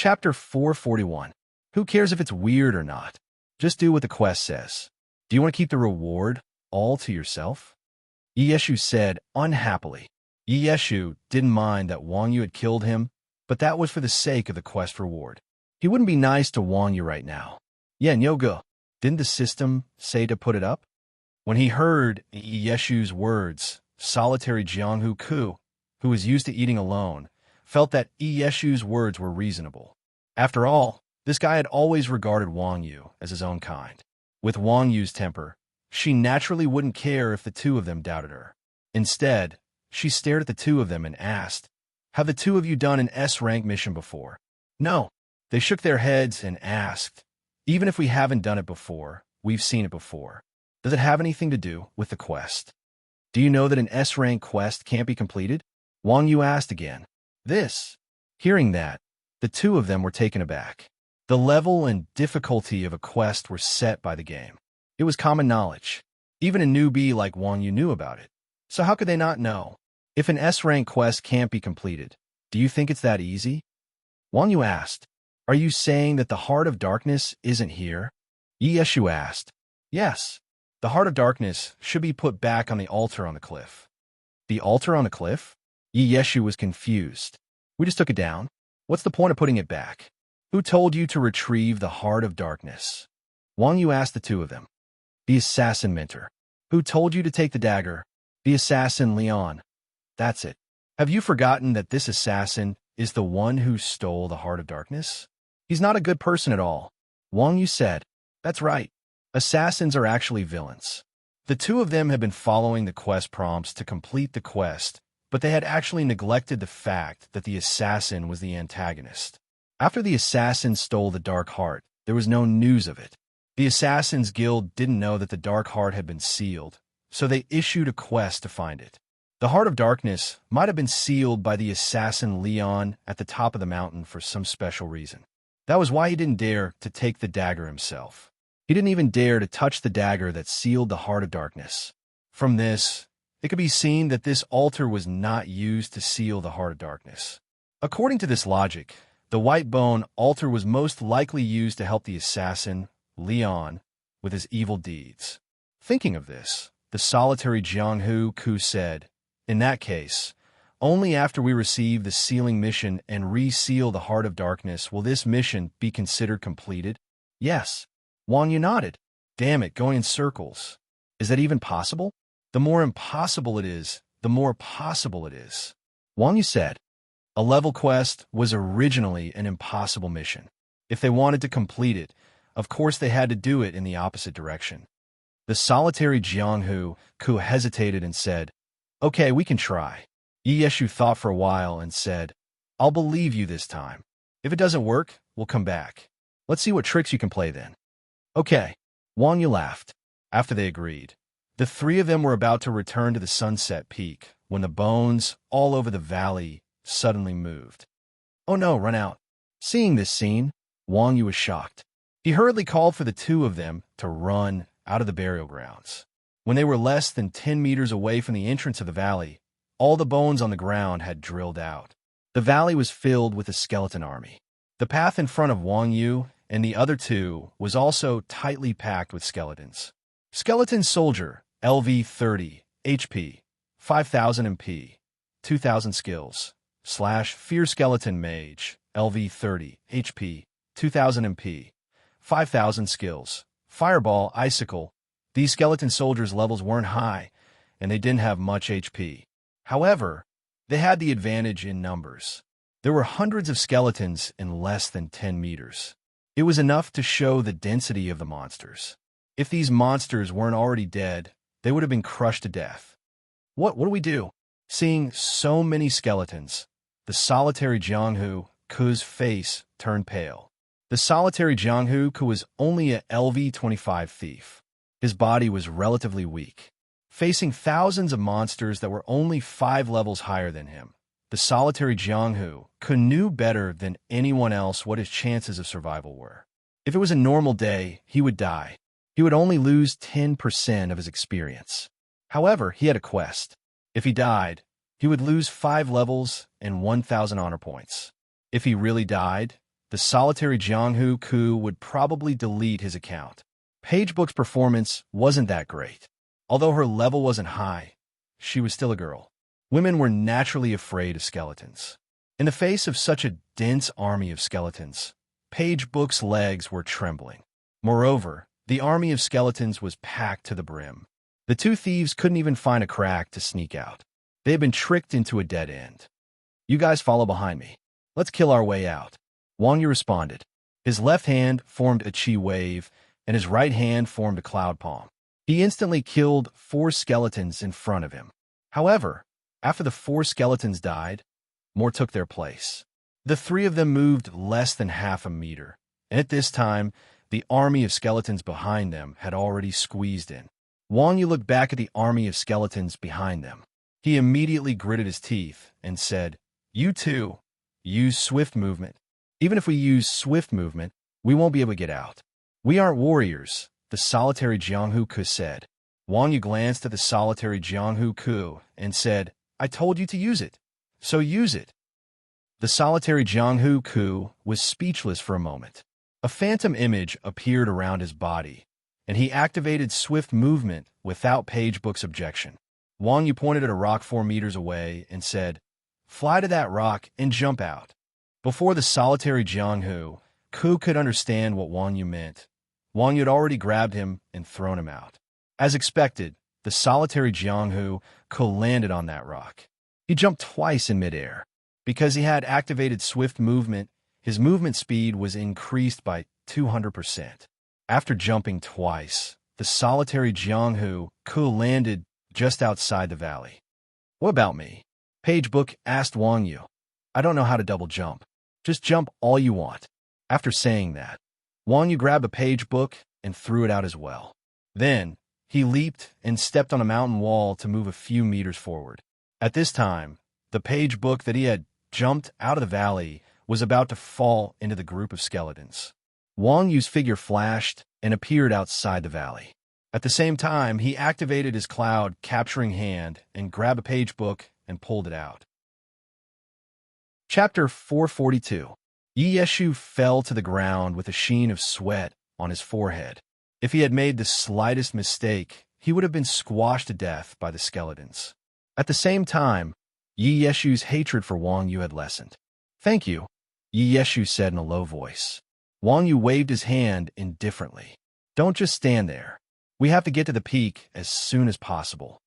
Chapter 441. Who cares if it's weird or not? Just do what the quest says. Do you want to keep the reward all to yourself? Yeshu said unhappily. Yeshu didn't mind that Wang Yu had killed him, but that was for the sake of the quest reward. He wouldn't be nice to Wang Yu right now. Yen Yoga, didn't the system say to put it up? When he heard Yeshu's words, solitary Jianghu Ku, who was used to eating alone, felt that Yeshu's words were reasonable. After all, this guy had always regarded Wang Yu as his own kind. With Wang Yu's temper, she naturally wouldn't care if the two of them doubted her. Instead, she stared at the two of them and asked, "Have the two of you done an S-rank mission before?" No. They shook their heads and asked, "Even if we haven't done it before, we've seen it before. Does it have anything to do with the quest?" "Do you know that an S-rank quest can't be completed?" Wang Yu asked again. Hearing that, the two of them were taken aback. The level and difficulty of a quest were set by the game. It was common knowledge. Even a newbie like Wang Yu knew about it. So how could they not know? If an S-rank quest can't be completed, do you think it's that easy? Wang Yu asked, "Are you saying that the Heart of Darkness isn't here?" Yeshu asked, "Yes. The Heart of Darkness should be put back on the altar on the cliff." "The altar on the cliff?" Yeshu was confused. "We just took it down. What's the point of putting it back? Who told you to retrieve the Heart of Darkness?" Wang Yu asked the two of them. "The assassin mentor." "Who told you to take the dagger?" "The assassin Leon." "That's it. Have you forgotten that this assassin is the one who stole the Heart of Darkness? He's not a good person at all." Wang Yu said, "That's right. Assassins are actually villains." The two of them had been following the quest prompts to complete the quest, but they had actually neglected the fact that the assassin was the antagonist. After the assassin stole the Dark Heart, there was no news of it. The Assassin's Guild didn't know that the Dark Heart had been sealed, so they issued a quest to find it. The Heart of Darkness might have been sealed by the assassin Leon at the top of the mountain for some special reason. That was why he didn't dare to take the dagger himself. He didn't even dare to touch the dagger that sealed the Heart of Darkness. From this, it could be seen that this altar was not used to seal the Heart of Darkness. According to this logic, the White Bone altar was most likely used to help the assassin, Leon, with his evil deeds. Thinking of this, the solitary Jianghu Ku said, "In that case, only after we receive the sealing mission and reseal the Heart of Darkness will this mission be considered completed." "Yes." Wang Yu nodded. "Damn it, going in circles. Is that even possible?" "The more impossible it is, the more possible it is." Wang Yu said, "A level quest was originally an impossible mission. If they wanted to complete it, of course they had to do it in the opposite direction." The solitary Jianghu Ku hesitated and said, "Okay, we can try." Yeshu thought for a while and said, "I'll believe you this time. If it doesn't work, we'll come back. Let's see what tricks you can play then." "Okay." Wang Yu laughed. After they agreed, the three of them were about to return to the Sunset Peak when the bones all over the valley suddenly moved. "Oh no, run out." Seeing this scene, Wang Yu was shocked. He hurriedly called for the two of them to run out of the burial grounds. When they were less than 10 meters away from the entrance of the valley, all the bones on the ground had drilled out. The valley was filled with a skeleton army. The path in front of Wang Yu and the other two was also tightly packed with skeletons. Skeleton Soldier, LV 30, HP, 5000 MP, 2000 skills, / Fear Skeleton Mage, LV 30, HP, 2000 MP, 5000 skills, Fireball Icicle. These skeleton soldiers' levels weren't high, and they didn't have much HP. However, they had the advantage in numbers. There were hundreds of skeletons in less than 10 meters. It was enough to show the density of the monsters. If these monsters weren't already dead, they would have been crushed to death. What do we do? Seeing so many skeletons, the solitary Jianghu Ku's face turned pale. The solitary Jianghu Ku was only a LV-25 thief. His body was relatively weak. Facing thousands of monsters that were only 5 levels higher than him, the solitary Jianghu Ku knew better than anyone else what his chances of survival were. If it was a normal day, he would die. He would only lose 10% of his experience. However, he had a quest. If he died, he would lose 5 levels and 1,000 honor points. If he really died, the solitary Jianghu Ku would probably delete his account. Pagebook's performance wasn't that great. Although her level wasn't high, she was still a girl. Women were naturally afraid of skeletons. In the face of such a dense army of skeletons, Pagebook's legs were trembling. Moreover, the army of skeletons was packed to the brim. The two thieves couldn't even find a crack to sneak out. They had been tricked into a dead end. "You guys follow behind me. Let's kill our way out," Wang Yu responded. His left hand formed a chi wave, and his right hand formed a cloud palm. He instantly killed 4 skeletons in front of him. However, after the 4 skeletons died, more took their place. The 3 of them moved less than half a meter, and at this time, the army of skeletons behind them had already squeezed in. Wang Yu looked back at the army of skeletons behind them. He immediately gritted his teeth and said, "You two, use swift movement. Even if we use swift movement, we won't be able to get out." "We aren't warriors," the solitary Jianghu Ku said. Wang Yu glanced at the solitary Jianghu Ku and said, "I told you to use it, so use it." The solitary Jianghu Ku was speechless for a moment. A phantom image appeared around his body, and he activated swift movement without Pagebook's objection. Wang Yu pointed at a rock 4 meters away and said, "Fly to that rock and jump out." Before the solitary Jianghu Ku could understand what Wang Yu meant, Wang Yu had already grabbed him and thrown him out. As expected, the solitary Jianghu Ku landed on that rock. He jumped twice in midair. Because he had activated swift movement, his movement speed was increased by 200%. After jumping twice, the solitary Jianghu Ku landed just outside the valley. "What about me?" Pagebook asked Wang Yu. "I don't know how to double jump. Just jump all you want." After saying that, Wang Yu grabbed a Pagebook and threw it out as well. Then, he leaped and stepped on a mountain wall to move a few meters forward. At this time, the Pagebook that he had jumped out of the valley was about to fall into the group of skeletons. Wang Yu's figure flashed and appeared outside the valley. At the same time, he activated his cloud capturing hand and grabbed a Pagebook and pulled it out. Chapter 442. Yi Yeshu fell to the ground with a sheen of sweat on his forehead. If he had made the slightest mistake, he would have been squashed to death by the skeletons. At the same time, Yi Yeshu's hatred for Wang Yu had lessened. "Thank you," Yi Yeshu said in a low voice. Wang Yu waved his hand indifferently. "Don't just stand there. We have to get to the peak as soon as possible."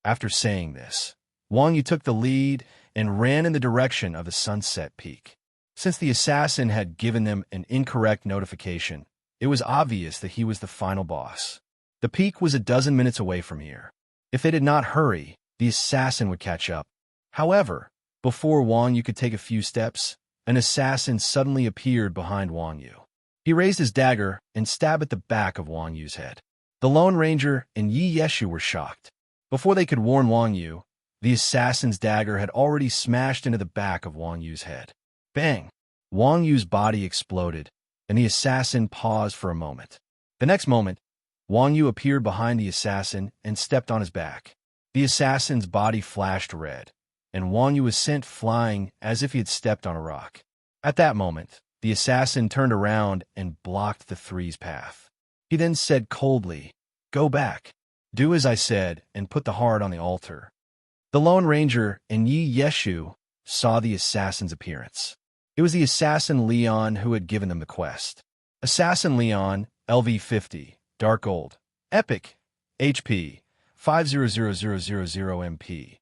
After saying this, Wang Yu took the lead and ran in the direction of the sunset peak. Since the assassin had given them an incorrect notification, it was obvious that he was the final boss. The peak was a dozen minutes away from here. If they did not hurry, the assassin would catch up. However, before Wang Yu could take a few steps, an assassin suddenly appeared behind Wang Yu. He raised his dagger and stabbed at the back of Wang Yu's head. The Lone Ranger and Yi Yeshu were shocked. Before they could warn Wang Yu, the assassin's dagger had already smashed into the back of Wang Yu's head. Bang! Wang Yu's body exploded, and the assassin paused for a moment. The next moment, Wang Yu appeared behind the assassin and stepped on his back. The assassin's body flashed red, and Wang Yu was sent flying as if he had stepped on a rock. At that moment, the assassin turned around and blocked the three's path. He then said coldly, "Go back. Do as I said and put the heart on the altar." The Lone Ranger and Yi Yeshu saw the assassin's appearance. It was the assassin Leon who had given them the quest. Assassin Leon, LV50, Dark Gold, Epic, HP, 500000 MP,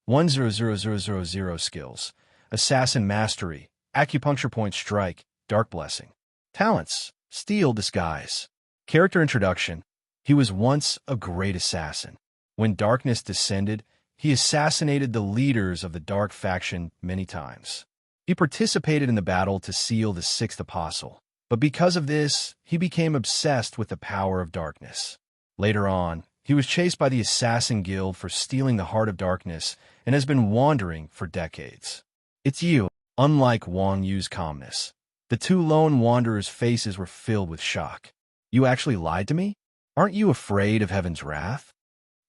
100000 skills, Assassin Mastery, Acupuncture Point Strike, Dark Blessing. Talents, Steel Disguise. Character Introduction. He was once a great assassin. When darkness descended, he assassinated the leaders of the Dark faction many times. He participated in the battle to seal the Sixth Apostle, but because of this, he became obsessed with the power of darkness. Later on, he was chased by the Assassin Guild for stealing the Heart of Darkness and has been wandering for decades. It's you. Unlike Wang Yu's calmness, the two lone wanderers' faces were filled with shock. "You actually lied to me? Aren't you afraid of heaven's wrath?"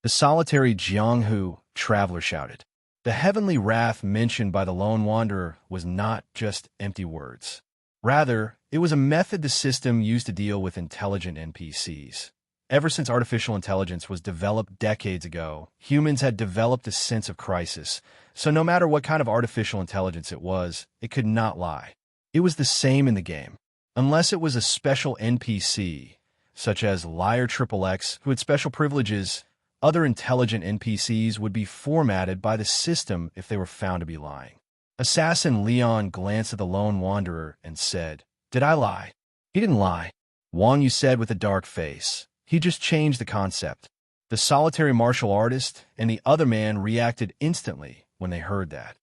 The solitary Jianghu traveler shouted. The heavenly wrath mentioned by the lone wanderer was not just empty words. Rather, it was a method the system used to deal with intelligent NPCs. Ever since artificial intelligence was developed decades ago, humans had developed a sense of crisis, so no matter what kind of artificial intelligence it was, it could not lie. It was the same in the game. Unless it was a special NPC, such as Liar XXX, who had special privileges, other intelligent NPCs would be formatted by the system if they were found to be lying. Assassin Leon glanced at the lone wanderer and said, "Did I lie?" "He didn't lie," Wang Yu said with a dark face. "He just changed the concept." The solitary martial artist and the other man reacted instantly when they heard that.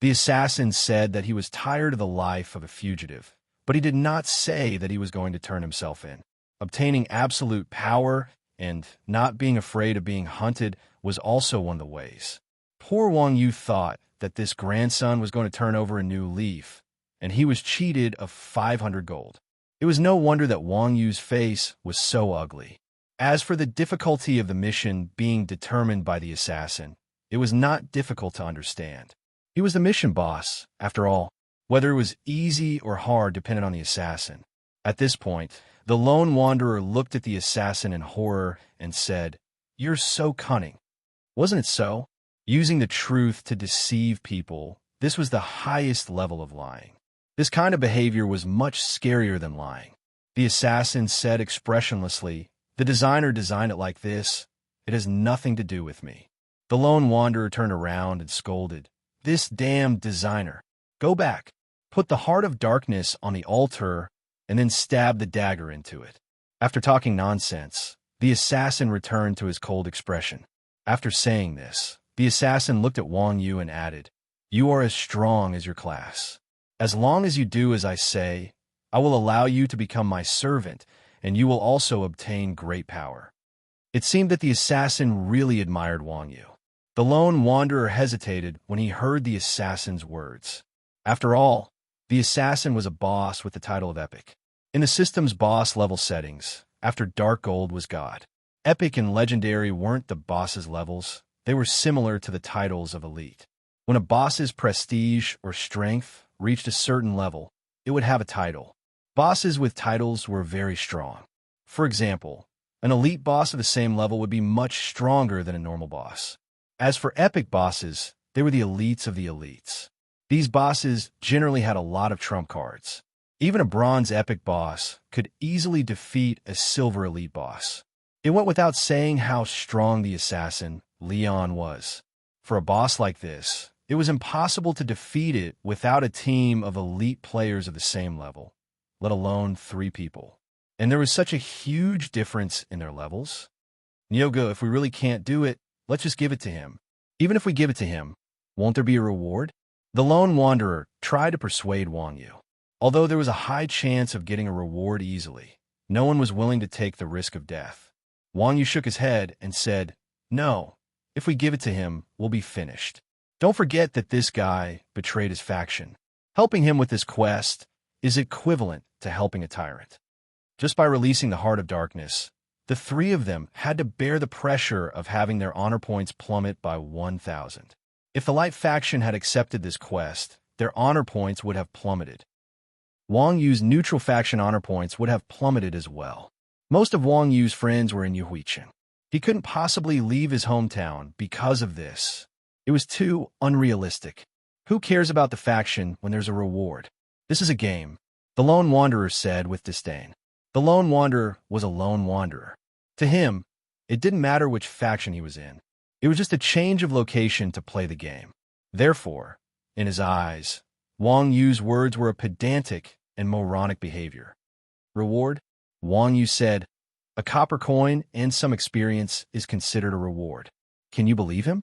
The assassin said that he was tired of the life of a fugitive, but he did not say that he was going to turn himself in. Obtaining absolute power and not being afraid of being hunted was also one of the ways. Poor Wang Yu thought that this grandson was going to turn over a new leaf, and he was cheated of 500 gold. It was no wonder that Wang Yu's face was so ugly. As for the difficulty of the mission being determined by the assassin, it was not difficult to understand. He was the mission boss, after all, whether it was easy or hard depended on the assassin. At this point, the lone wanderer looked at the assassin in horror and said, "You're so cunning." Wasn't it so? Using the truth to deceive people, this was the highest level of lying. This kind of behavior was much scarier than lying. The assassin said expressionlessly, "The designer designed it like this. It has nothing to do with me." The lone wanderer turned around and scolded, "This damn designer. Go back. Put the heart of darkness on the altar and then stab the dagger into it." After talking nonsense, the assassin returned to his cold expression. After saying this, the assassin looked at Wang Yu and added, "You are as strong as your class. As long as you do as I say, I will allow you to become my servant, and you will also obtain great power." It seemed that the assassin really admired Wang Yu. The lone wanderer hesitated when he heard the assassin's words. After all, the assassin was a boss with the title of Epic. In the system's boss level settings, after Dark Gold was God. Epic and Legendary weren't the boss's levels. They were similar to the titles of Elite. When a boss's prestige or strength reached a certain level, it would have a title. Bosses with titles were very strong. For example, an elite boss of the same level would be much stronger than a normal boss. As for epic bosses, they were the elites of the elites. These bosses generally had a lot of trump cards. Even a bronze epic boss could easily defeat a silver elite boss. It went without saying how strong the assassin, Leon, was. For a boss like this, it was impossible to defeat it without a team of elite players of the same level, let alone 3 people. And there was such a huge difference in their levels. "Nyoga, if we really can't do it, let's just give it to him. Even if we give it to him, won't there be a reward?" The lone wanderer tried to persuade Wang Yu. Although there was a high chance of getting a reward easily, no one was willing to take the risk of death. Wang Yu shook his head and said, "No, if we give it to him, we'll be finished. Don't forget that this guy betrayed his faction. Helping him with this quest is equivalent to helping a tyrant." Just by releasing the Heart of Darkness, the 3 of them had to bear the pressure of having their honor points plummet by 1,000. If the Light faction had accepted this quest, their honor points would have plummeted. Wang Yu's neutral faction honor points would have plummeted as well. Most of Wang Yu's friends were in Yuhuichen. He couldn't possibly leave his hometown because of this. It was too unrealistic. Who cares about the faction when there's a reward? This is a game, the lone wanderer said with disdain. The lone wanderer was a lone wanderer. To him, it didn't matter which faction he was in. It was just a change of location to play the game. Therefore, in his eyes, Wang Yu's words were a pedantic and moronic behavior. "Reward?" Wang Yu said, "A copper coin and some experience is considered a reward. Can you believe him?"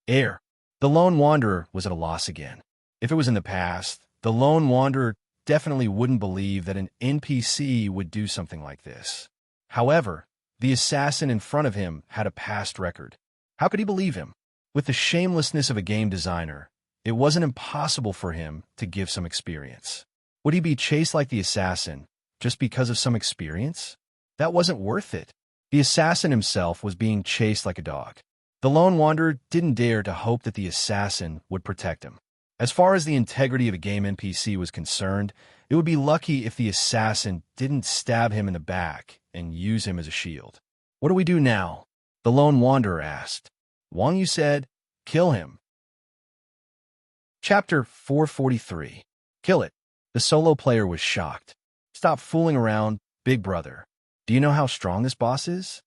Air. The lone wanderer was at a loss again. If it was in the past, the lone wanderer definitely wouldn't believe that an NPC would do something like this. However, the assassin in front of him had a past record. How could he believe him? With the shamelessness of a game designer, it wasn't impossible for him to give some experience. Would he be chased like the assassin just because of some experience? That wasn't worth it. The assassin himself was being chased like a dog. The lone wanderer didn't dare to hope that the assassin would protect him. As far as the integrity of a game NPC was concerned, it would be lucky if the assassin didn't stab him in the back and use him as a shield. What do we do now? The lone wanderer asked. Wang Yu said, kill him. Chapter 443. Kill it. The solo player was shocked. Stop fooling around, big brother. Do you know how strong this boss is?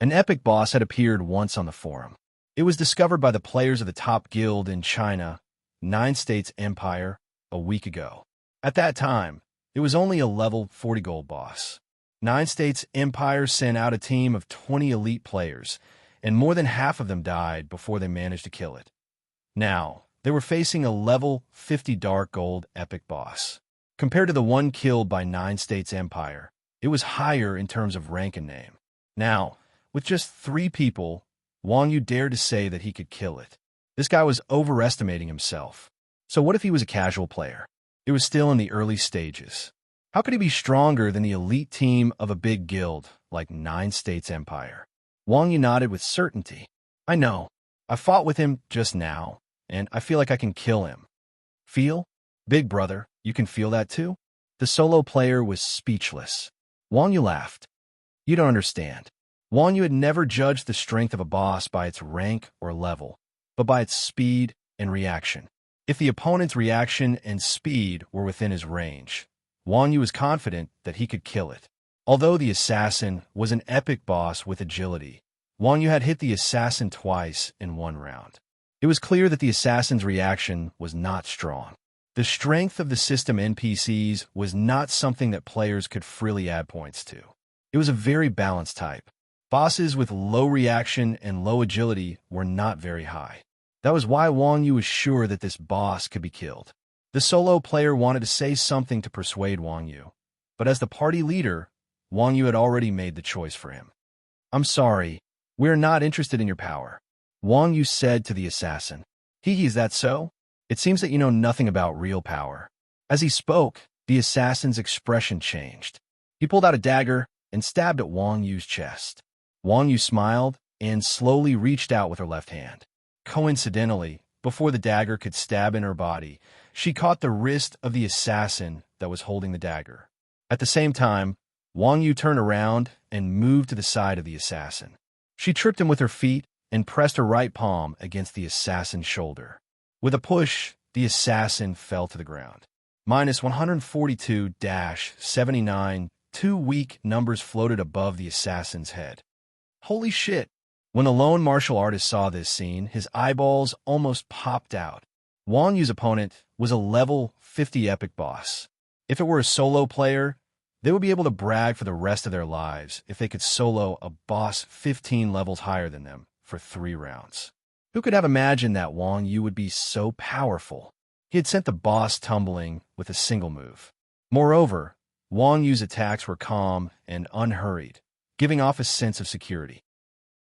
An epic boss had appeared once on the forum. It was discovered by the players of the top guild in China, 9 States Empire, a week ago. At that time, it was only a level 40 gold boss. 9 States Empire sent out a team of 20 elite players, and more than half of them died before they managed to kill it. Now, they were facing a level 50 dark gold epic boss. Compared to the one killed by 9 States Empire, it was higher in terms of rank and name. Now, with just 3 people, Wang Yu dared to say that he could kill it. This guy was overestimating himself. So what if he was a casual player? It was still in the early stages. How could he be stronger than the elite team of a big guild like 9 States Empire? Wang Yu nodded with certainty. I know. I fought with him just now, and I feel like I can kill him. Feel? Big brother, you can feel that too? The solo player was speechless. Wang Yu laughed. You don't understand. Wang Yu had never judged the strength of a boss by its rank or level, but by its speed and reaction. If the opponent's reaction and speed were within his range, Wang Yu was confident that he could kill it. Although the assassin was an epic boss with agility, Wang Yu had hit the assassin twice in one round. It was clear that the assassin's reaction was not strong. The strength of the system NPCs was not something that players could freely add points to. It was a very balanced type. Bosses with low reaction and low agility were not very high. That was why Wang Yu was sure that this boss could be killed. The solo player wanted to say something to persuade Wang Yu, but as the party leader, Wang Yu had already made the choice for him. I'm sorry, we are not interested in your power, Wang Yu said to the assassin. Is that so? It seems that you know nothing about real power. As he spoke, the assassin's expression changed. He pulled out a dagger and stabbed at Wang Yu's chest. Wang Yu smiled and slowly reached out with her left hand. Coincidentally, before the dagger could stab in her body, she caught the wrist of the assassin that was holding the dagger. At the same time, Wang Yu turned around and moved to the side of the assassin. She tripped him with her feet and pressed her right palm against the assassin's shoulder. With a push, the assassin fell to the ground. Minus 142-79, 2 weak numbers floated above the assassin's head. Holy shit! When the lone martial artist saw this scene, his eyeballs almost popped out. Wang Yu's opponent was a level 50 epic boss. If it were a solo player, they would be able to brag for the rest of their lives if they could solo a boss 15 levels higher than them for 3 rounds. Who could have imagined that Wang Yu would be so powerful? He had sent the boss tumbling with a single move. Moreover, Wang Yu's attacks were calm and unhurried, giving off a sense of security.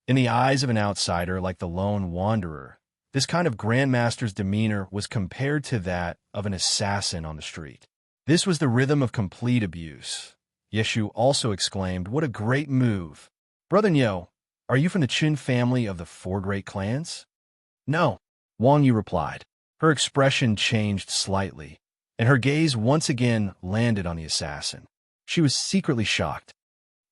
In the eyes of an outsider like the lone wanderer, this kind of grandmaster's demeanor was compared to that of an assassin on the street. This was the rhythm of complete abuse. Yeshu also exclaimed, "What a great move! Brother Nyo, are you from the Qin family of the 4 great clans?" "No," Wang Yu replied. Her expression changed slightly, and her gaze once again landed on the assassin. She was secretly shocked.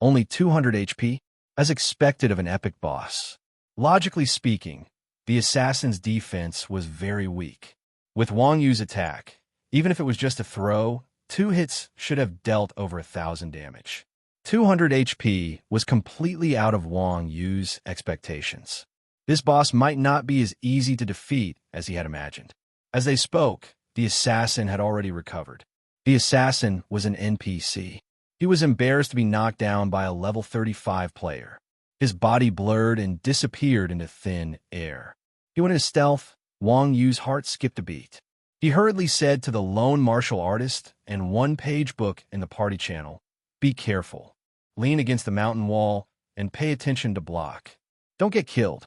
Only 200 HP? As expected of an epic boss. Logically speaking, the assassin's defense was very weak. With Wang Yu's attack, even if it was just a throw, 2 hits should have dealt over 1,000 damage. 200 HP was completely out of Wang Yu's expectations. This boss might not be as easy to defeat as he had imagined. As they spoke, the assassin had already recovered. The assassin was an NPC. He was embarrassed to be knocked down by a level 35 player. His body blurred and disappeared into thin air. He went into stealth. Wang Yu's heart skipped a beat. He hurriedly said to the lone martial artist and one-page book in the party channel, "Be careful. Lean against the mountain wall and pay attention to block. Don't get killed."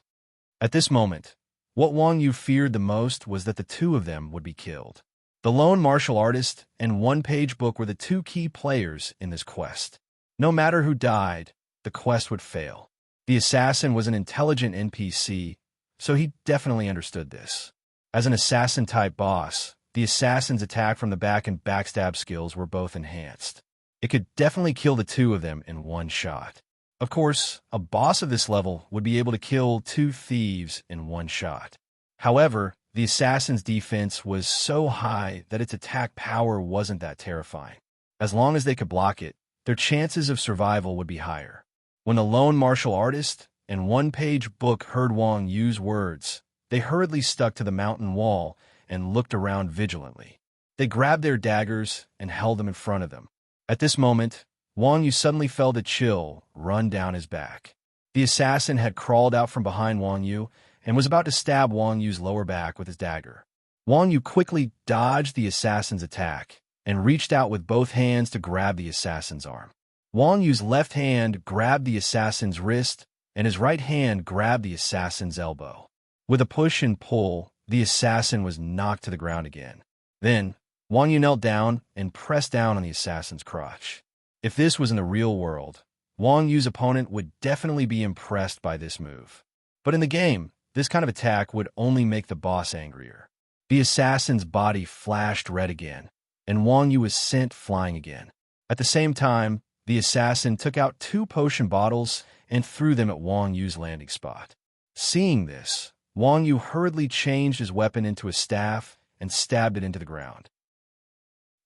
At this moment, what Wang Yu feared the most was that the 2 of them would be killed. The lone martial artist and one-page book were the 2 key players in this quest. No matter who died, the quest would fail. The assassin was an intelligent NPC, so he definitely understood this. As an assassin-type boss, the assassin's attack from the back and backstab skills were both enhanced. It could definitely kill the two of them in one shot. Of course, a boss of this level would be able to kill two thieves in one shot. However, the assassin's defense was so high that its attack power wasn't that terrifying. As long as they could block it, their chances of survival would be higher. When the lone martial artist and one-page book heard Wang Yu's words, they hurriedly stuck to the mountain wall and looked around vigilantly. They grabbed their daggers and held them in front of them. At this moment, Wang Yu suddenly felt a chill run down his back. The assassin had crawled out from behind Wang Yu and was about to stab Wang Yu's lower back with his dagger. Wang Yu quickly dodged the assassin's attack and reached out with both hands to grab the assassin's arm. Wang Yu's left hand grabbed the assassin's wrist, and his right hand grabbed the assassin's elbow. With a push and pull, the assassin was knocked to the ground again. Then, Wang Yu knelt down and pressed down on the assassin's crotch. If this was in the real world, Wang Yu's opponent would definitely be impressed by this move. But in the game, this kind of attack would only make the boss angrier. The assassin's body flashed red again, and Wang Yu was sent flying again. At the same time, the assassin took out 2 potion bottles and threw them at Wang Yu's landing spot. Seeing this, Wang Yu hurriedly changed his weapon into a staff and stabbed it into the ground.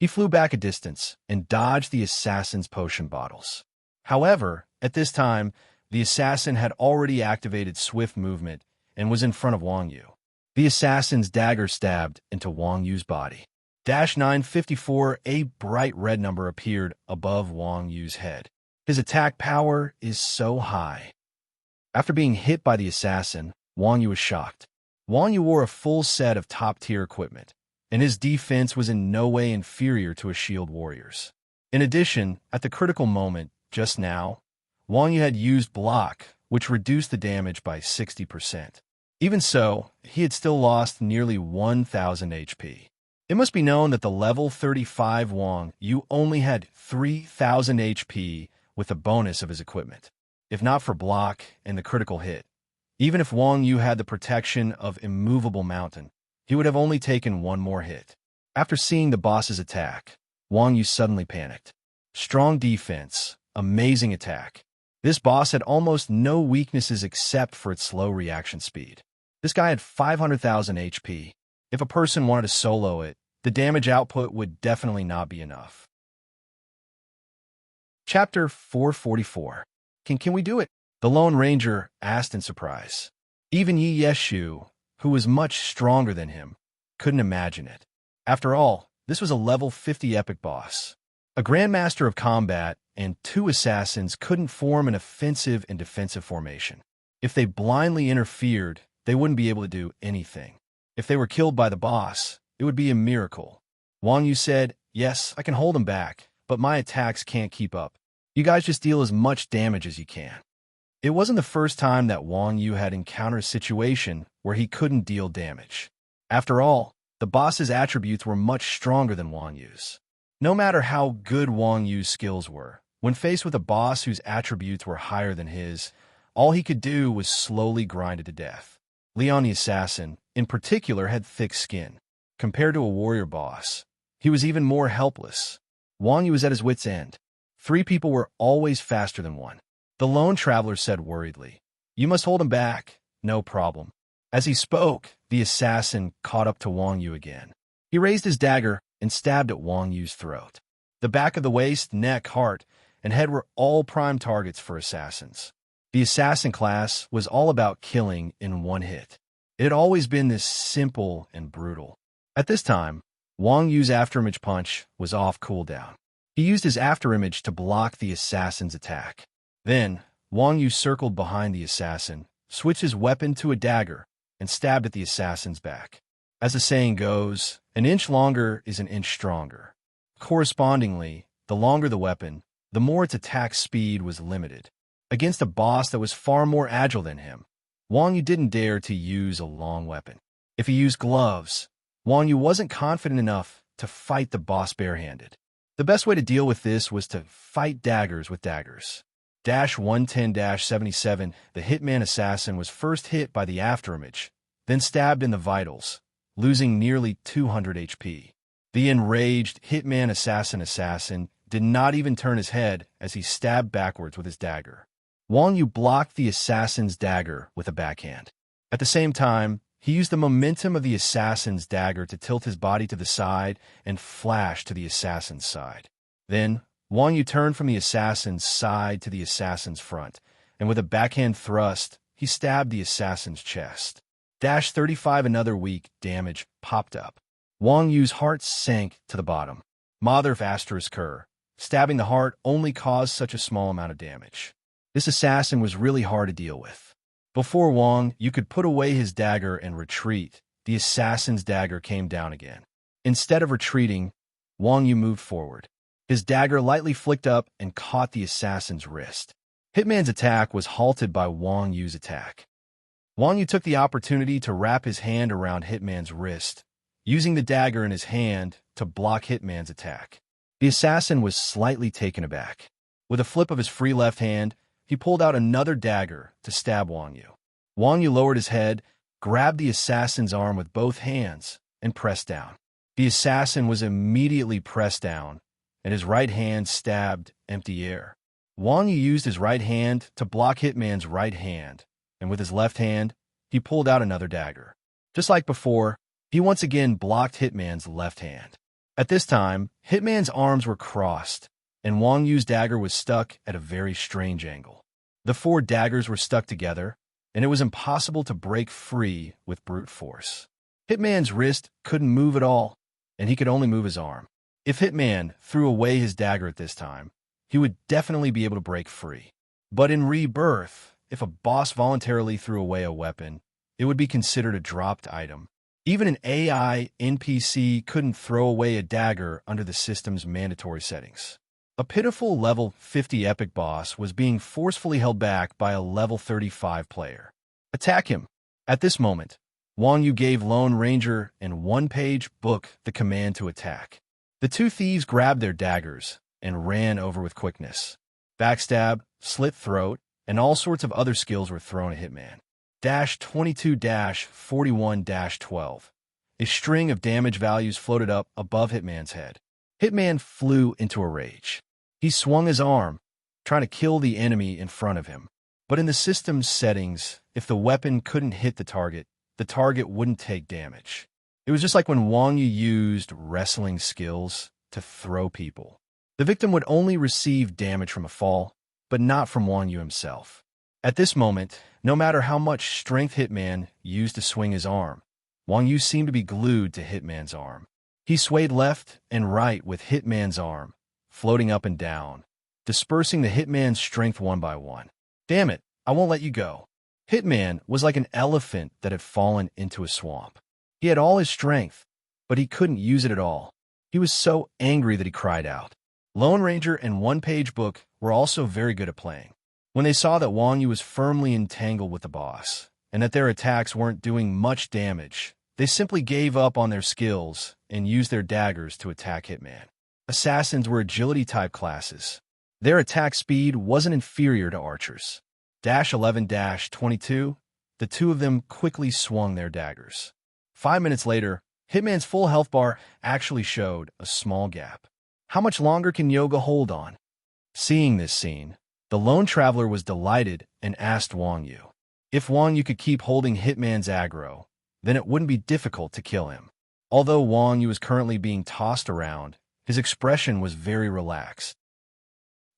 He flew back a distance and dodged the assassin's potion bottles. However, at this time, the assassin had already activated swift movement and was in front of Wang Yu. The assassin's dagger stabbed into Wang Yu's body. -954, a bright red number appeared above Wang Yu's head. His attack power is so high. After being hit by the assassin, Wang Yu was shocked. Wang Yu wore a full set of top-tier equipment, and his defense was in no way inferior to a shield warrior's. In addition, at the critical moment, just now, Wang Yu had used block, which reduced the damage by 60%. Even so, he had still lost nearly 1,000 HP. It must be known that the level 35 Wang Yu only had 3,000 HP with the bonus of his equipment. If not for block and the critical hit, even if Wang Yu had the protection of immovable mountain, he would have only taken one more hit. After seeing the boss's attack, Wang Yu suddenly panicked. Strong defense, amazing attack. This boss had almost no weaknesses except for its slow reaction speed. This guy had 500,000 HP. If a person wanted to solo it, the damage output would definitely not be enough. Chapter 444. Can we do it? The Lone Ranger asked in surprise. Even Yi Yeshu, who was much stronger than him, couldn't imagine it. After all, this was a level 50 epic boss. A Grandmaster of Combat and 2 assassins couldn't form an offensive and defensive formation. If they blindly interfered, they wouldn't be able to do anything. If they were killed by the boss, it would be a miracle. Wang Yu said, "Yes, I can hold him back, but my attacks can't keep up. You guys just deal as much damage as you can." It wasn't the first time that Wang Yu had encountered a situation where he couldn't deal damage. After all, the boss's attributes were much stronger than Wang Yu's. No matter how good Wang Yu's skills were, when faced with a boss whose attributes were higher than his, all he could do was slowly grind it to death. Leon the Assassin, in particular, had thick skin. Compared to a warrior boss, he was even more helpless. Wang Yu was at his wit's end. 3 people were always faster than one. The lone traveler said worriedly, "You must hold him back." "No problem." As he spoke, the assassin caught up to Wang Yu again. He raised his dagger and stabbed at Wang Yu's throat. The back of the waist, neck, heart, and head were all prime targets for assassins. The assassin class was all about killing in one hit. It had always been this simple and brutal. At this time, Wang Yu's afterimage punch was off cooldown. He used his afterimage to block the assassin's attack. Then, Wang Yu circled behind the assassin, switched his weapon to a dagger, and stabbed at the assassin's back. As the saying goes, an inch longer is an inch stronger. Correspondingly, the longer the weapon, the more its attack speed was limited. Against a boss that was far more agile than him, Wang Yu didn't dare to use a long weapon. If he used gloves, Wang Yu wasn't confident enough to fight the boss barehanded. The best way to deal with this was to fight daggers with daggers. 110-77, the Hitman Assassin was first hit by the afterimage, then stabbed in the vitals, losing nearly 200 HP. The enraged hitman assassin did not even turn his head as he stabbed backwards with his dagger. Wang Yu blocked the assassin's dagger with a backhand. At the same time, he used the momentum of the assassin's dagger to tilt his body to the side and flash to the assassin's side. Then, Wang Yu turned from the assassin's side to the assassin's front, and with a backhand thrust, he stabbed the assassin's chest. Dash 35 another weak damage popped up. Wang Yu's heart sank to the bottom. Mother of asterisk her. Stabbing the heart only caused such a small amount of damage. This assassin was really hard to deal with. Before Wang Yu could put away his dagger and retreat, the assassin's dagger came down again. Instead of retreating, Wang Yu moved forward. His dagger lightly flicked up and caught the assassin's wrist. Hitman's attack was halted by Wang Yu's attack. Wang Yu took the opportunity to wrap his hand around Hitman's wrist, using the dagger in his hand to block Hitman's attack. The assassin was slightly taken aback. With a flip of his free left hand, he pulled out another dagger to stab Wang Yu. Wang Yu lowered his head, grabbed the assassin's arm with both hands, and pressed down. The assassin was immediately pressed down, and his right hand stabbed empty air. Wang Yu used his right hand to block Hitman's right hand, and with his left hand, he pulled out another dagger. Just like before, he once again blocked Hitman's left hand. At this time, Hitman's arms were crossed, and Wang Yu's dagger was stuck at a very strange angle. The four daggers were stuck together, and it was impossible to break free with brute force. Hitman's wrist couldn't move at all, and he could only move his arm. If Hitman threw away his dagger at this time, he would definitely be able to break free. But in Rebirth, if a boss voluntarily threw away a weapon, it would be considered a dropped item. Even an AI NPC couldn't throw away a dagger under the system's mandatory settings. A pitiful level 50 epic boss was being forcefully held back by a level 35 player. Attack him! At this moment, Wang Yu gave Lone Ranger and one-page book the command to attack. The two thieves grabbed their daggers and ran over with quickness. Backstab, slit throat, and all sorts of other skills were thrown at Hitman. Dash 22-41-12. A string of damage values floated up above Hitman's head. Hitman flew into a rage. He swung his arm, trying to kill the enemy in front of him. But in the system's settings, if the weapon couldn't hit the target wouldn't take damage. It was just like when Wang Yu used wrestling skills to throw people. The victim would only receive damage from a fall, but not from Wang Yu himself. At this moment, no matter how much strength Hitman used to swing his arm, Wang Yu seemed to be glued to Hitman's arm. He swayed left and right with Hitman's arm, floating up and down, dispersing the Hitman's strength one by one. Damn it, I won't let you go. Hitman was like an elephant that had fallen into a swamp. He had all his strength, but he couldn't use it at all. He was so angry that he cried out. Lone Ranger and one-page book were also very good at playing. When they saw that Wang Yu was firmly entangled with the boss, and that their attacks weren't doing much damage, they simply gave up on their skills and used their daggers to attack Hitman. Assassins were agility-type classes. Their attack speed wasn't inferior to archers. Dash 11-22, the two of them quickly swung their daggers. 5 minutes later, Hitman's full health bar actually showed a small gap. How much longer can Yoga hold on? Seeing this scene, the lone traveler was delighted and asked Wang Yu. If Wang Yu could keep holding Hitman's aggro, then it wouldn't be difficult to kill him. Although Wang Yu was currently being tossed around, his expression was very relaxed.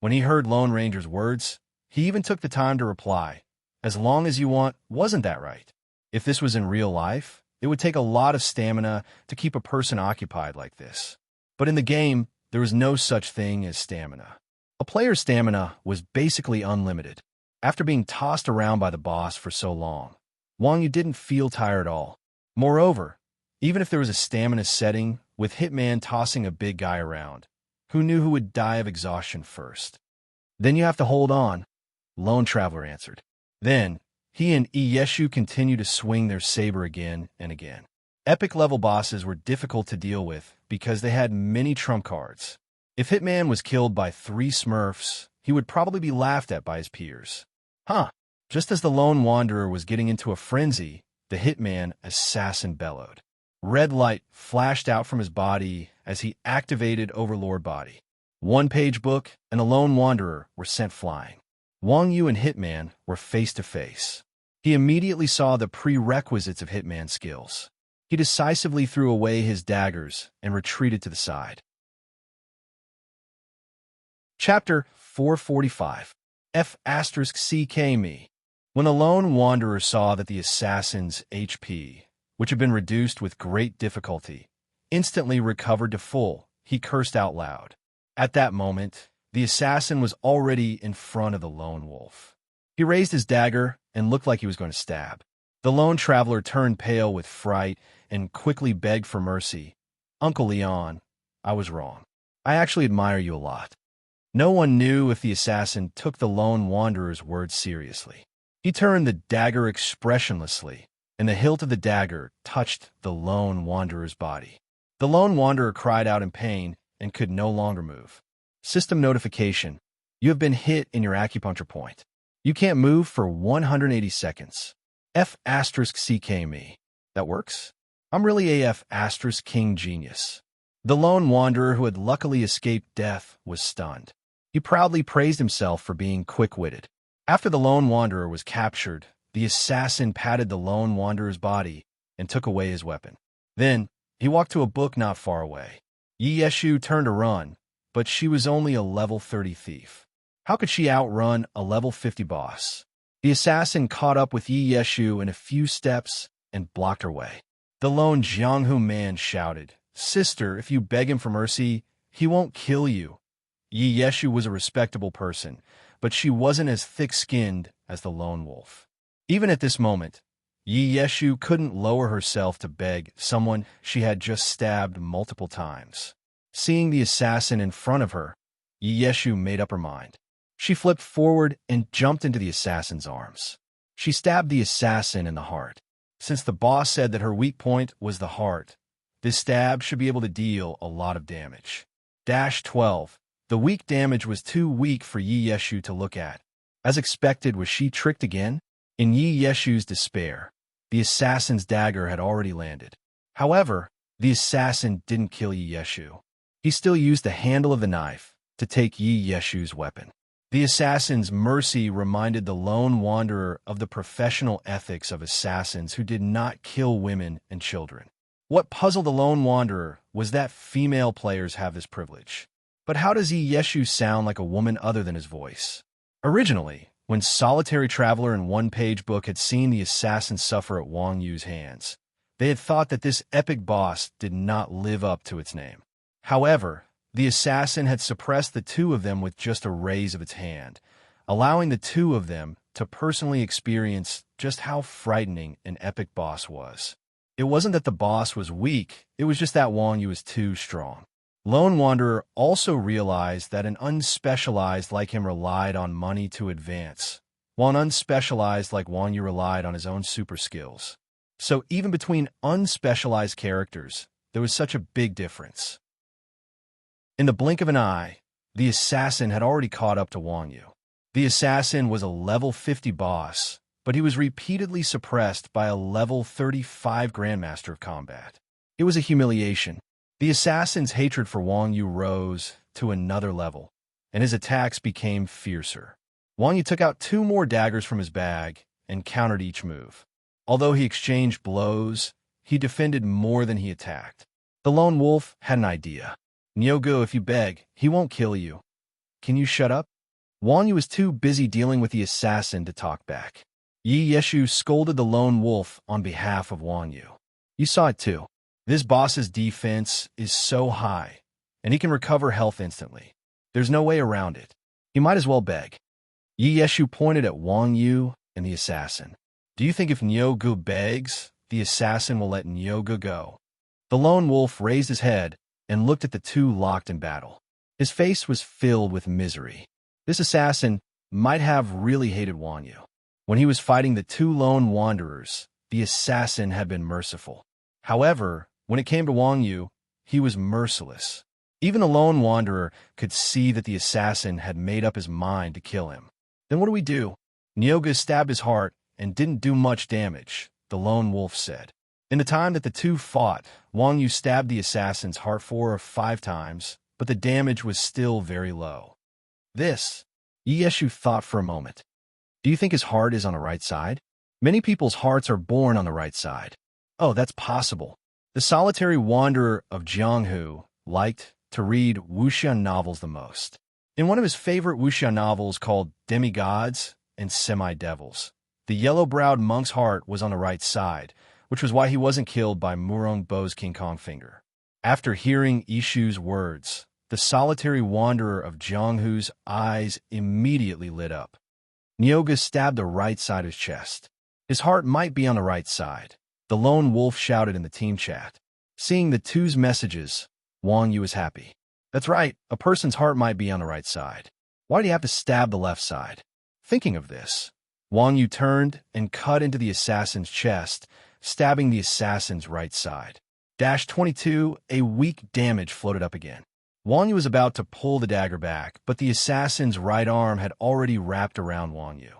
When he heard Lone Ranger's words, he even took the time to reply, "As long as you want, wasn't that right?" If this was in real life, it would take a lot of stamina to keep a person occupied like this. But in the game, there was no such thing as stamina. A player's stamina was basically unlimited. After being tossed around by the boss for so long, Wang Yu didn't feel tired at all. Moreover, even if there was a stamina setting with Hitman tossing a big guy around, who knew who would die of exhaustion first? "Then you have to hold on," Lone Traveler answered. Then, he and Iyeshu continued to swing their saber again and again. Epic level bosses were difficult to deal with because they had many trump cards. If Hitman was killed by 3 Smurfs, he would probably be laughed at by his peers. Just as the Lone Wanderer was getting into a frenzy, the Hitman assassin bellowed. Red light flashed out from his body as he activated Overlord Body. One-page book and the Lone Wanderer were sent flying. Wang Yu and Hitman were face to face. He immediately saw the prerequisites of Hitman skills. He decisively threw away his daggers and retreated to the side. Chapter 445 F***ck me. When the Lone Wanderer saw that the assassin's HP, which had been reduced with great difficulty, instantly recovered to full, he cursed out loud. At that moment, the assassin was already in front of the lone wolf. He raised his dagger and looked like he was going to stab. The lone traveler turned pale with fright and quickly begged for mercy. "Uncle Leon, I was wrong. I actually admire you a lot." No one knew if the assassin took the lone wanderer's words seriously. He turned the dagger expressionlessly, and the hilt of the dagger touched the lone wanderer's body. The lone wanderer cried out in pain and could no longer move. System notification. You have been hit in your acupuncture point. You can't move for 180 seconds. F***ck me. That works? I'm really a F***king genius. The lone wanderer who had luckily escaped death was stunned. He proudly praised himself for being quick-witted. After the lone wanderer was captured, the assassin patted the lone wanderer's body and took away his weapon. Then, he walked to a book not far away. Yi Yeshu turned to run, but she was only a level 30 thief. How could she outrun a level 50 boss? The assassin caught up with Yi Yeshu in a few steps and blocked her way. The lone Jianghu man shouted, "Sister, if you beg him for mercy, he won't kill you." Yi Yeshu was a respectable person, but she wasn't as thick-skinned as the lone wolf. Even at this moment, Yi Yeshu couldn't lower herself to beg someone she had just stabbed multiple times. Seeing the assassin in front of her, Yi Yeshu made up her mind. She flipped forward and jumped into the assassin's arms. She stabbed the assassin in the heart. Since the boss said that her weak point was the heart, this stab should be able to deal a lot of damage. -12. The weak damage was too weak for Yi Yeshu to look at. As expected, was she tricked again? In Yi Yeshu's despair, the assassin's dagger had already landed. However, the assassin didn't kill Yi Yeshu. He still used the handle of the knife to take Yi Yeshu's weapon. The assassin's mercy reminded the lone wanderer of the professional ethics of assassins who did not kill women and children. What puzzled the lone wanderer was that female players have this privilege. But how does Yi Yeshu sound like a woman other than his voice? Originally, when Solitary Traveler and One-Page Book had seen the assassin suffer at Wang Yu's hands, they had thought that this epic boss did not live up to its name. However, the assassin had suppressed the two of them with just a raise of its hand, allowing the two of them to personally experience just how frightening an epic boss was. It wasn't that the boss was weak, it was just that Wang Yu was too strong. Lone Wanderer also realized that an unspecialized like him relied on money to advance, while an unspecialized like Wang Yu relied on his own super skills. So even between unspecialized characters, there was such a big difference. In the blink of an eye, the assassin had already caught up to Wang Yu. The assassin was a level 50 boss, but he was repeatedly suppressed by a level 35 Grandmaster of Combat. It was a humiliation. The assassin's hatred for Wang Yu rose to another level, and his attacks became fiercer. Wang Yu took out 2 more daggers from his bag and countered each move. Although he exchanged blows, he defended more than he attacked. The lone wolf had an idea. "Nyogo, if you beg, he won't kill you. Can you shut up?" Wang Yu was too busy dealing with the assassin to talk back. Yi Yeshu scolded the lone wolf on behalf of Wang Yu. "You saw it too. This boss's defense is so high, and he can recover health instantly. There's no way around it. He might as well beg." Yi Yeshu pointed at Wang Yu and the assassin. "Do you think if Nyogo begs, the assassin will let Nyogo go?" The lone wolf raised his head and looked at the two locked in battle. His face was filled with misery. This assassin might have really hated Wang Yu. When he was fighting the 2 lone wanderers, the assassin had been merciful. However, when it came to Wang Yu, he was merciless. Even the lone wanderer could see that the assassin had made up his mind to kill him. "Then what do we do?" "Nyoga stabbed his heart and didn't do much damage," the lone wolf said. In the time that the two fought, Wang Yu stabbed the assassin's heart 4 or 5 times, but the damage was still very low. This, Yeshu thought for a moment. Do you think his heart is on the right side? Many people's hearts are born on the right side. Oh, that's possible. The solitary wanderer of Jianghu liked to read wuxia novels the most. In one of his favorite wuxia novels called Demigods and Semi-Devils, the yellow-browed monk's heart was on the right side, which was why he wasn't killed by Murong Bo's King Kong finger. After hearing Ishu's words, the solitary wanderer of Jianghu's eyes immediately lit up. Nyoga stabbed the right side of his chest. His heart might be on the right side, the lone wolf shouted in the team chat. Seeing the two's messages, Wang Yu was happy. That's right, a person's heart might be on the right side. Why do you have to stab the left side? Thinking of this, Wang Yu turned and cut into the assassin's chest, stabbing the assassin's right side. Dash 22, a weak damage floated up again. Wang Yu was about to pull the dagger back, but the assassin's right arm had already wrapped around Wang Yu.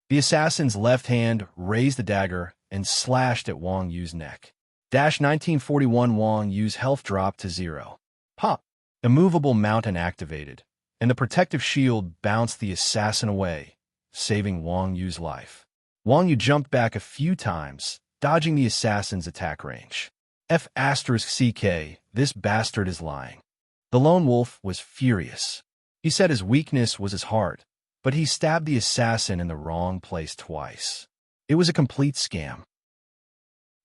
The assassin's left hand raised the dagger and slashed at Wang Yu's neck. Dash 1941, Wang Yu's health dropped to 0. Pop! Immovable mountain activated, and the protective shield bounced the assassin away, saving Wang Yu's life. Wang Yu jumped back a few times, dodging the assassin's attack range. F***CK, this bastard is lying. The lone wolf was furious. He said his weakness was his heart, but he stabbed the assassin in the wrong place twice. It was a complete scam.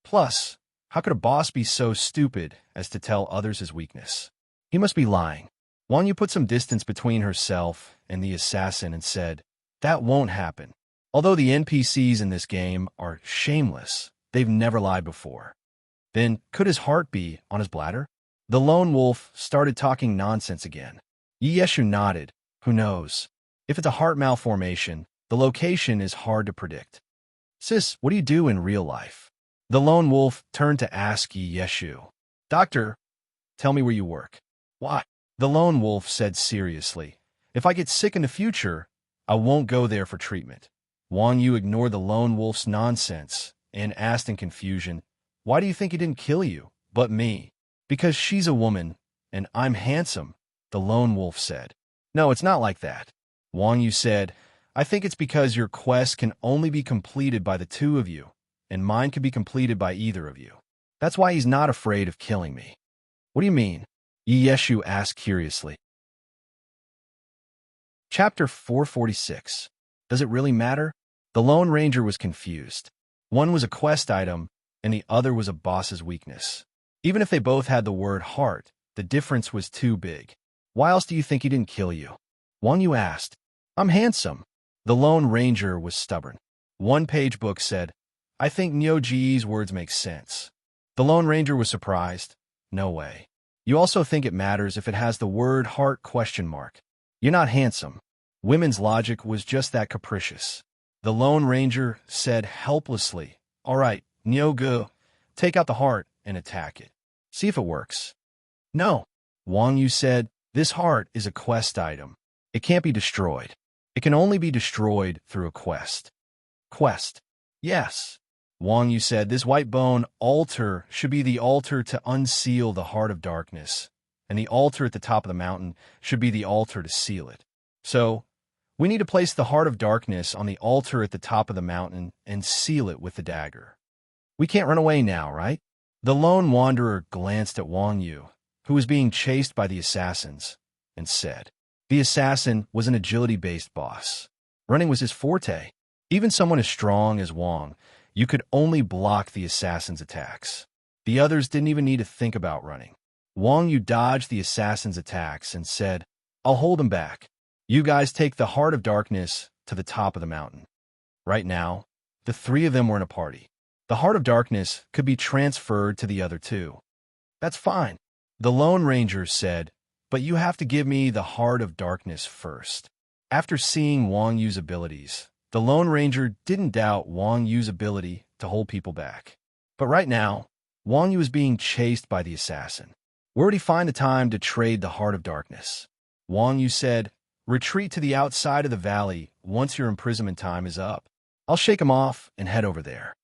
Plus, how could a boss be so stupid as to tell others his weakness? He must be lying. Wang Yu put some distance between herself and the assassin and said, that won't happen. Although the NPCs in this game are shameless, they've never lied before. Then, could his heart be on his bladder? The lone wolf started talking nonsense again. Yeshu nodded. Who knows? If it's a heart malformation, the location is hard to predict. Sis, what do you do in real life? The lone wolf turned to ask Yeshu. Doctor, tell me where you work. What? The lone wolf said seriously. If I get sick in the future, I won't go there for treatment. Wang Yu ignored the lone wolf's nonsense and asked in confusion, why do you think he didn't kill you, but me? Because she's a woman, and I'm handsome, the lone wolf said. No, it's not like that. Wang Yu said, I think it's because your quest can only be completed by the two of you, and mine can be completed by either of you. That's why he's not afraid of killing me. What do you mean? Yeshu asked curiously. Chapter 446. Does it really matter? The Lone Ranger was confused. One was a quest item, and the other was a boss's weakness. Even if they both had the word heart, the difference was too big. Why else do you think he didn't kill you? Wang Yu asked. I'm handsome. The Lone Ranger was stubborn. One page book said, I think Nyo Ji's words make sense. The Lone Ranger was surprised. No way. You also think it matters if it has the word heart ? You're not handsome. Women's logic was just that capricious. The Lone Ranger said helplessly, all right, Nyogu, take out the heart and attack it. See if it works. No. Wang Yu said, this heart is a quest item. It can't be destroyed. It can only be destroyed through a quest. Quest. Yes. Wang Yu said, this white bone altar should be the altar to unseal the heart of darkness, and the altar at the top of the mountain should be the altar to seal it. So, we need to place the heart of darkness on the altar at the top of the mountain and seal it with the dagger. We can't run away now, right? The lone wanderer glanced at Wang Yu, who was being chased by the assassins, and said, the assassin was an agility-based boss. Running was his forte. Even someone as strong as Wang, you could only block the assassin's attacks. The others didn't even need to think about running. Wang Yu dodged the assassin's attacks and said, I'll hold him back. You guys take the heart of darkness to the top of the mountain. Right now, the three of them were in a party. The heart of darkness could be transferred to the other two. That's fine. The Lone Ranger said, but you have to give me the heart of darkness first. After seeing Wang Yu's abilities, the Lone Ranger didn't doubt Wang Yu's ability to hold people back. But right now, Wang Yu was being chased by the assassin. Where would he find the time to trade the heart of darkness? Wang Yu said, retreat to the outside of the valley once your imprisonment time is up. I'll shake him off and head over there.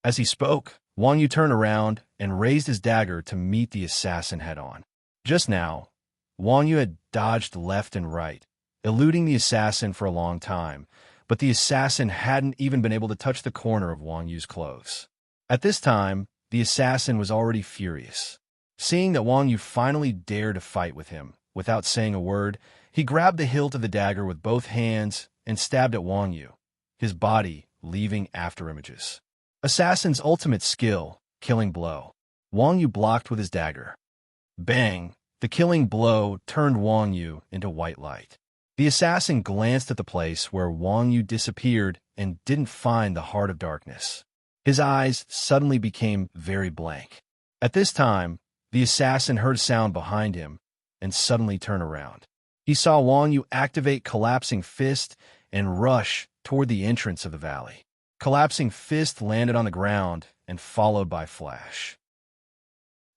As he spoke, Wang Yu turned around and raised his dagger to meet the assassin head-on. Just now, Wang Yu had dodged left and right, eluding the assassin for a long time, but the assassin hadn't even been able to touch the corner of Wang Yu's clothes. At this time, the assassin was already furious. Seeing that Wang Yu finally dared to fight with him, without saying a word, he grabbed the hilt of the dagger with both hands and stabbed at Wang Yu, his body leaving afterimages. Assassin's ultimate skill, killing blow. Wang Yu blocked with his dagger. Bang! The killing blow turned Wang Yu into white light. The assassin glanced at the place where Wang Yu disappeared and didn't find the heart of darkness. His eyes suddenly became very blank. At this time, the assassin heard a sound behind him and suddenly turned around. He saw Wang Yu activate Collapsing Fist and rush toward the entrance of the valley. Collapsing Fist landed on the ground and followed by Flash.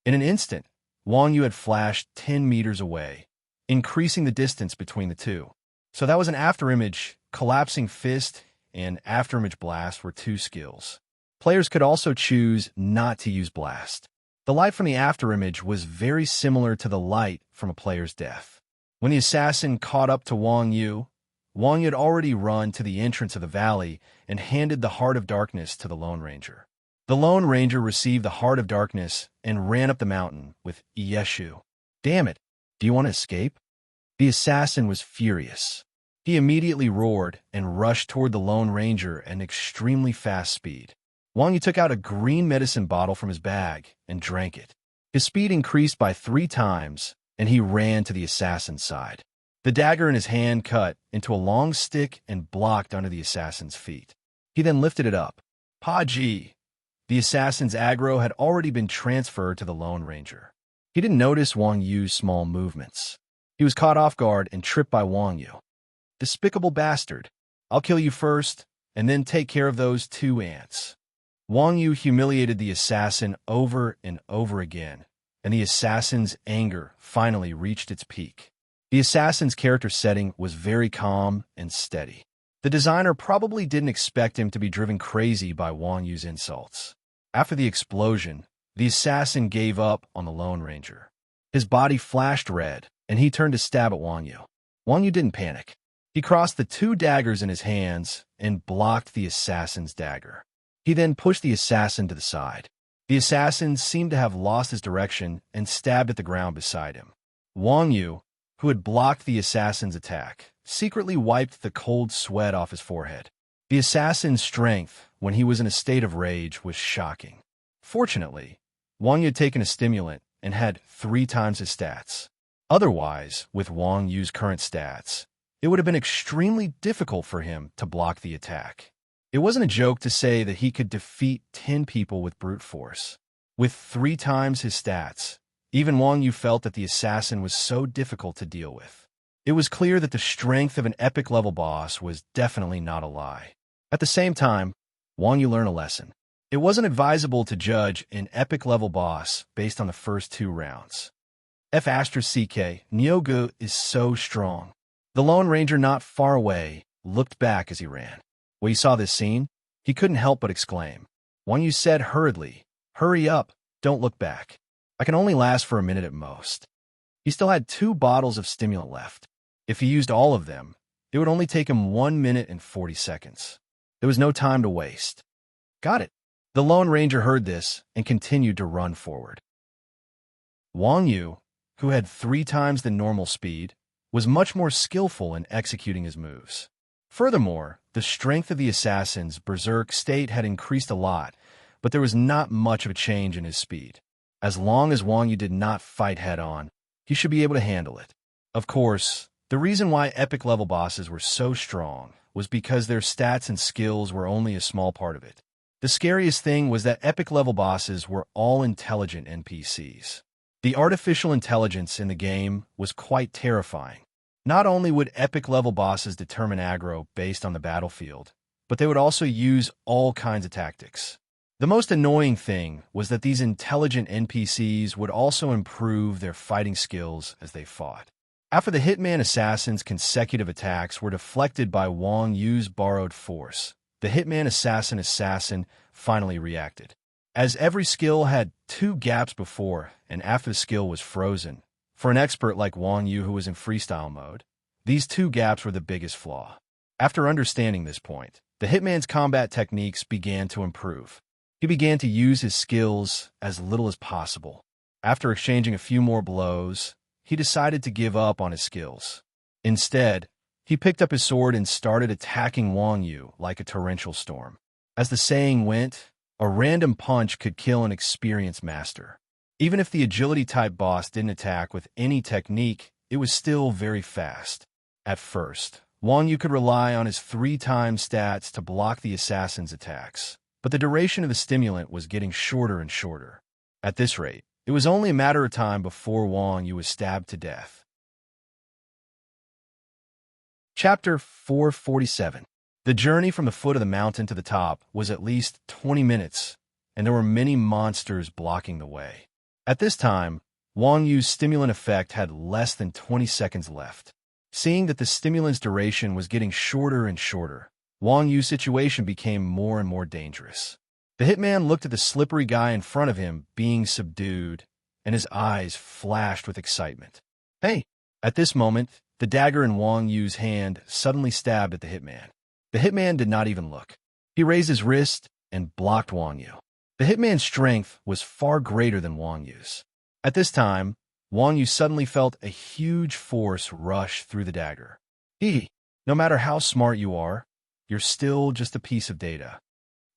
In an instant, Wang Yu had flashed 10 meters away, increasing the distance between the two. So that was an afterimage. Collapsing Fist and afterimage Blast were two skills. Players could also choose not to use Blast. The light from the afterimage was very similar to the light from a player's death. When the assassin caught up to Wang Yu had already run to the entrance of the valley and handed the Heart of Darkness to the Lone Ranger. The Lone Ranger received the Heart of Darkness and ran up the mountain with Yeshu. Damn it, do you want to escape? The assassin was furious. He immediately roared and rushed toward the Lone Ranger at an extremely fast speed. Wang Yu took out a green medicine bottle from his bag and drank it. His speed increased by 3 times, and he ran to the assassin's side. The dagger in his hand cut into a long stick and blocked under the assassin's feet. He then lifted it up. Pa-Ji! The assassin's aggro had already been transferred to the Lone Ranger. He didn't notice Wang Yu's small movements. He was caught off guard and tripped by Wang Yu. Despicable bastard! I'll kill you first, and then take care of those 2 ants. Wang Yu humiliated the assassin over and over again, and the assassin's anger finally reached its peak. The assassin's character setting was very calm and steady. The designer probably didn't expect him to be driven crazy by Wang Yu's insults. After the explosion, the assassin gave up on the Lone Ranger. His body flashed red, and he turned to stab at Wang Yu. Wang Yu didn't panic. He crossed the 2 daggers in his hands and blocked the assassin's dagger. He then pushed the assassin to the side. The assassin seemed to have lost his direction and stabbed at the ground beside him. Wang Yu, who had blocked the assassin's attack, secretly wiped the cold sweat off his forehead. The assassin's strength, when he was in a state of rage, was shocking. Fortunately, Wang Yu had taken a stimulant and had 3 times his stats. Otherwise, with Wang Yu's current stats, it would have been extremely difficult for him to block the attack. It wasn't a joke to say that he could defeat 10 people with brute force. With 3 times his stats, even Wang Yu felt that the assassin was so difficult to deal with. It was clear that the strength of an epic-level boss was definitely not a lie. At the same time, Wang Yu learned a lesson. It wasn't advisable to judge an epic-level boss based on the first 2 rounds. F***CK, Nyogu is so strong. The Lone Ranger not far away looked back as he ran. When he saw this scene, he couldn't help but exclaim. Wang Yu said hurriedly, "Hurry up, don't look back. I can only last for a minute at most." He still had 2 bottles of stimulant left. If he used all of them, it would only take him 1 minute and 40 seconds. There was no time to waste. Got it. The Lone Ranger heard this and continued to run forward. Wang Yu, who had 3 times the normal speed, was much more skillful in executing his moves. Furthermore, the strength of the assassin's berserk state had increased a lot, but there was not much of a change in his speed. As long as Wang Yu did not fight head-on, he should be able to handle it. Of course, the reason why epic-level bosses were so strong was because their stats and skills were only a small part of it. The scariest thing was that epic-level bosses were all intelligent NPCs. The artificial intelligence in the game was quite terrifying. Not only would epic-level bosses determine aggro based on the battlefield, but they would also use all kinds of tactics. The most annoying thing was that these intelligent NPCs would also improve their fighting skills as they fought. After the Hitman Assassin's consecutive attacks were deflected by Wang Yu's borrowed force, the Hitman Assassin finally reacted. as every skill had 2 gaps before and after the skill was frozen. For an expert like Wang Yu who was in freestyle mode, these 2 gaps were the biggest flaw. After understanding this point, the hitman's combat techniques began to improve. He began to use his skills as little as possible. After exchanging a few more blows, he decided to give up on his skills. Instead, he picked up his sword and started attacking Wang Yu like a torrential storm. As the saying went, a random punch could kill an experienced master. Even if the agility-type boss didn't attack with any technique, it was still very fast. At first, Wang Yu could rely on his 3-time stats to block the assassin's attacks, but the duration of the stimulant was getting shorter and shorter. At this rate, it was only a matter of time before Wang Yu was stabbed to death. Chapter 447. The journey from the foot of the mountain to the top was at least 20 minutes, and there were many monsters blocking the way. At this time, Wang Yu's stimulant effect had less than 20 seconds left. Seeing that the stimulant's duration was getting shorter and shorter, Wang Yu's situation became more and more dangerous. The hitman looked at the slippery guy in front of him being subdued, and his eyes flashed with excitement. Hey! At this moment, the dagger in Wang Yu's hand suddenly stabbed at the hitman. The hitman did not even look. He raised his wrist and blocked Wang Yu. The hitman's strength was far greater than Wang Yu's. At this time, Wang Yu suddenly felt a huge force rush through the dagger. No matter how smart you are, you're still just a piece of data.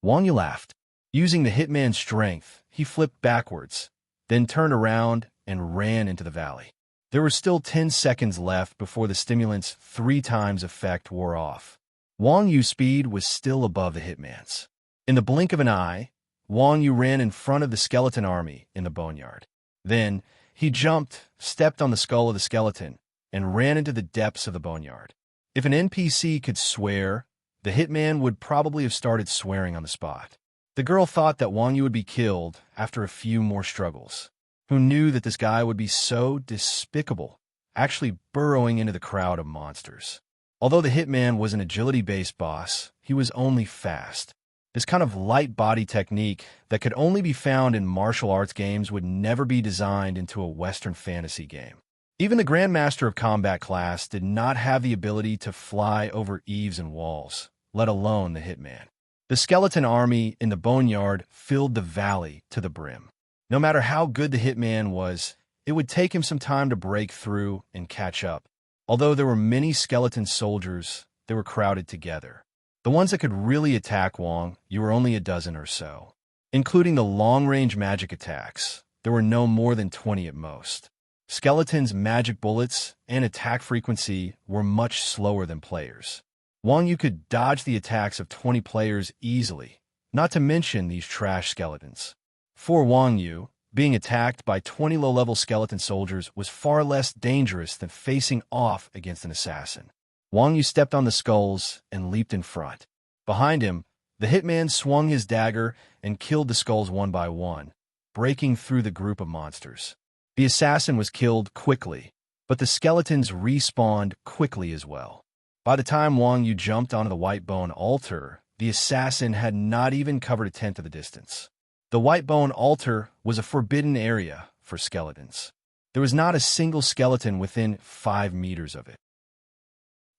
Wang Yu laughed. Using the hitman's strength, he flipped backwards, then turned around and ran into the valley. There were still 10 seconds left before the stimulant's 3-times effect wore off. Wang Yu's speed was still above the hitman's. In the blink of an eye, Wang Yu ran in front of the skeleton army in the boneyard. Then, he jumped, stepped on the skull of the skeleton, and ran into the depths of the boneyard. If an NPC could swear, the hitman would probably have started swearing on the spot. The girl thought that Wang Yu would be killed after a few more struggles. Who knew that this guy would be so despicable, actually burrowing into the crowd of monsters? Although the hitman was an agility-based boss, he was only fast. This kind of light body technique that could only be found in martial arts games would never be designed into a Western fantasy game. Even the Grandmaster of Combat class did not have the ability to fly over eaves and walls, let alone the hitman. The skeleton army in the boneyard filled the valley to the brim. No matter how good the hitman was, it would take him some time to break through and catch up. Although there were many skeleton soldiers, they were crowded together. The ones that could really attack Wang Yu were only a dozen or so. Including the long-range magic attacks, there were no more than 20 at most. Skeletons' magic bullets and attack frequency were much slower than players. Wang Yu could dodge the attacks of 20 players easily, not to mention these trash skeletons. For Wang Yu, being attacked by 20 low-level skeleton soldiers was far less dangerous than facing off against an assassin. Wang Yu stepped on the skulls and leaped in front. Behind him, the hitman swung his dagger and killed the skulls one by one, breaking through the group of monsters. The assassin was killed quickly, but the skeletons respawned quickly as well. By the time Wang Yu jumped onto the white bone altar, the assassin had not even covered a tenth of the distance. The white bone altar was a forbidden area for skeletons. There was not a single skeleton within 5 meters of it.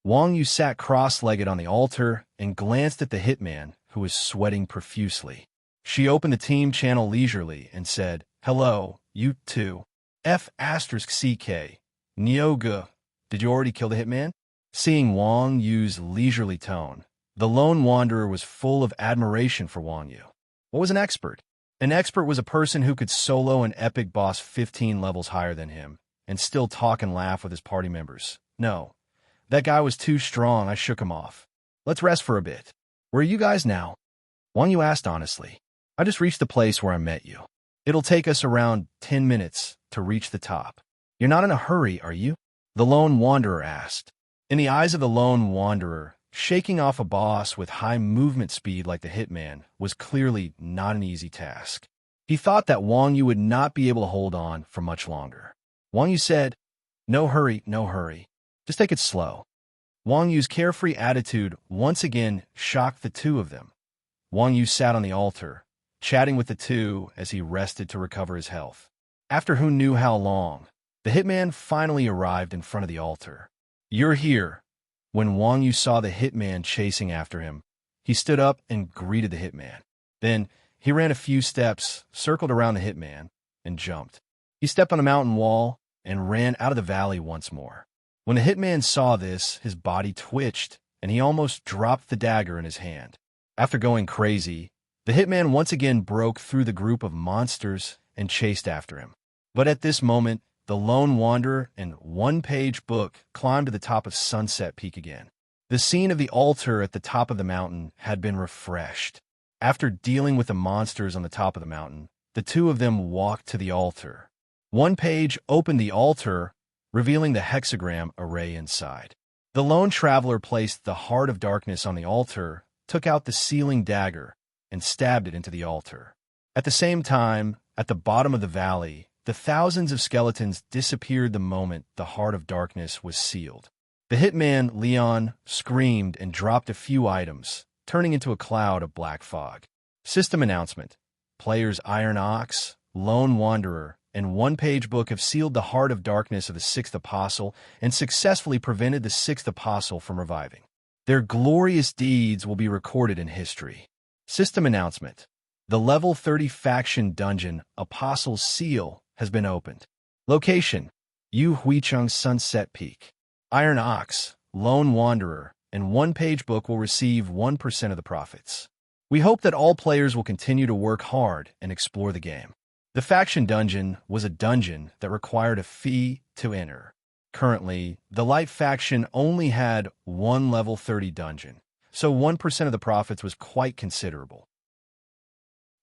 Wang Yu sat cross-legged on the altar and glanced at the hitman, who was sweating profusely. She opened the team channel leisurely and said, "Hello, you two. F***CK. Nyoga, did you already kill the hitman?" Seeing Wang Yu's leisurely tone, the lone wanderer was full of admiration for Wang Yu. What was an expert? An expert was a person who could solo an epic boss 15 levels higher than him and still talk and laugh with his party members. No, that guy was too strong. I shook him off. Let's rest for a bit. Where are you guys now? Wang Yu asked honestly. I just reached the place where I met you. It'll take us around 10 minutes to reach the top. You're not in a hurry, are you? The lone wanderer asked. In the eyes of the lone wanderer, shaking off a boss with high movement speed like the hitman was clearly not an easy task. He thought that Wang Yu would not be able to hold on for much longer. Wang Yu said, "No hurry, no hurry. Just take it slow." Wang Yu's carefree attitude once again shocked the two of them. Wang Yu sat on the altar, chatting with the two as he rested to recover his health. After who knew how long, the hitman finally arrived in front of the altar. "You're here." When Wang Yu saw the hitman chasing after him, he stood up and greeted the hitman. Then, he ran a few steps, circled around the hitman, and jumped. He stepped on a mountain wall and ran out of the valley once more. When the hitman saw this, his body twitched, and he almost dropped the dagger in his hand. After going crazy, the hitman once again broke through the group of monsters and chased after him. But at this moment, the lone wanderer and one-page book climbed to the top of Sunset Peak again. The scene of the altar at the top of the mountain had been refreshed. After dealing with the monsters on the top of the mountain, the two of them walked to the altar. One page opened the altar, revealing the hexagram array inside. The lone traveler placed the Heart of Darkness on the altar, took out the sealing dagger, and stabbed it into the altar. At the same time, at the bottom of the valley, the thousands of skeletons disappeared the moment the Heart of Darkness was sealed. The hitman, Leon, screamed and dropped a few items, turning into a cloud of black fog. System announcement. Players Iron Ox, Lone Wanderer, and one-page book have sealed the Heart of Darkness of the Sixth Apostle and successfully prevented the Sixth Apostle from reviving. Their glorious deeds will be recorded in history. System announcement. The Level 30 faction dungeon, Apostle's Seal, has been opened. Location: Yu Huicheng Sunset Peak. Iron Ox, Lone Wanderer, and one-page book will receive 1% of the profits. We hope that all players will continue to work hard and explore the game. The faction dungeon was a dungeon that required a fee to enter. Currently, the Light faction only had one level 30 dungeon, so 1% of the profits was quite considerable.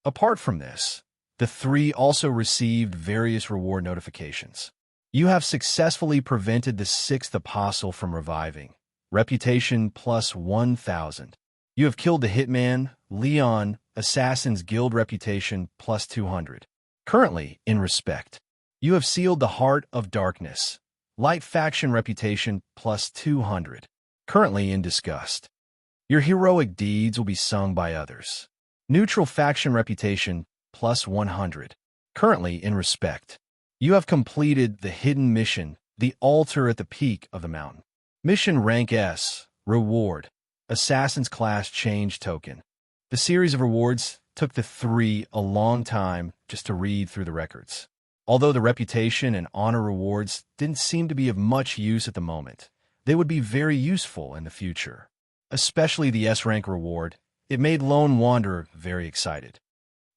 Apart from this, the three also received various reward notifications. You have successfully prevented the Sixth Apostle from reviving. Reputation plus 1,000. You have killed the hitman, Leon, Assassin's Guild reputation plus 200. Currently, in respect, you have sealed the Heart of Darkness. Light faction reputation plus 200. Currently in disgust. Your heroic deeds will be sung by others. Neutral faction reputation plus 100. Currently in respect. You have completed the hidden mission, the altar at the peak of the mountain. Mission rank S, reward, Assassin's Class Change Token. The series of rewards took the three a long time just to read through the records. Although the reputation and honor rewards didn't seem to be of much use at the moment, they would be very useful in the future. Especially the S-rank reward, it made Lone Wanderer very excited.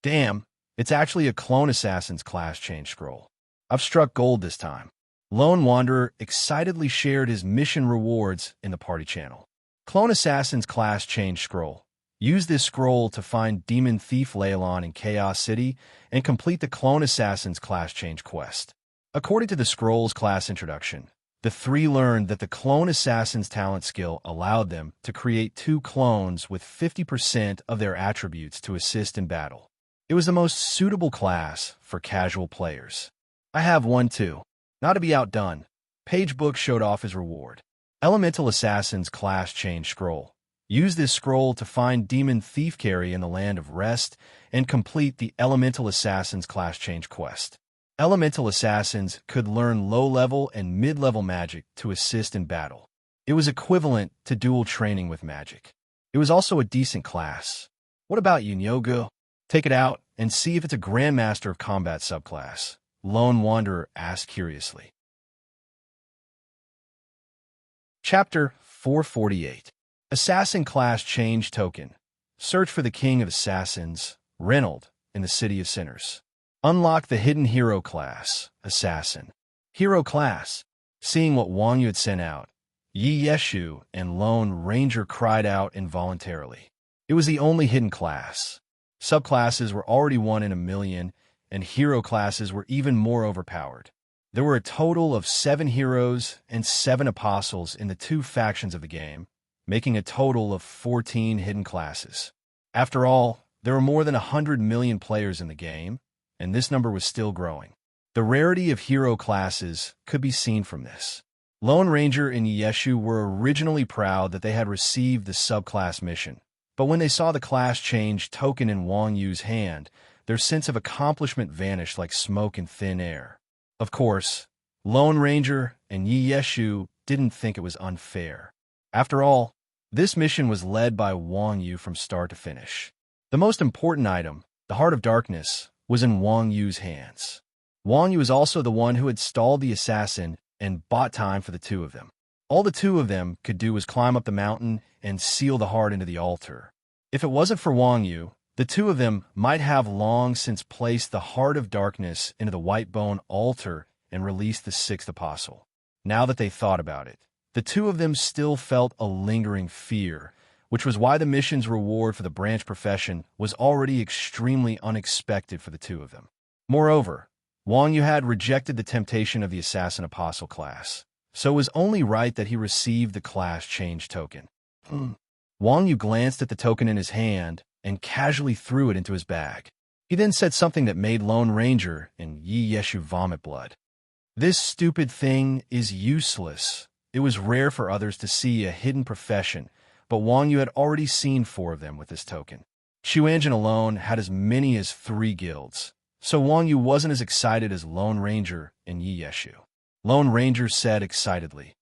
Damn, it's actually a Clone Assassin's Class Change Scroll. I've struck gold this time. Lone Wanderer excitedly shared his mission rewards in the party channel. Clone Assassin's Class Change Scroll. Use this scroll to find Demon Thief Leylon in Chaos City and complete the Clone Assassin's Class Change quest. According to the scroll's class introduction, the three learned that the Clone Assassin's talent skill allowed them to create 2 clones with 50% of their attributes to assist in battle. It was the most suitable class for casual players. I have one too. Not to be outdone, Pagebook showed off his reward. Elemental Assassin's Class Change Scroll. Use this scroll to find Demon Thief Carry in the Land of Rest and complete the Elemental Assassin's Class Change quest. Elemental Assassins could learn low-level and mid-level magic to assist in battle. It was equivalent to dual training with magic. It was also a decent class. What about you, Nyogo? Take it out and see if it's a Grandmaster of Combat subclass. Lone Wanderer asked curiously. Chapter 448. Assassin Class Change Token. Search for the King of Assassins, Reynold, in the City of Sinners. Unlock the Hidden Hero Class, Assassin. Hero Class. Seeing what Wang Yu had sent out, Yi Yeshu and Lone Ranger cried out involuntarily. It was the only hidden class. Subclasses were already 1 in a million, and hero classes were even more overpowered. There were a total of 7 heroes and 7 apostles in the 2 factions of the game, making a total of 14 hidden classes. After all, there were more than 100 million players in the game, and this number was still growing. The rarity of hero classes could be seen from this. Lone Ranger and Yeshu were originally proud that they had received the subclass mission, But when they saw the class change token in Wang Yu's hand, their sense of accomplishment vanished like smoke in thin air. Of course, Lone Ranger and Yi Yeshu didn't think it was unfair. After all, this mission was led by Wang Yu from start to finish. The most important item, the Heart of Darkness, was in Wang Yu's hands. Wang Yu was also the one who had stalled the assassin and bought time for the two of them. All the two of them could do was climb up the mountain and seal the heart into the altar. If it wasn't for Wang Yu, the two of them might have long since placed the Heart of Darkness into the white bone altar and released the sixth apostle. Now that they thought about it, the two of them still felt a lingering fear, which was why the mission's reward for the branch profession was already extremely unexpected for the two of them. Moreover, Wang Yu had rejected the temptation of the assassin apostle class, so it was only right that he received the class change token. Wang Yu glanced at the token in his hand and casually threw it into his bag. He then said something that made Lone Ranger and Yi Yeshu vomit blood. "This stupid thing is useless." It was rare for others to see a hidden profession, but Wang Yu had already seen 4 of them with this token. Xuanjin alone had as many as 3 guilds, so Wang Yu wasn't as excited as Lone Ranger and Yi Yeshu. Lone Ranger said excitedly,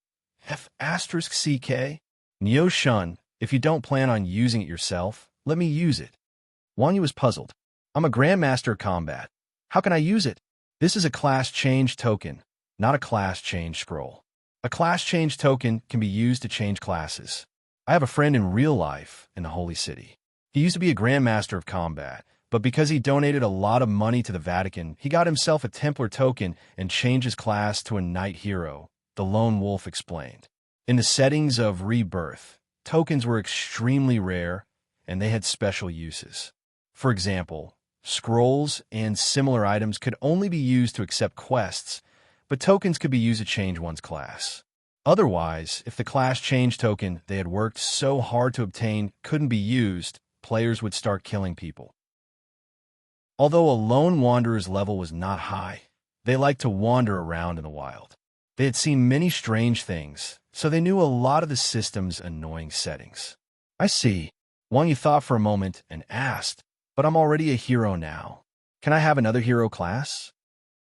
"F***CK? Neo Shun, if you don't plan on using it yourself, let me use it." Wang Yu was puzzled. "I'm a Grandmaster of Combat. How can I use it? This is a class change token, not a class change scroll. A class change token can be used to change classes. I have a friend in real life in the Holy City. He used to be a Grandmaster of Combat, but because he donated a lot of money to the Vatican, he got himself a Templar token and changed his class to a Knight Hero," the Lone Wolf explained. In the settings of Rebirth, tokens were extremely rare, and they had special uses. For example, scrolls and similar items could only be used to accept quests, but tokens could be used to change one's class. Otherwise, if the class change token they had worked so hard to obtain couldn't be used, players would start killing people. Although a lone wanderer's level was not high, they liked to wander around in the wild. They had seen many strange things, so they knew a lot of the system's annoying settings. "I see." Wang Yu thought for a moment and asked, "But I'm already a hero now. Can I have another hero class?"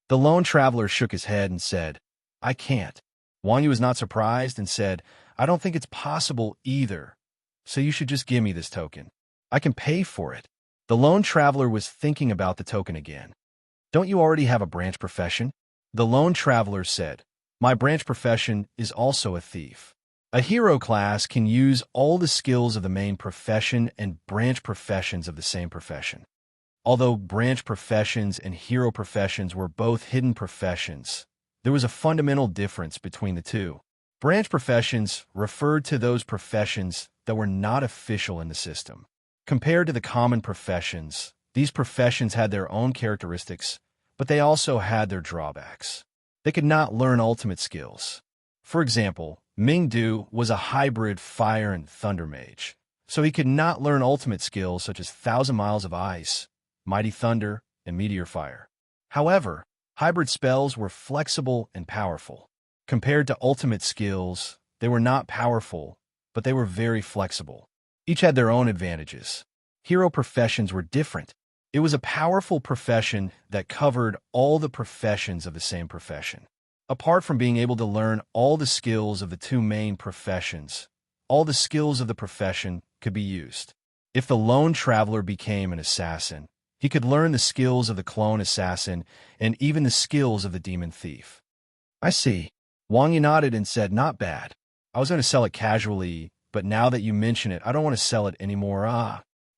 The lone traveler shook his head and said, "I can't." Wang Yu was not surprised and said, "I don't think it's possible either, so you should just give me this token. I can pay for it." The lone traveler was thinking about the token again. "Don't you already have a branch profession?" The lone traveler said, "My branch profession is also a thief. A hero class can use all the skills of the main profession and branch professions of the same profession. Although branch professions and hero professions were both hidden professions, there was a fundamental difference between the two. Branch professions referred to those professions that were not official in the system. Compared to the common professions, these professions had their own characteristics, but they also had their drawbacks. They could not learn ultimate skills. For example, Mingdu was a hybrid fire and thunder mage, so he could not learn ultimate skills such as 1,000 Miles of Ice, Mighty Thunder, and Meteor Fire. However, hybrid spells were flexible and powerful. Compared to ultimate skills, they were not powerful, but they were very flexible. Each had their own advantages. Hero professions were different. It was a powerful profession that covered all the professions of the same profession. Apart from being able to learn all the skills of the 2 main professions, all the skills of the profession could be used. If the lone traveler became an assassin, he could learn the skills of the clone assassin and even the skills of the demon thief. "I see." Wang Yu nodded and said, "Not bad. I was going to sell it casually, but now that you mention it, I don't want to sell it anymore."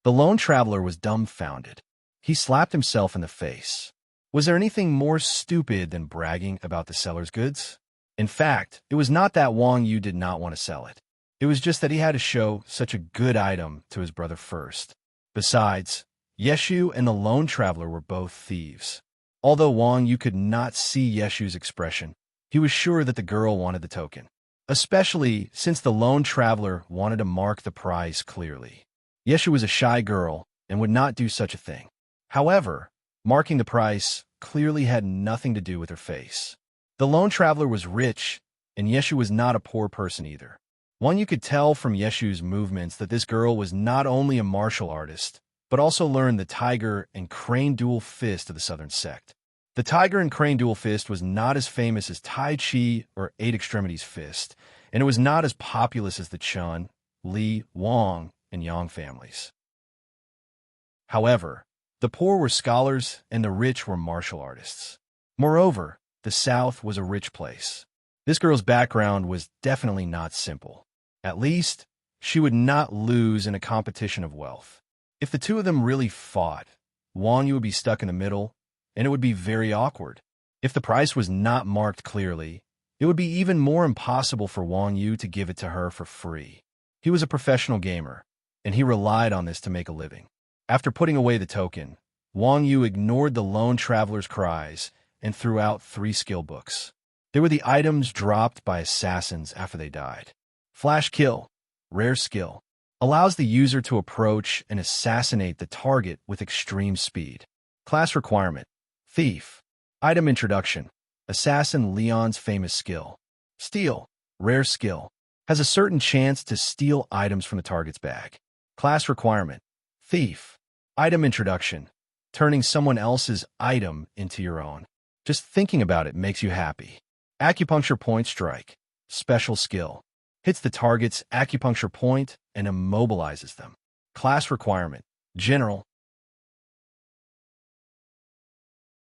The lone traveler was dumbfounded. He slapped himself in the face. Was there anything more stupid than bragging about the seller's goods? In fact, it was not that Wang Yu did not want to sell it. It was just that he had to show such a good item to his brother first. Besides, Yeshu and the lone traveler were both thieves. Although Wang Yu could not see Yeshu's expression, he was sure that the girl wanted the token, especially since the lone traveler wanted to mark the price clearly. Yeshu was a shy girl and would not do such a thing. However, marking the price clearly had nothing to do with her face. The lone traveler was rich, and Yeshu was not a poor person either. One you could tell from Yeshu's movements that this girl was not only a martial artist, but also learned the tiger and crane dual fist of the southern sect. The tiger and crane dual fist was not as famous as Tai Chi or Eight Extremities fist, and it was not as populous as the Chun, Li, Wang, and Yang families. However, the poor were scholars and the rich were martial artists. Moreover, the South was a rich place. This girl's background was definitely not simple. At least, she would not lose in a competition of wealth. If the two of them really fought, Wang Yu would be stuck in the middle, and it would be very awkward. If the price was not marked clearly, it would be even more impossible for Wang Yu to give it to her for free. He was a professional gamer, and he relied on this to make a living. After putting away the token, Wang Yu ignored the lone traveler's cries and threw out 3 skill books. They were the items dropped by assassins after they died. Flash Kill, rare skill, allows the user to approach and assassinate the target with extreme speed. Class requirement, Thief. Item introduction, Assassin Leon's famous skill. Steal, rare skill, has a certain chance to steal items from the target's bag. Class requirement, Thief. Item introduction, turning someone else's item into your own. Just thinking about it makes you happy. Acupuncture Point Strike, special skill, hits the target's acupuncture point and immobilizes them. Class requirement, General.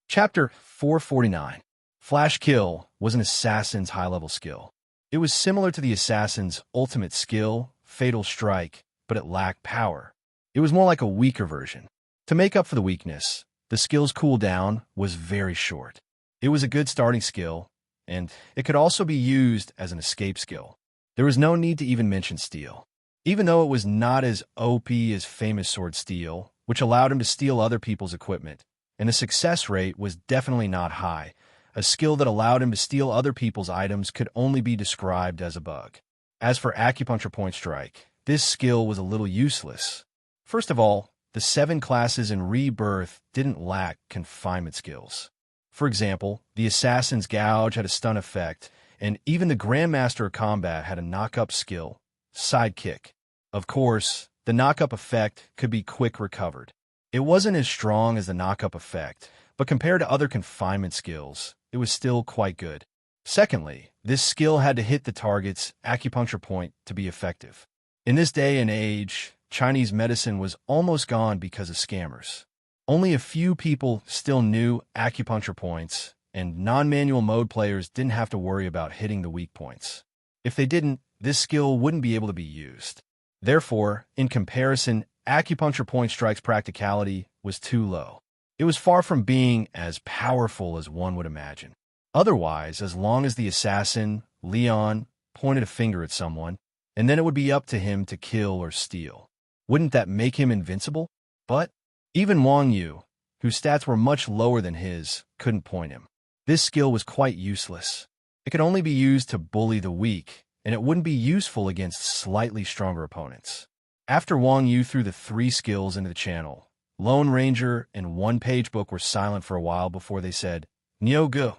Chapter 449. Flash Kill was an assassin's high-level skill. It was similar to the assassin's ultimate skill, Fatal Strike, but it lacked power. It was more like a weaker version. To make up for the weakness, the skill's cooldown was very short. It was a good starting skill, and it could also be used as an escape skill. There was no need to even mention Steal. Even though it was not as OP as famous sword Steal, which allowed him to steal other people's equipment, and the success rate was definitely not high, a skill that allowed him to steal other people's items could only be described as a bug. As for Acupuncture Point Strike, this skill was a little useless. First of all, the 7 classes in Rebirth didn't lack confinement skills. For example, the Assassin's Gouge had a stun effect, and even the Grandmaster of Combat had a knock-up skill, Sidekick. Of course, the knock-up effect could be quick recovered. It wasn't as strong as the knock-up effect, but compared to other confinement skills, it was still quite good. Secondly, this skill had to hit the target's acupuncture point to be effective. In this day and age, Chinese medicine was almost gone because of scammers. Only a few people still knew acupuncture points, and non-manual mode players didn't have to worry about hitting the weak points. If they didn't, this skill wouldn't be able to be used. Therefore, in comparison, Acupuncture Point Strike's practicality was too low. It was far from being as powerful as one would imagine. Otherwise, as long as the assassin, Leon, pointed a finger at someone, and then it would be up to him to kill or steal. Wouldn't that make him invincible? But even Wang Yu, whose stats were much lower than his, couldn't point him. This skill was quite useless. It could only be used to bully the weak, and it wouldn't be useful against slightly stronger opponents. After Wang Yu threw the 3 skills into the channel, Lone Ranger and One Page Book were silent for a while before they said, "Niu Gu,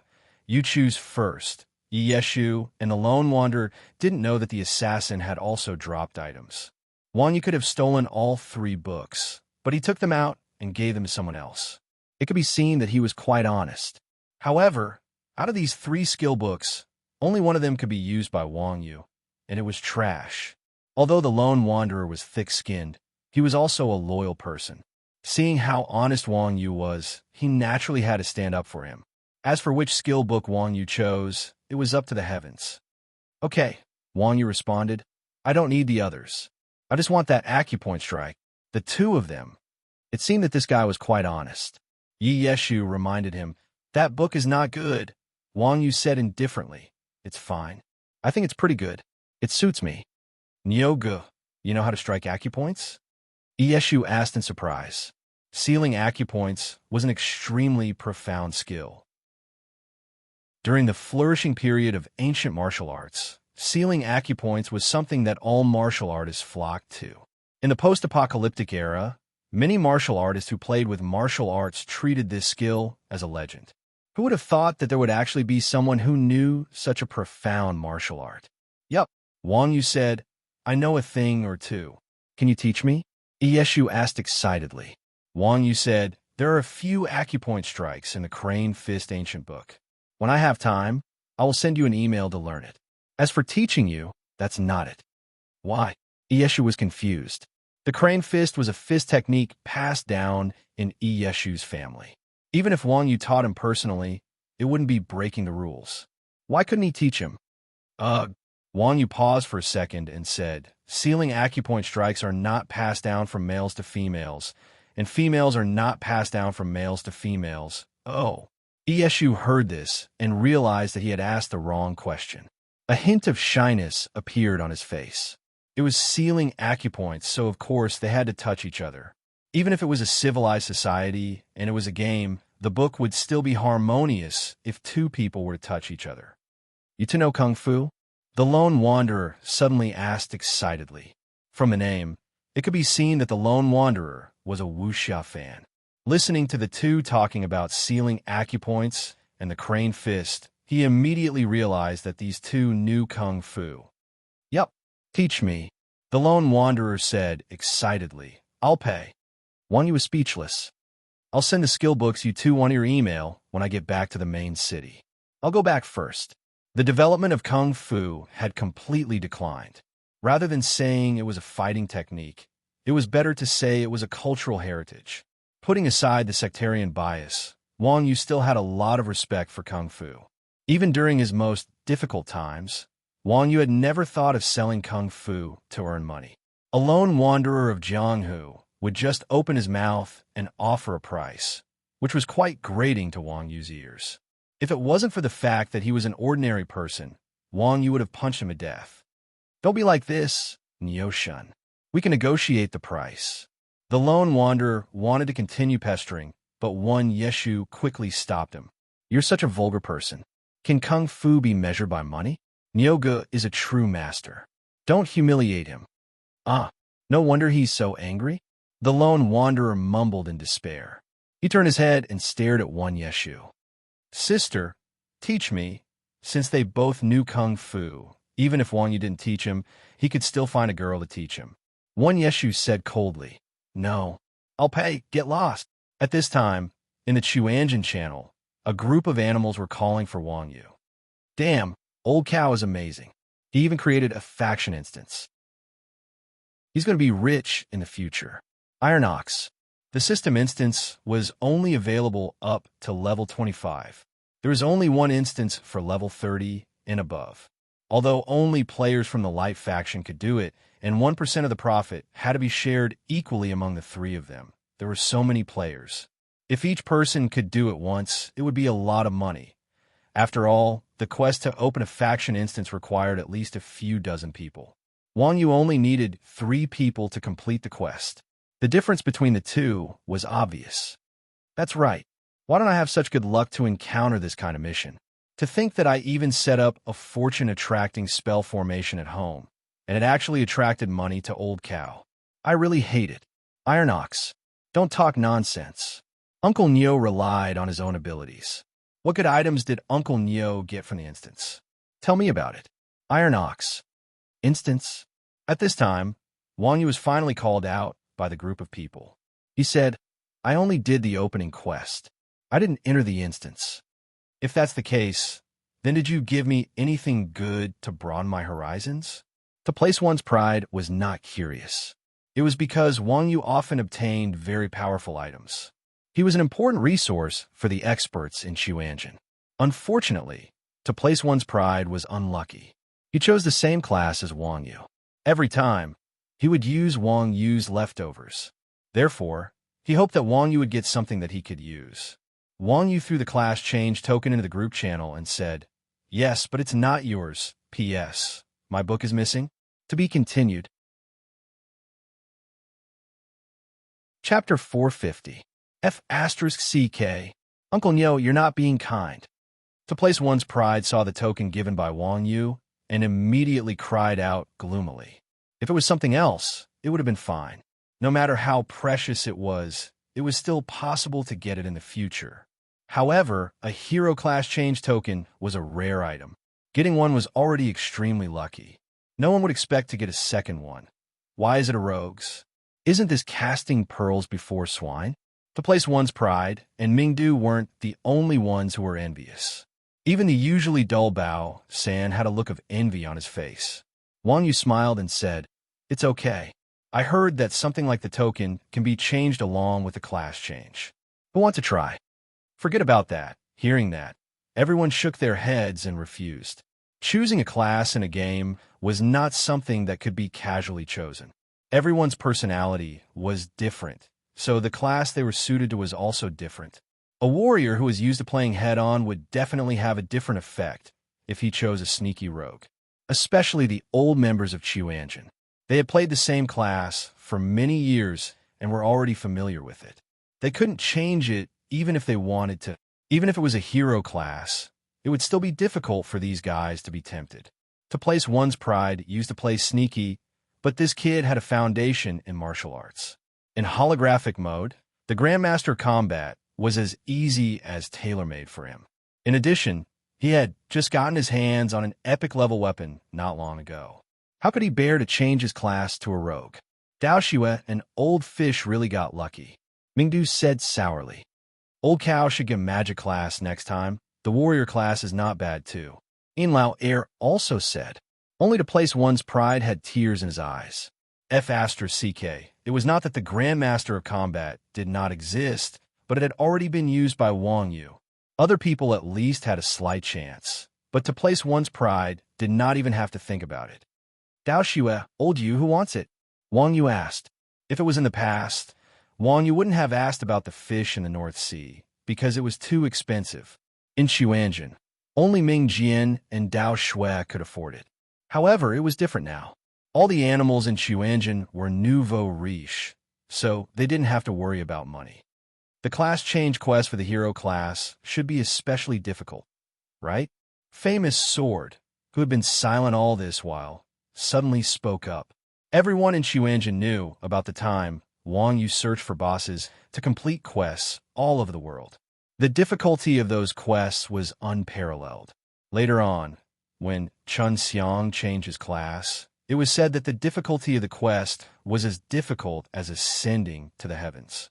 you choose first." Yeshu and the Lone Wanderer didn't know that the assassin had also dropped items. Wang Yu could have stolen all 3 books, but he took them out and gave them to someone else. It could be seen that he was quite honest. However, out of these 3 skill books, only one of them could be used by Wang Yu, and it was trash. Although the Lone Wanderer was thick-skinned, he was also a loyal person. Seeing how honest Wang Yu was, he naturally had to stand up for him. As for which skill book Wang Yu chose, it was up to the heavens. "Okay," Wang Yu responded. "I don't need the others. I just want that acupoint strike. The 2 of them." It seemed that this guy was quite honest. Yi Yeshu reminded him, "That book is not good." Wang Yu said indifferently, "It's fine. I think it's pretty good. It suits me." "Nyogu, you know how to strike acupoints?" Yeshu asked in surprise. Sealing acupoints was an extremely profound skill. During the flourishing period of ancient martial arts, sealing acupoints was something that all martial artists flocked to. In the post-apocalyptic era, many martial artists who played with martial arts treated this skill as a legend. Who would have thought that there would actually be someone who knew such a profound martial art? Yup, Wang Yu said, I know a thing or two. Can you teach me? Yeshu asked excitedly. Wang Yu said, there are a few acupoint strikes in the Crane Fist ancient book. When I have time, I will send you an email to learn it. As for teaching you, that's not it. Why? Yeshu was confused. The Crane Fist was a fist technique passed down in Yeshu's family. Even if Wang Yu taught him personally, it wouldn't be breaking the rules. Why couldn't he teach him? Ugh. Wang Yu paused for a second and said, sealing acupoint strikes are not passed down from males to females, and females are not passed down from males to females. Oh. Yeshu heard this and realized that he had asked the wrong question. A hint of shyness appeared on his face. It was sealing acupoints, so of course they had to touch each other. Even if it was a civilized society and it was a game, the book would still be harmonious if two people were to touch each other. You to know Kung Fu? The lone wanderer suddenly asked excitedly. From the name, it could be seen that the lone wanderer was a wuxia fan. Listening to the two talking about sealing acupoints and the Crane Fist, he immediately realized that these two knew Kung Fu. Yup, teach me, the lone wanderer said excitedly. I'll pay. Wang Yu was speechless. I'll send the skill books you two on your email when I get back to the main city. I'll go back first. The development of Kung Fu had completely declined. Rather than saying it was a fighting technique, it was better to say it was a cultural heritage. Putting aside the sectarian bias, Wang Yu still had a lot of respect for Kung Fu. Even during his most difficult times, Wang Yu had never thought of selling Kung Fu to earn money. A lone wanderer of Jianghu would just open his mouth and offer a price, which was quite grating to Wang Yu's ears. If it wasn't for the fact that he was an ordinary person, Wang Yu would have punched him to death. Don't be like this, Niu-shun. We can negotiate the price. The lone wanderer wanted to continue pestering, but one Yeshu quickly stopped him. You're such a vulgar person. Can Kung Fu be measured by money? Nyoga is a true master. Don't humiliate him. Ah, no wonder he's so angry. The lone wanderer mumbled in despair. He turned his head and stared at one Yeshu. Sister, teach me. Since they both knew Kung Fu, even if Wang Yu didn't teach him, he could still find a girl to teach him. One Yeshu said coldly, No, I'll pay, get lost. At this time, in the Chuanjin channel, a group of animals were calling for Wang Yu. Damn, old cow is amazing. He even created a faction instance. He's going to be rich in the future. Iron Ox. The system instance was only available up to level 25. There was only one instance for level 30 and above. Although only players from the light faction could do it, and 1% of the profit had to be shared equally among the three of them. There were so many players. If each person could do it once, it would be a lot of money. After all, the quest to open a faction instance required at least a few dozen people. Wang Yu only needed 3 people to complete the quest. The difference between the two was obvious. That's right. Why don't I have such good luck to encounter this kind of mission? To think that I even set up a fortune-attracting spell formation at home, and it actually attracted money to Old Cow. I really hate it. Iron Ox, don't talk nonsense. Uncle Neo relied on his own abilities. What good items did Uncle Neo get from the instance? Tell me about it. Iron Ox. Instance. At this time, Wang Yu was finally called out by the group of people. He said, I only did the opening quest. I didn't enter the instance. If that's the case, then did you give me anything good to broaden my horizons? To place one's pride was not curious. It was because Wang Yu often obtained very powerful items. He was an important resource for the experts in Chuanjin. Unfortunately, to place one's pride was unlucky. He chose the same class as Wang Yu. Every time, he would use Wang Yu's leftovers. Therefore, he hoped that Wang Yu would get something that he could use. Wang Yu threw the class change token into the group channel and said, Yes, but it's not yours. P.S. My book is missing. To be continued. Chapter 450. F***CK. Uncle Nyo, you're not being kind. To place one's pride saw the token given by Wang Yu and immediately cried out gloomily. If it was something else, it would have been fine. No matter how precious it was still possible to get it in the future. However, a hero class change token was a rare item. Getting one was already extremely lucky. No one would expect to get a second one. Why is it a rogue's? Isn't this casting pearls before swine? To place one's pride, and Mingdu weren't the only ones who were envious. Even the usually dull Bao San had a look of envy on his face. Wang Yu smiled and said, "It's okay. I heard that something like the token can be changed along with the class change. Who want to try?" Forget about that. Hearing that, everyone shook their heads and refused. Choosing a class in a game was not something that could be casually chosen. Everyone's personality was different, so the class they were suited to was also different. A warrior who was used to playing head-on would definitely have a different effect if he chose a sneaky rogue, especially the old members of Chuanjin. They had played the same class for many years and were already familiar with it. They couldn't change it even if they wanted to. Even if it was a hero class, it would still be difficult for these guys to be tempted. To place one's pride used to play sneaky, but this kid had a foundation in martial arts. In holographic mode, the Grandmaster combat was as easy as tailor-made for him. In addition, he had just gotten his hands on an epic-level weapon not long ago. How could he bear to change his class to a rogue? Dao Xue, an old fish, really got lucky. Mingdu said sourly. Old cow should get magic class next time. The warrior class is not bad too. Inlao Air also said. Only to place one's pride had tears in his eyes. F***CK. It was not that the Grandmaster of Combat did not exist, but it had already been used by Wang Yu. Other people at least had a slight chance, but to place one's pride did not even have to think about it. Dao Xue, old Yu, who wants it? Wang Yu asked. If it was in the past, Wang Yu wouldn't have asked about the fish in the North Sea, because it was too expensive. In Chuanjin, only Ming Jian and Dao Xue could afford it. However, it was different now. All the animals in Chuanjin were nouveau riche, so they didn't have to worry about money. The class change quest for the hero class should be especially difficult, right? Famous Sword, who had been silent all this while, suddenly spoke up. Everyone in Chuanjin knew about the time Wang Yu searched for bosses to complete quests all over the world. The difficulty of those quests was unparalleled. Later on, when Chun Xiang changed his class, it was said that the difficulty of the quest was as difficult as ascending to the heavens.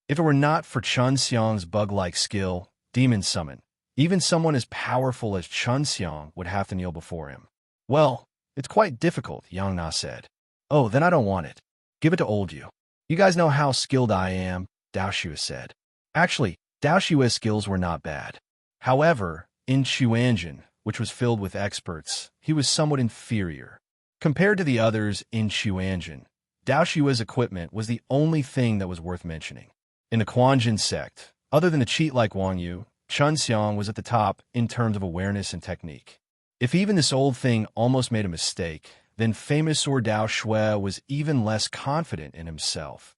If it were not for Chun Xiang's bug-like skill, Demon Summon, even someone as powerful as Chun Xiang would have to kneel before him. Well, it's quite difficult, Yang Na said. Oh, then I don't want it. Give it to old Yu. You guys know how skilled I am, Dao Xue said. Actually, Dao Xue's skills were not bad. However, in Chuanjin, which was filled with experts, he was somewhat inferior. Compared to the others in Chuanjin, Dao Xue's equipment was the only thing that was worth mentioning. In the Quanjin sect, other than a cheat like Wang Yu, Chun Xiang was at the top in terms of awareness and technique. If even this old thing almost made a mistake, then famous Sword Dao Xue was even less confident in himself.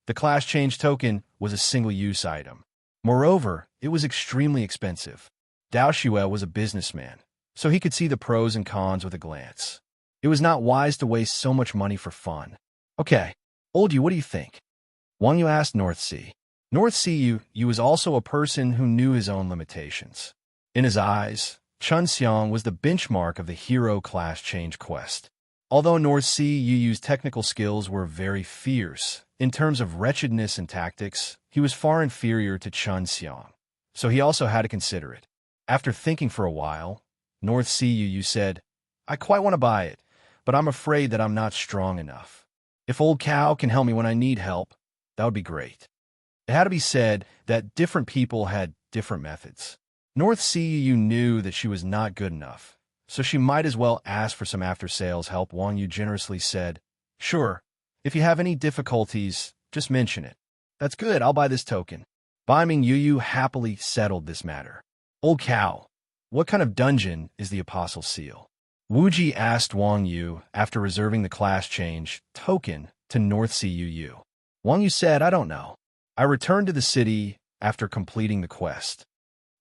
The class change token was a single-use item. Moreover, it was extremely expensive. Dao Xue was a businessman, so he could see the pros and cons with a glance. It was not wise to waste so much money for fun. Okay, old Yu, what do you think? Wang Yu asked North Sea. North Sea Yu was also a person who knew his own limitations. In his eyes, Chun Xiang was the benchmark of the hero class change quest. Although North Sea Yu's technical skills were very fierce, in terms of wretchedness and tactics, he was far inferior to Chun Xiang, so he also had to consider it. After thinking for a while, North Sea Yu said, I quite want to buy it, but I'm afraid that I'm not strong enough. If old cow can help me when I need help, that would be great. It had to be said that different people had different methods. North Sea Yu knew that she was not good enough, so she might as well ask for some after-sales help. Wang Yu generously said, Sure, if you have any difficulties, just mention it. That's good, I'll buy this token. Bai Ming Yu happily settled this matter. Old cow, what kind of dungeon is the Apostle Seal? Wu Ji asked Wang Yu after reserving the class change token to North Sea Yu. Wang Yu said, I don't know. I returned to the city after completing the quest.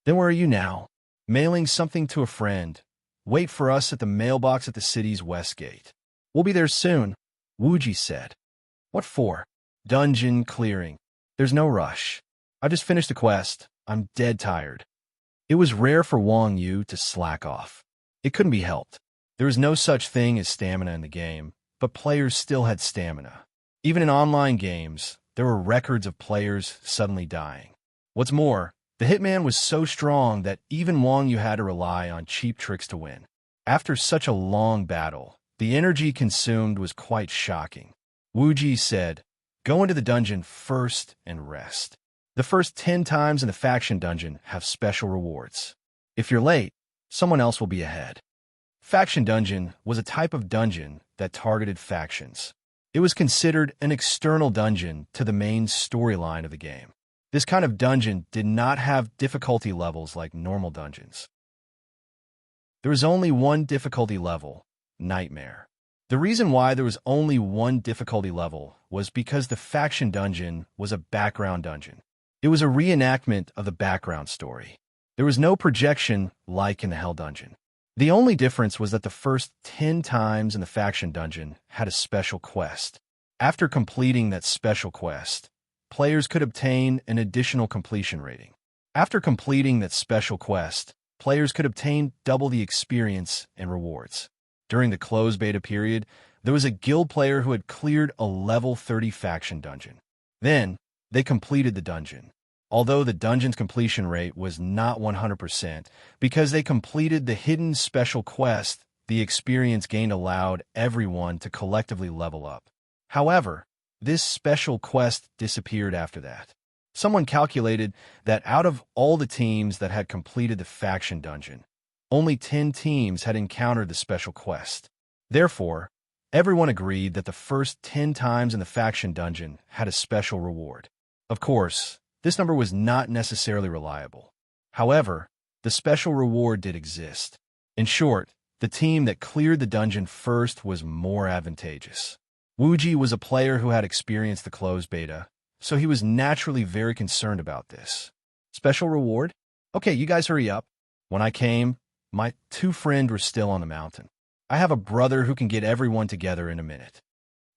Then where are you now? Mailing something to a friend. Wait for us at the mailbox at the city's west gate. We'll be there soon, Wu Ji said. What for? Dungeon clearing. There's no rush. I just finished the quest. I'm dead tired. It was rare for Wang Yu to slack off. It couldn't be helped. There was no such thing as stamina in the game, but players still had stamina. Even in online games, there were records of players suddenly dying. What's more, the hitman was so strong that even Wang Yu had to rely on cheap tricks to win. After such a long battle, the energy consumed was quite shocking. Wu Ji said, "Go into the dungeon first and rest. The first 10 times in the faction dungeon have special rewards. If you're late, someone else will be ahead." Faction dungeon was a type of dungeon that targeted factions. It was considered an external dungeon to the main storyline of the game. This kind of dungeon did not have difficulty levels like normal dungeons. There was only one difficulty level, Nightmare. The reason why there was only one difficulty level was because the faction dungeon was a background dungeon. It was a reenactment of the background story. There was no projection like in the Hell dungeon. The only difference was that the first 10 times in the faction dungeon had a special quest. After completing that special quest, players could obtain an additional completion rating. After completing that special quest, players could obtain double the experience and rewards. During the closed beta period, there was a guild player who had cleared a level 30 faction dungeon. Then, they completed the dungeon. Although the dungeon's completion rate was not 100%, because they completed the hidden special quest, the experience gained allowed everyone to collectively level up. However, this special quest disappeared after that. Someone calculated that out of all the teams that had completed the faction dungeon, only 10 teams had encountered the special quest. Therefore, everyone agreed that the first 10 times in the faction dungeon had a special reward. Of course, this number was not necessarily reliable. However, the special reward did exist. In short, the team that cleared the dungeon first was more advantageous. Wu Ji was a player who had experienced the closed beta, so he was naturally very concerned about this. Special reward? Okay, you guys hurry up. When I came, my 2 friends were still on the mountain. I have a brother who can get everyone together in a minute.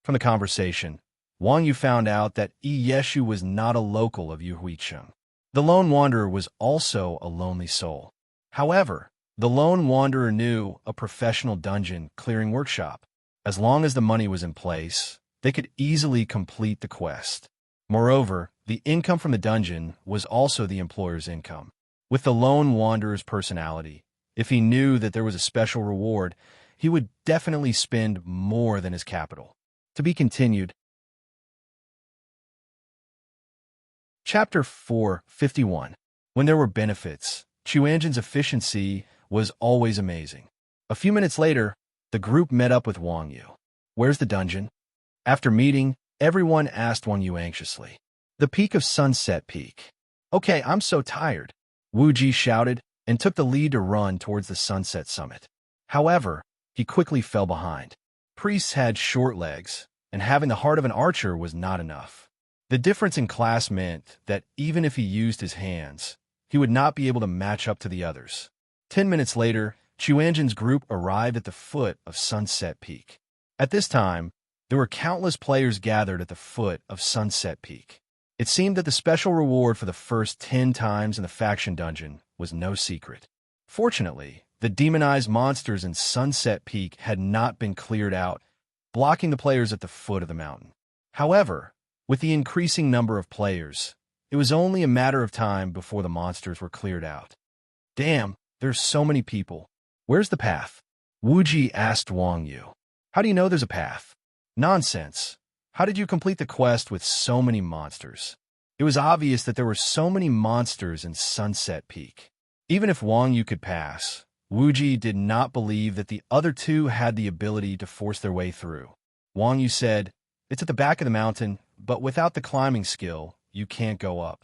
From the conversation, Wang Yu found out that Yeshu was not a local of Yuhuicheng. The Lone Wanderer was also a lonely soul. However, the Lone Wanderer knew a professional dungeon clearing workshop. As long as the money was in place, they could easily complete the quest. Moreover, the income from the dungeon was also the employer's income. With the Lone Wanderer's personality, if he knew that there was a special reward, he would definitely spend more than his capital. To be continued. Chapter 451. When there were benefits, Chuanjin's efficiency was always amazing. A few minutes later, the group met up with Wang Yu. "Where's the dungeon?" After meeting, everyone asked Wang Yu anxiously. "The peak of Sunset Peak." "Okay, I'm so tired," Wu Ji shouted and took the lead to run towards the Sunset Summit. However, he quickly fell behind. Priests had short legs, and having the heart of an archer was not enough. The difference in class meant that even if he used his hands, he would not be able to match up to the others. 10 minutes later, Chuanjin's group arrived at the foot of Sunset Peak. At this time, there were countless players gathered at the foot of Sunset Peak. It seemed that the special reward for the first 10 times in the faction dungeon was no secret. Fortunately, the demonized monsters in Sunset Peak had not been cleared out, blocking the players at the foot of the mountain. However, with the increasing number of players, it was only a matter of time before the monsters were cleared out. "Damn, there's so many people. Where's the path?" Wu Ji asked Wang Yu. "How do you know there's a path?" "Nonsense. How did you complete the quest with so many monsters?" It was obvious that there were so many monsters in Sunset Peak. Even if Wang Yu could pass, Wu Ji did not believe that the other 2 had the ability to force their way through. Wang Yu said, "It's at the back of the mountain, but without the climbing skill, you can't go up."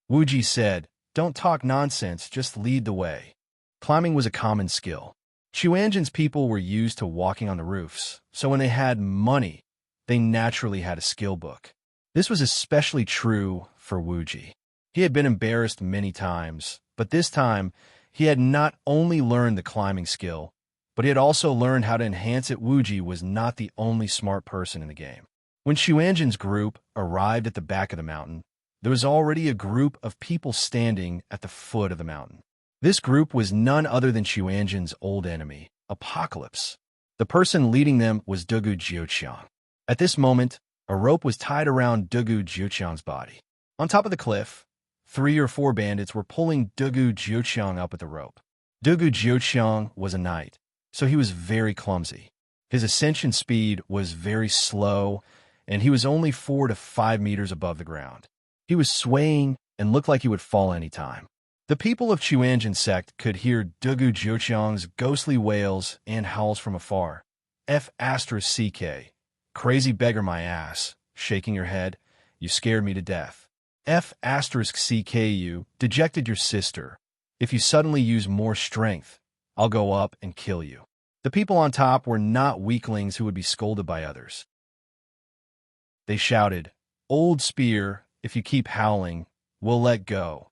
Wu Ji said, "Don't talk nonsense, just lead the way." Climbing was a common skill. Chuanjin's people were used to walking on the roofs, so when they had money, they naturally had a skill book. This was especially true for Wu Ji. He had been embarrassed many times, but this time, he had not only learned the climbing skill, but he had also learned how to enhance it. Wu Ji was not the only smart person in the game. When Xuanjin's group arrived at the back of the mountain, there was already a group of people standing at the foot of the mountain. This group was none other than Xuanjin's old enemy, Apocalypse. The person leading them was Dugu Jiuqiang. At this moment, a rope was tied around Dugu Jiuqiang's body. On top of the cliff, 3 or 4 bandits were pulling Dugu Jiuqiang up with the rope. Dugu Jiuqiang was a knight, so he was very clumsy. His ascension speed was very slow, and he was only 4 to 5 meters above the ground. He was swaying and looked like he would fall any time. The people of Chuanjin sect could hear Dugu Jiuqiang's ghostly wails and howls from afar. F***CK. Crazy beggar my ass, shaking your head. You scared me to death. F***CK you dejected your sister. If you suddenly use more strength, I'll go up and kill you. The people on top were not weaklings who would be scolded by others. They shouted, Old spear, if you keep howling, we'll let go.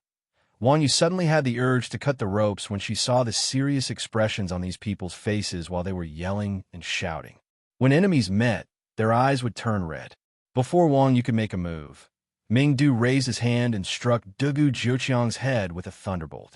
Wang Yu suddenly had the urge to cut the ropes when she saw the serious expressions on these people's faces while they were yelling and shouting. When enemies met, their eyes would turn red. Before Wang Yu could make a move, Mingdu raised his hand and struck Dugu Jiuqiang's head with a thunderbolt.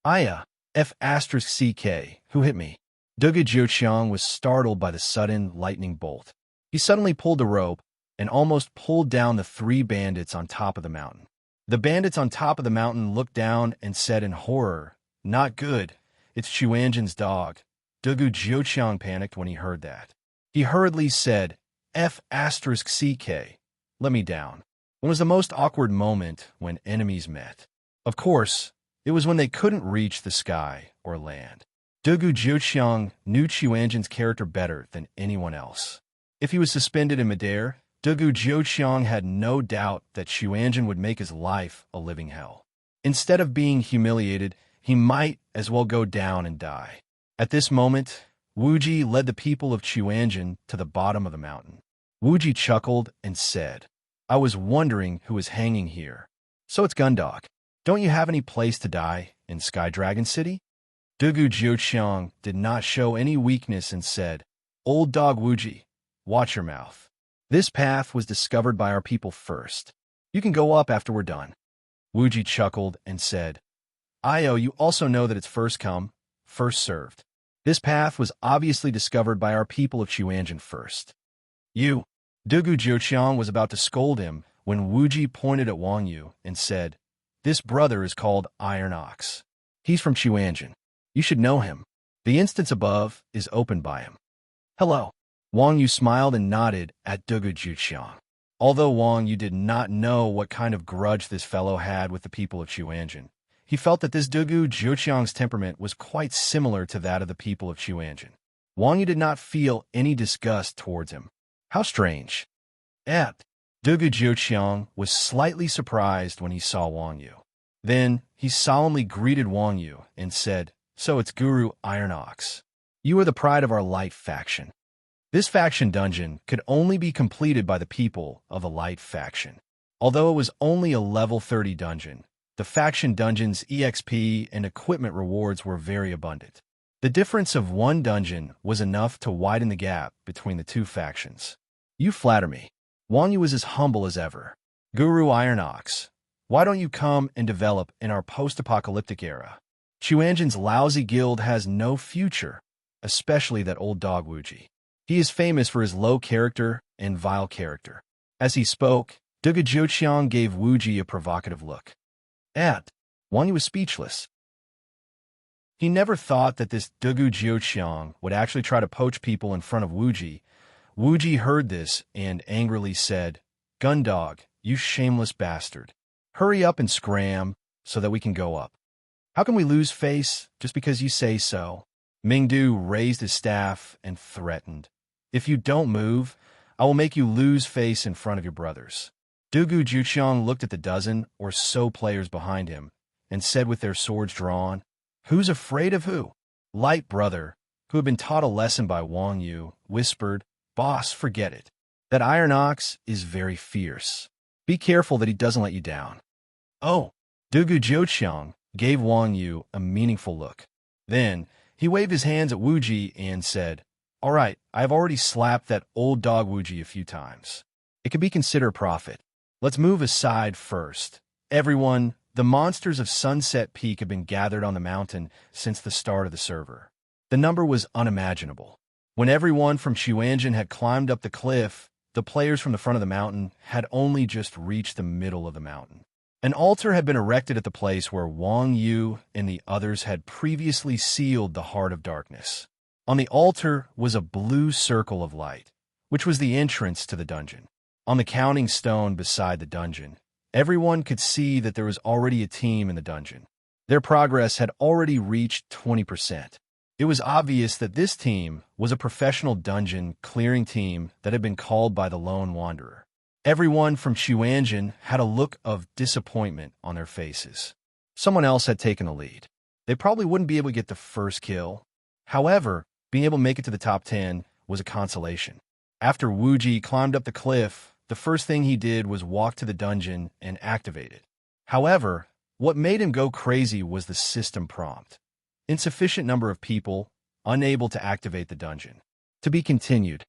Aya, F***CK, who hit me? Dugu Jiuqiang was startled by the sudden lightning bolt. He suddenly pulled the rope and almost pulled down the 3 bandits on top of the mountain. The bandits on top of the mountain looked down and said in horror, Not good. It's Chuanjin's dog. Dugu Jiuqiang panicked when he heard that. He hurriedly said, F***CK, let me down. It was the most awkward moment when enemies met. Of course, it was when they couldn't reach the sky or land. Dugu Jiuqiang knew Chuanjin's character better than anyone else. If he was suspended in midair, Dugu Jiuqiang had no doubt that Chuanjin would make his life a living hell. Instead of being humiliated, he might as well go down and die. At this moment, Wuji led the people of Chuanjin to the bottom of the mountain. Wuji chuckled and said, I was wondering who was hanging here. So it's Gundog. Don't you have any place to die in Sky Dragon City? Dugu Jiuqiang did not show any weakness and said, Old dog Wuji, watch your mouth. This path was discovered by our people first. You can go up after we're done. Wuji chuckled and said, Io, you also know that it's first come, first served. This path was obviously discovered by our people of Chuanjin first. You. Dugu Jiuqiang was about to scold him when Wuji pointed at Wang Yu and said, This brother is called Iron Ox. He's from Chuanjin. You should know him. The instance above is opened by him. Hello. Wang Yu smiled and nodded at Dugu Jiuqiang. Although Wang Yu did not know what kind of grudge this fellow had with the people of Chuanjin, he felt that this Dugu Jiuqiang's temperament was quite similar to that of the people of Chuanjin. Wang Yu did not feel any disgust towards him. How strange. Dugu Jiuqiang was slightly surprised when he saw Wang Yu. Then he solemnly greeted Wang Yu and said, So it's Guru Iron Ox. You are the pride of our light faction. This faction dungeon could only be completed by the people of the light faction. Although it was only a level 30 dungeon, the faction dungeon's EXP and equipment rewards were very abundant. The difference of 1 dungeon was enough to widen the gap between the 2 factions. You flatter me. Wang Yu was as humble as ever. Guru Iron Ox, why don't you come and develop in our post-apocalyptic era? Chuanjin's lousy guild has no future, especially that old dog Wuji. He is famous for his low character and vile character. As he spoke, Dugu Jiuqiang gave Wuji a provocative look. Wang Yu was speechless. He never thought that this Dugu Jiuqiang would actually try to poach people in front of Wuji. Wuji heard this and angrily said, Gundog, you shameless bastard. Hurry up and scram so that we can go up. How can we lose face just because you say so? Mingdu raised his staff and threatened. If you don't move, I will make you lose face in front of your brothers. Dugu Jiuqiang looked at the dozen or so players behind him and said with their swords drawn, Who's afraid of who? Light brother, who had been taught a lesson by Wang Yu, whispered, Boss, forget it. That Iron Ox is very fierce. Be careful that he doesn't let you down. Oh, Dugu Jiuqiang gave Wang Yu a meaningful look. Then he waved his hands at Wuji and said, All right, I have already slapped that old dog Wuji a few times. It could be considered profit. Let's move aside first. Everyone, the monsters of Sunset Peak have been gathered on the mountain since the start of the server. The number was unimaginable. When everyone from Xuanzhen had climbed up the cliff, the players from the front of the mountain had only just reached the middle of the mountain. An altar had been erected at the place where Wang Yu and the others had previously sealed the Heart of Darkness. On the altar was a blue circle of light, which was the entrance to the dungeon. On the counting stone beside the dungeon, everyone could see that there was already a team in the dungeon. Their progress had already reached 20%. It was obvious that this team was a professional dungeon clearing team that had been called by the Lone Wanderer. Everyone from Xuanzhen had a look of disappointment on their faces. Someone else had taken the lead. They probably wouldn't be able to get the first kill. However, being able to make it to the top 10 was a consolation. After Wuji climbed up the cliff, the first thing he did was walk to the dungeon and activate it. However, what made him go crazy was the system prompt. Insufficient number of people, unable to activate the dungeon. To be continued.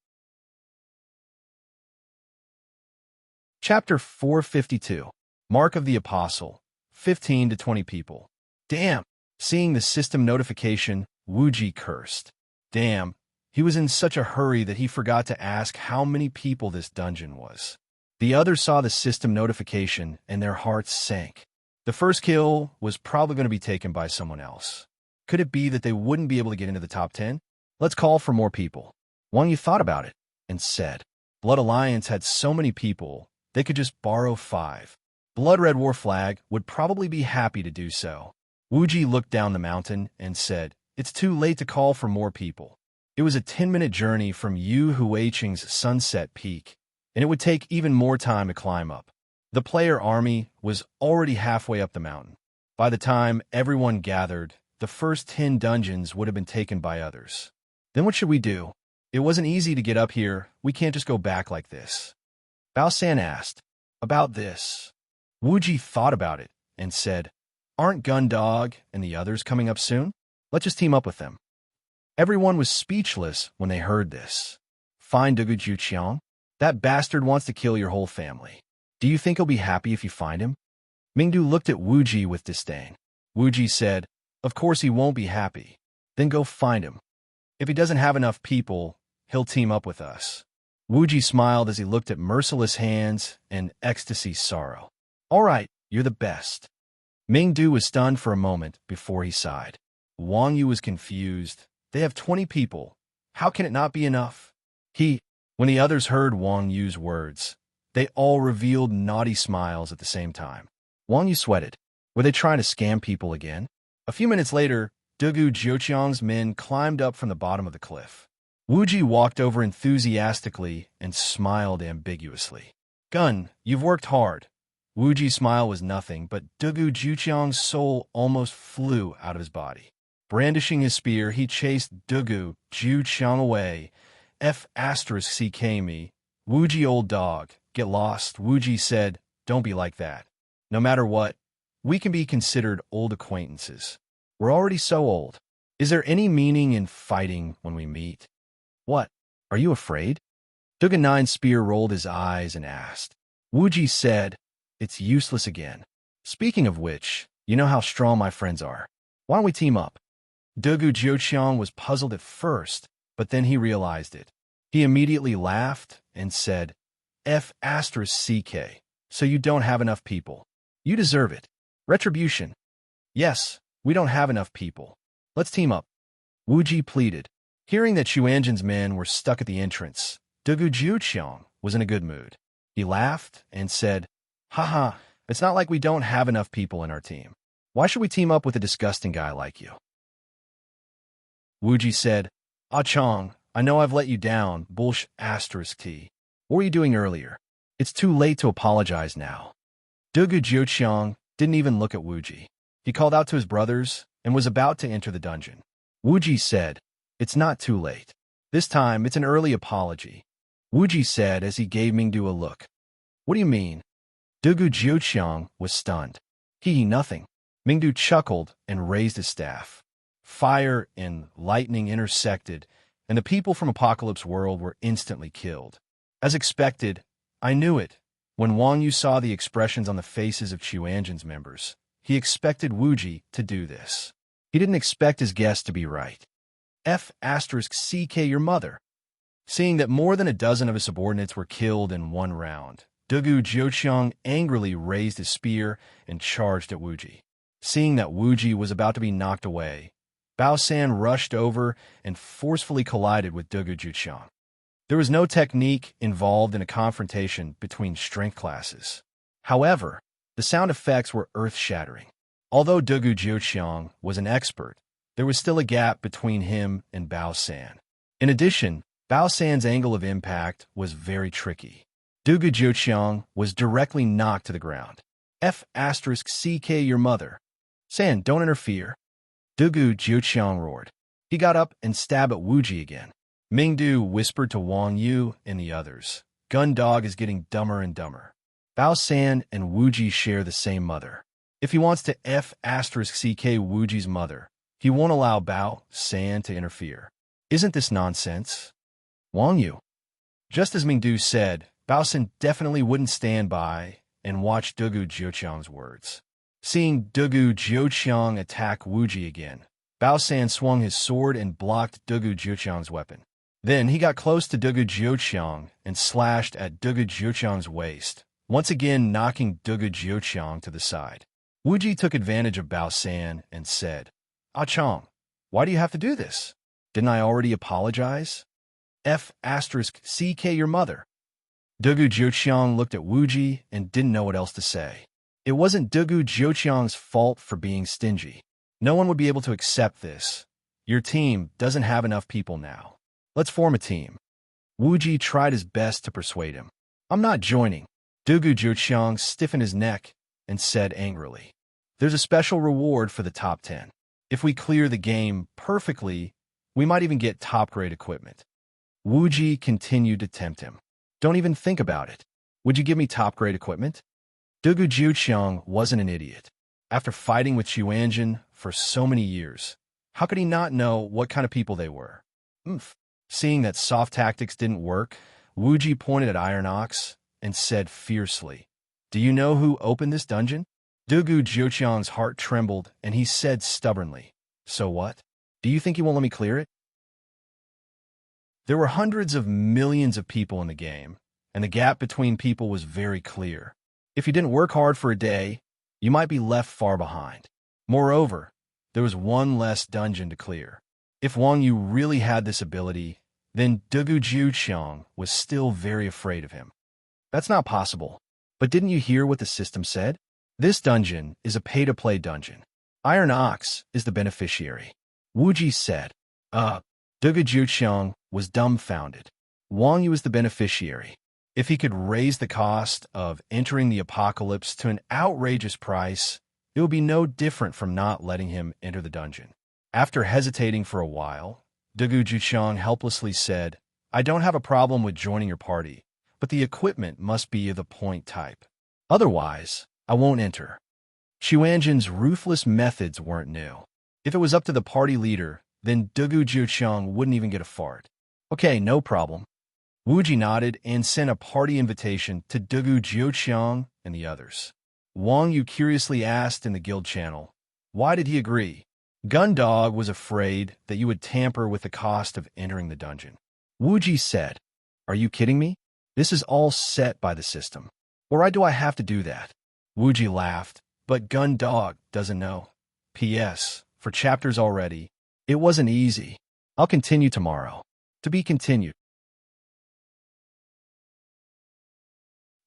Chapter 452. Mark of the Apostle. 15 to 20 people. Damn! Seeing the system notification, Wuji cursed. Damn, he was in such a hurry that he forgot to ask how many people this dungeon was. The others saw the system notification and their hearts sank. The first kill was probably going to be taken by someone else. Could it be that they wouldn't be able to get into the top 10? Let's call for more people. Wang Yu thought about it and said, Blood Alliance had so many people, they could just borrow 5. Blood Red War Flag would probably be happy to do so. Wuji looked down the mountain and said, It's too late to call for more people. It was a 10-minute journey from Yu Huiqing's Sunset Peak, and it would take even more time to climb up. The player army was already halfway up the mountain. By the time everyone gathered, the first 10 dungeons would have been taken by others. Then what should we do? It wasn't easy to get up here. We can't just go back like this. Bao San asked. About this. Wuji thought about it and said, Aren't Gundog and the others coming up soon? Let's just team up with them. Everyone was speechless when they heard this. Find Dugu Juqiang? That bastard wants to kill your whole family. Do you think he'll be happy if you find him? Mingdu looked at Wuji with disdain. Wuji said, Of course he won't be happy. Then go find him. If he doesn't have enough people, he'll team up with us. Wuji smiled as he looked at merciless hands and ecstasy sorrow. All right, you're the best. Mingdu was stunned for a moment before he sighed. Wang Yu was confused. They have 20 people. How can it not be enough? When the others heard Wang Yu's words, they all revealed naughty smiles at the same time. Wang Yu sweated. Were they trying to scam people again? A few minutes later, Dugu Jiuqiang's men climbed up from the bottom of the cliff. Wuji walked over enthusiastically and smiled ambiguously. Gun, you've worked hard. Wuji's smile was nothing, but Dugu Jiuqiang's soul almost flew out of his body. Brandishing his spear, he chased Dugu Jiuqiang away. F***ck me. Wuji, old dog, get lost. Wuji said, Don't be like that. No matter what, we can be considered old acquaintances. We're already so old. Is there any meaning in fighting when we meet? What? Are you afraid? Dugu Nine's spear rolled his eyes and asked. Wuji said, It's useless again. Speaking of which, you know how strong my friends are. Why don't we team up? Dugu Jiuqiang was puzzled at first, but then he realized it. He immediately laughed and said, F***ck, so you don't have enough people. You deserve it. Retribution. Yes, we don't have enough people. Let's team up. Wuji pleaded. Hearing that Xuanzhen's men were stuck at the entrance, Dugu Jiuqiang was in a good mood. He laughed and said, Haha, it's not like we don't have enough people in our team. Why should we team up with a disgusting guy like you? Wuji said, Ah Chong, I know I've let you down, bullsh***t. What were you doing earlier? It's too late to apologize now. Dugu Jiuqiang didn't even look at Wuji. He called out to his brothers and was about to enter the dungeon. Wuji said, It's not too late. This time, it's an early apology. Wuji said as he gave Mingdu a look. What do you mean? Dugu Jiuqiang was stunned. Nothing. Mingdu chuckled and raised his staff. Fire and lightning intersected, and the people from Apocalypse World were instantly killed. As expected, I knew it. When Wang Yu saw the expressions on the faces of Xuanzhen's members, he expected Wuji to do this. He didn't expect his guess to be right. F***CK your mother. Seeing that more than a dozen of his subordinates were killed in one round, Dugu Jiuqiang angrily raised his spear and charged at Wuji. Seeing that Wuji was about to be knocked away, Bao San rushed over and forcefully collided with Dugu Jiuqiang. There was no technique involved in a confrontation between strength classes. However, the sound effects were earth-shattering. Although Dugu Jiuqiang was an expert, there was still a gap between him and Bao San. In addition, Bao San's angle of impact was very tricky. Dugu Jiuqiang was directly knocked to the ground. F***CK your mother. San, don't interfere. Dugu Jiuqiang roared. He got up and stabbed at Wuji again. Mingdu whispered to Wang Yu and the others. Gun Dog is getting dumber and dumber. Bao San and Wuji share the same mother. If he wants to F***CK Wuji's mother, he won't allow Bao San to interfere. Isn't this nonsense? Wang Yu. Just as Mingdu said, Bao San definitely wouldn't stand by and watch Dugu Jiuqiang's words. Seeing Dugu Jiuqiang attack Wuji again, Bao San swung his sword and blocked Dugu Jiuqiang's weapon. Then he got close to Dugu Jiuqiang and slashed at Dugu Jiuqiang's waist, once again knocking Dugu Jiuqiang to the side. Wuji took advantage of Bao San and said, "Ah Chong, why do you have to do this? Didn't I already apologize? F***CK your mother." Dugu Jiuqiang looked at Wuji and didn't know what else to say. It wasn't Dugu Jiuqiang's fault for being stingy. No one would be able to accept this. Your team doesn't have enough people now. Let's form a team. Wuji tried his best to persuade him. I'm not joining. Dugu Jiuqiang stiffened his neck and said angrily, "There's a special reward for the top 10. If we clear the game perfectly, we might even get top-grade equipment." Wuji continued to tempt him. "Don't even think about it. Would you give me top-grade equipment?" Dugu Jiuqiang wasn't an idiot. After fighting with Xuanjin for so many years, how could he not know what kind of people they were? Seeing that soft tactics didn't work, Wuji pointed at Iron Ox and said fiercely, "Do you know who opened this dungeon?" Dugu Jiuqiang's heart trembled, and he said stubbornly, "So what? Do you think he won't let me clear it?" There were hundreds of millions of people in the game, and the gap between people was very clear. If you didn't work hard for a day, you might be left far behind. Moreover, there was one less dungeon to clear. If Wang Yu really had this ability, then Dugu Jiuqiang was still very afraid of him. That's not possible. But didn't you hear what the system said? This dungeon is a pay-to-play dungeon. Iron Ox is the beneficiary. Wuji said. Dugu Jiuqiang was dumbfounded. Wang Yu is the beneficiary. If he could raise the cost of entering the apocalypse to an outrageous price, it would be no different from not letting him enter the dungeon. After hesitating for a while, Dugu Jiuqiang helplessly said, "I don't have a problem with joining your party, but the equipment must be of the point type. Otherwise, I won't enter." Xuanjin's ruthless methods weren't new. If it was up to the party leader, then Dugu Jiuqiang wouldn't even get a fart. "Okay, no problem." Wuji nodded and sent a party invitation to Dugu Jiuqiang and the others. Wang Yu curiously asked in the guild channel, "Why did he agree?" Gun Dog was afraid that you would tamper with the cost of entering the dungeon. Wuji said, "Are you kidding me? This is all set by the system. Why do I have to do that?" Wuji laughed, but Gun Dog doesn't know. P.S. For chapters already, it wasn't easy. I'll continue tomorrow. To be continued.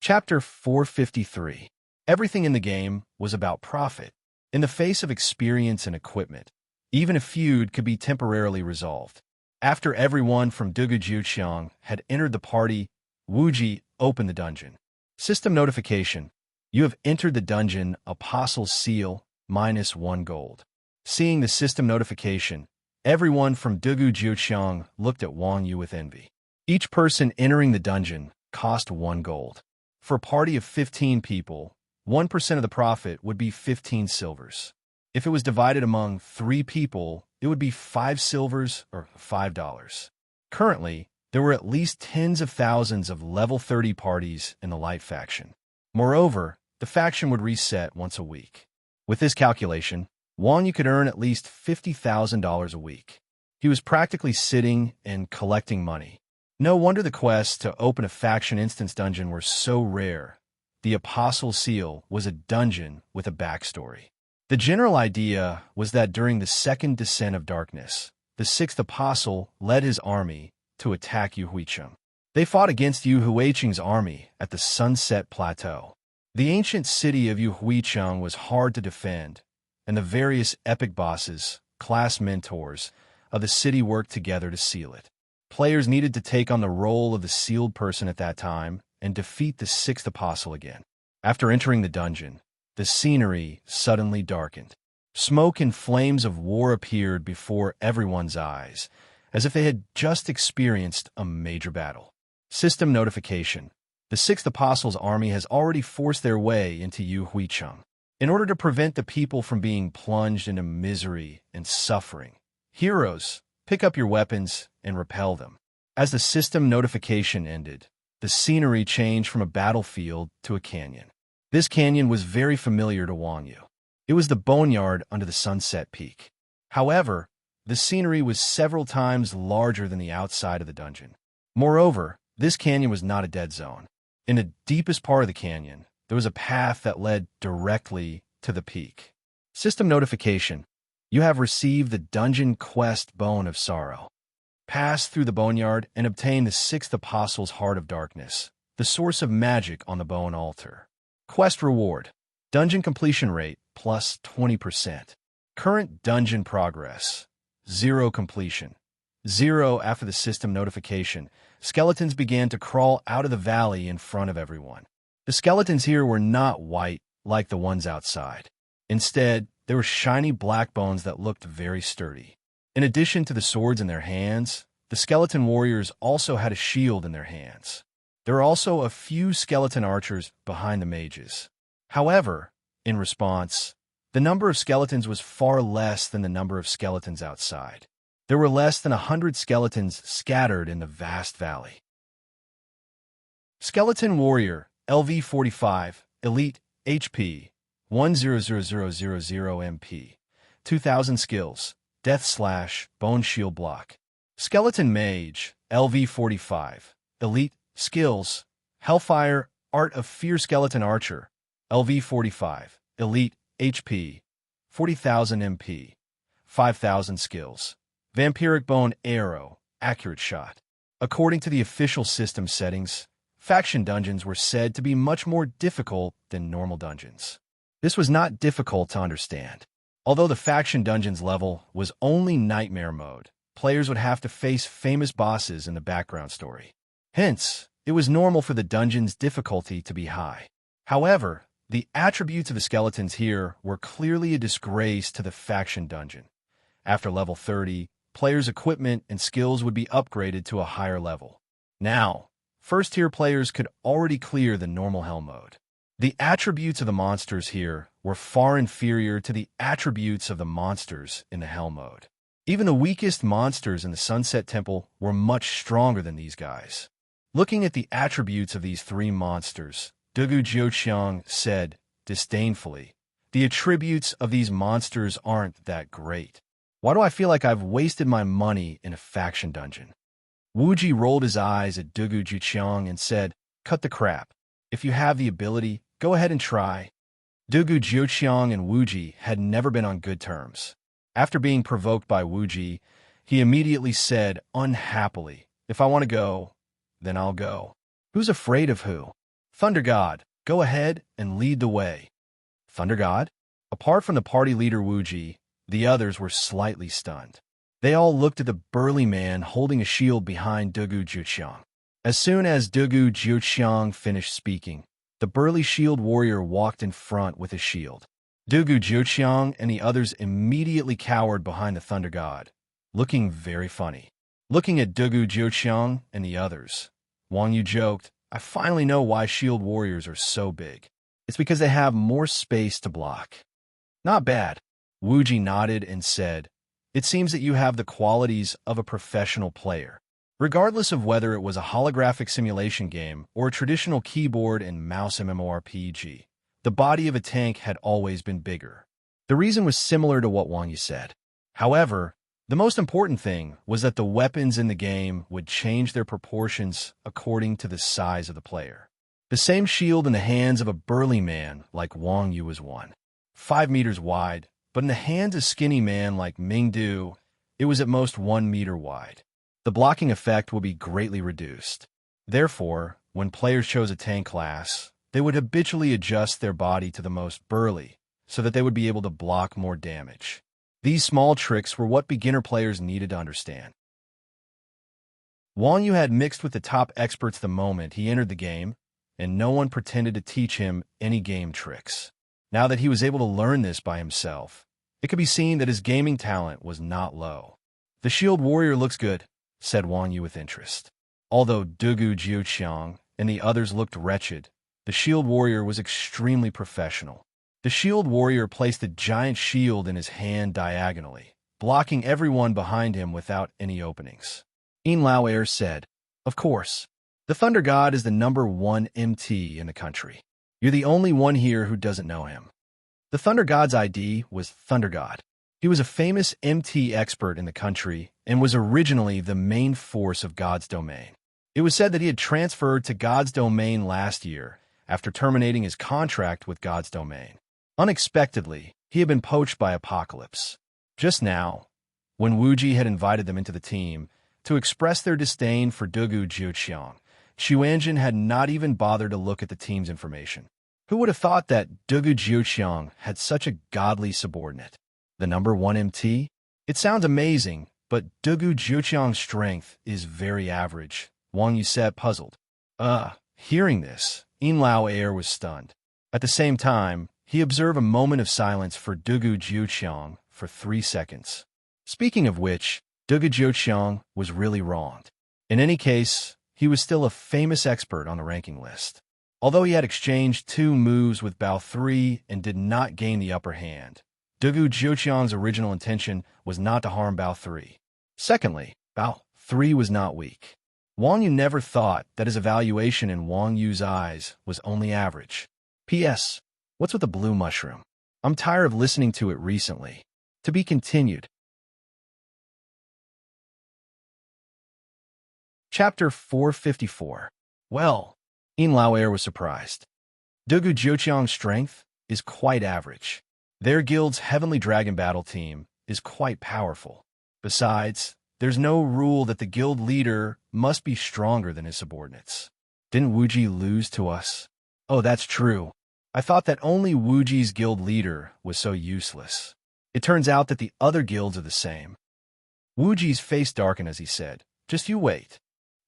Chapter 453. Everything in the game was about profit. In the face of experience and equipment, even a feud could be temporarily resolved. After everyone from Dugu Jiuqiang had entered the party, Wuji opened the dungeon. System notification. You have entered the dungeon Apostle's Seal, -1 gold. Seeing the system notification, everyone from Dugu Jiuqiang looked at Wang Yu with envy. Each person entering the dungeon cost 1 gold. For a party of 15 people, 1% of the profit would be 15 silvers. If it was divided among 3 people, it would be 5 silvers or $5. Currently, there were at least tens of thousands of level 30 parties in the Light faction. Moreover, the faction would reset once a week. With this calculation, Wang Yu could earn at least $50,000 a week. He was practically sitting and collecting money. No wonder the quests to open a faction instance dungeon were so rare. The Apostle Seal was a dungeon with a backstory. The general idea was that during the Second Descent of Darkness, the Sixth Apostle led his army to attack Yuhuicheng. They fought against Yuhuicheng's army at the Sunset Plateau. The ancient city of Yuhuicheng was hard to defend, and the various epic bosses, class mentors, of the city worked together to seal it. Players needed to take on the role of the sealed person at that time and defeat the Sixth Apostle again. After entering the dungeon, the scenery suddenly darkened. Smoke and flames of war appeared before everyone's eyes, as if they had just experienced a major battle. System notification. The Sixth Apostle's army has already forced their way into Yuhuicheng. In order to prevent the people from being plunged into misery and suffering, heroes, pick up your weapons and repel them. As the system notification ended, the scenery changed from a battlefield to a canyon. This canyon was very familiar to Wang Yu. It was the boneyard under the Sunset Peak. However, the scenery was several times larger than the outside of the dungeon. Moreover, this canyon was not a dead zone. In the deepest part of the canyon, there was a path that led directly to the peak. System notification. You have received the dungeon quest Bone of Sorrow. Pass through the boneyard and obtain the Sixth Apostle's Heart of Darkness, the source of magic on the bone altar. Quest reward. Dungeon completion rate plus 20%. Current dungeon progress. 0 completion. 0 after the system notification. Skeletons began to crawl out of the valley in front of everyone. The skeletons here were not white like the ones outside. Instead, they were shiny black bones that looked very sturdy. In addition to the swords in their hands, the skeleton warriors also had a shield in their hands. There were also a few skeleton archers behind the mages. However, in response, the number of skeletons was far less than the number of skeletons outside. There were less than 100 skeletons scattered in the vast valley. Skeleton Warrior, LV45, Elite, HP, 100000 MP, 2000 skills, Death / Bone Shield Block. Skeleton Mage, LV45, Elite, skills, Hellfire, Art of Fear. Skeleton Archer, LV45, Elite, HP, 40,000 MP, 5,000 skills. Vampiric Bone Arrow, accurate shot. According to the official system settings, faction dungeons were said to be much more difficult than normal dungeons. This was not difficult to understand. Although the faction dungeons level was only nightmare mode, players would have to face famous bosses in the background story. Hence, it was normal for the dungeon's difficulty to be high. However, the attributes of the skeletons here were clearly a disgrace to the faction dungeon. After level 30, players' equipment and skills would be upgraded to a higher level. Now, first-tier players could already clear the normal hell mode. The attributes of the monsters here were far inferior to the attributes of the monsters in the hell mode. Even the weakest monsters in the Sunset Temple were much stronger than these guys. Looking at the attributes of these three monsters, Dugu Jiuqiang said disdainfully, "The attributes of these monsters aren't that great. Why do I feel like I've wasted my money in a faction dungeon?" Wuji rolled his eyes at Dugu Jiuqiang and said, "Cut the crap. If you have the ability, go ahead and try." Dugu Jiuqiang and Wuji had never been on good terms. After being provoked by Wuji, he immediately said unhappily, "If I want to go, then I'll go." Who's afraid of who? Thunder God, go ahead and lead the way. Thunder God? Apart from the party leader Wuji, the others were slightly stunned. They all looked at the burly man holding a shield behind Dugu Jiuqiang. As soon as Dugu Jiuqiang finished speaking, the burly shield warrior walked in front with his shield. Dugu Jiuqiang and the others immediately cowered behind the Thunder God, looking very funny. Looking at Dugu Jiuqiang and the others, Wang Yu joked, "I finally know why shield warriors are so big. It's because they have more space to block." "Not bad." Wuji nodded and said, "It seems that you have the qualities of a professional player." Regardless of whether it was a holographic simulation game or a traditional keyboard and mouse MMORPG, the body of a tank had always been bigger. The reason was similar to what Wang Yu said. However, The most important thing was that the weapons in the game would change their proportions according to the size of the player. The same shield in the hands of a burly man like Wang Yu was 5 meters wide, but in the hands of a skinny man like Ming Du, it was at most 1 meter wide. The blocking effect would be greatly reduced. Therefore, when players chose a tank class, they would habitually adjust their body to the most burly, so that they would be able to block more damage. These small tricks were what beginner players needed to understand. Wang Yu had mixed with the top experts the moment he entered the game, and no one pretended to teach him any game tricks. Now that he was able to learn this by himself, it could be seen that his gaming talent was not low. "The shield warrior looks good," said Wang Yu with interest. Although Dugu Jiuqiang and the others looked wretched, the shield warrior was extremely professional. The shield warrior placed a giant shield in his hand diagonally, blocking everyone behind him without any openings. Yin Lao Air said, "Of course. The Thunder God is the #1 MT in the country. You're the only one here who doesn't know him." The Thunder God's ID was Thunder God. He was a famous MT expert in the country and was originally the main force of God's domain. It was said that he had transferred to God's domain last year after terminating his contract with God's domain. Unexpectedly, he had been poached by Apocalypse. Just now, when Wuji had invited them into the team to express their disdain for Dugu Jiuqiang, Xuanjin had not even bothered to look at the team's information. Who would have thought that Dugu Jiuqiang had such a godly subordinate? The #1 MT? It sounds amazing, but Dugu Jiuqiang's strength is very average. Wang Yu said, puzzled. Hearing this, Yin Lao Air was stunned. At the same time, he observed a moment of silence for Dugu Jiuqiang for 3 seconds. Speaking of which, Dugu Jiuqiang was really wronged. In any case, he was still a famous expert on the ranking list. Although he had exchanged 2 moves with Bao 3 and did not gain the upper hand, Dugu Jiuqiang's original intention was not to harm Bao 3. Secondly, Bao 3 was not weak. Wang Yu never thought that his evaluation in Wang Yu's eyes was only average. P.S. What's with the blue mushroom? I'm tired of listening to it recently. To be continued. Chapter 454. Well, Yin Lao Air was surprised. Dugu Jiuqiang's strength is quite average. Their guild's Heavenly Dragon battle team is quite powerful. Besides, there's no rule that the guild leader must be stronger than his subordinates. Didn't Wuji lose to us? Oh, that's true. I thought that only Wuji's guild leader was so useless. It turns out that the other guilds are the same. Wuji's face darkened as he said, "Just you wait."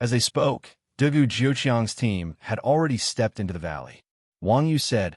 As they spoke, Dugu Jiuqiang's team had already stepped into the valley. Wang Yu said,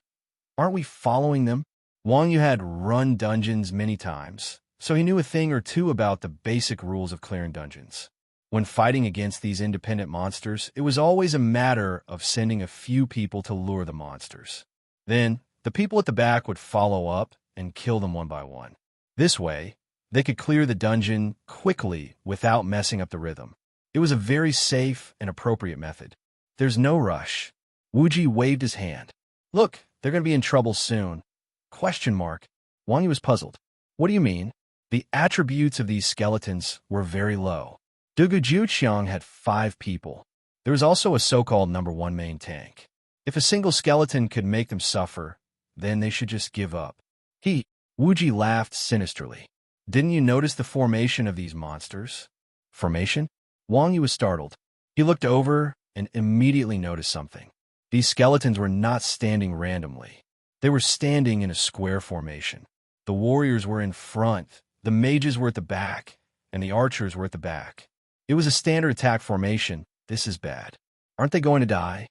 "Aren't we following them?" Wang Yu had run dungeons many times, so he knew a thing or two about the basic rules of clearing dungeons. When fighting against these independent monsters, it was always a matter of sending a few people to lure the monsters. Then, the people at the back would follow up and kill them one by one. This way, they could clear the dungeon quickly without messing up the rhythm. It was a very safe and appropriate method. There's no rush. Wuji waved his hand. "Look, they're going to be in trouble soon." Question mark. Wang Yu was puzzled. "What do you mean?" The attributes of these skeletons were very low. Dugu Jiuqiang had 5 people. There was also a so-called #1 main tank. If a single skeleton could make them suffer, then they should just give up. Wuji laughed sinisterly. "Didn't you notice the formation of these monsters?" Formation? Wang Yu was startled. He looked over and immediately noticed something. These skeletons were not standing randomly. They were standing in a square formation. The warriors were in front, the mages were at the back, and the archers were at the back. It was a standard attack formation. This is bad. Aren't they going to die?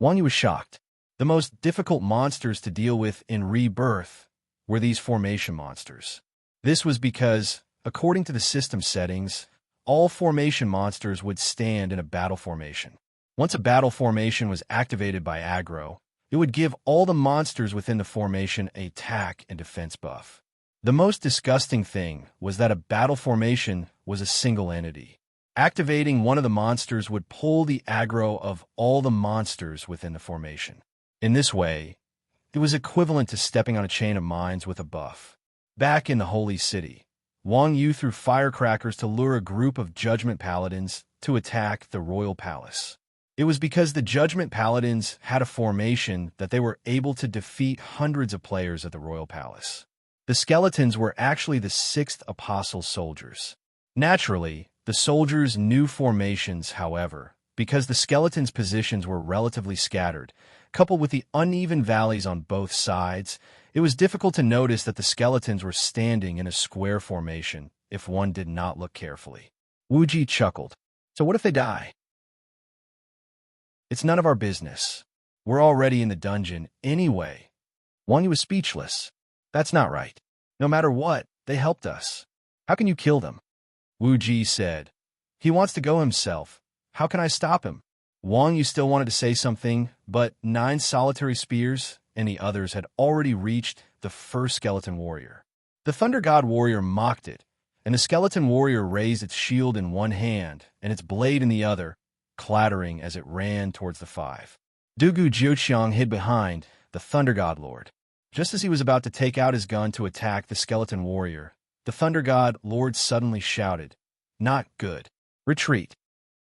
Wang Yu was shocked. The most difficult monsters to deal with in Rebirth were these formation monsters. This was because, according to the system settings, all formation monsters would stand in a battle formation. Once a battle formation was activated by aggro, it would give all the monsters within the formation an attack and defense buff. The most disgusting thing was that a battle formation was a single entity. Activating one of the monsters would pull the aggro of all the monsters within the formation. In this way, it was equivalent to stepping on a chain of mines with a buff. Back in the Holy City, Wang Yu threw firecrackers to lure a group of Judgment Paladins to attack the royal palace. It was because the Judgment Paladins had a formation that they were able to defeat hundreds of players at the royal palace. The skeletons were actually the 6th Apostle soldiers. Naturally, the soldiers knew formations, however, because the skeletons' positions were relatively scattered. Coupled with the uneven valleys on both sides, it was difficult to notice that the skeletons were standing in a square formation if one did not look carefully. Wu Ji chuckled. So what if they die? It's none of our business. We're already in the dungeon anyway. Wang Yu was speechless. That's not right. No matter what, they helped us. How can you kill them? Wu Ji said. He wants to go himself. How can I stop him? Wang Yu still wanted to say something, but 9 solitary spears and the others had already reached the first skeleton warrior. The Thunder God warrior mocked it, and the skeleton warrior raised its shield in one hand and its blade in the other, clattering as it ran towards the 5. Dugu Jiuqiang hid behind the Thunder God Lord. Just as he was about to take out his gun to attack the skeleton warrior, the Thunder God Lord suddenly shouted, "Not good. Retreat."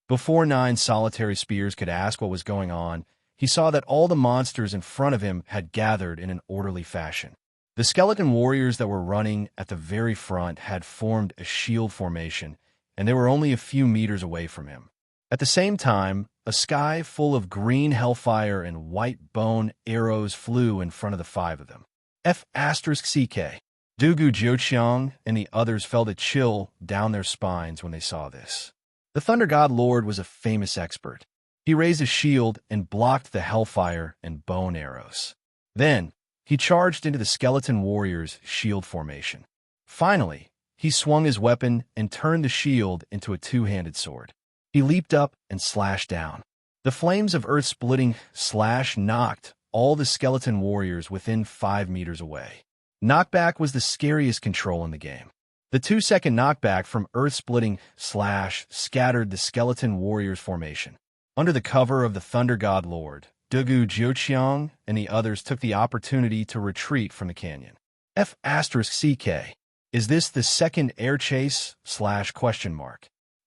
Before 9 solitary spears could ask what was going on, he saw that all the monsters in front of him had gathered in an orderly fashion. The skeleton warriors that were running at the very front had formed a shield formation, and they were only a few meters away from him. At the same time, a sky full of green hellfire and white bone arrows flew in front of the 5 of them. F***CK. Dugu Jiuqiang and the others felt a chill down their spines when they saw this. The Thunder God Lord was a famous expert. He raised his shield and blocked the hellfire and bone arrows. Then, he charged into the skeleton warrior's shield formation. Finally, he swung his weapon and turned the shield into a 2-handed sword. He leaped up and slashed down. The flames of earth-splitting slash knocked all the skeleton warriors within 5 meters away. Knockback was the scariest control in the game. The 2-second knockback from earth-splitting slash scattered the skeleton warriors' formation. Under the cover of the Thunder God Lord, Dugu Jiuqiang and the others took the opportunity to retreat from the canyon. F***CK. Is this the second air chase?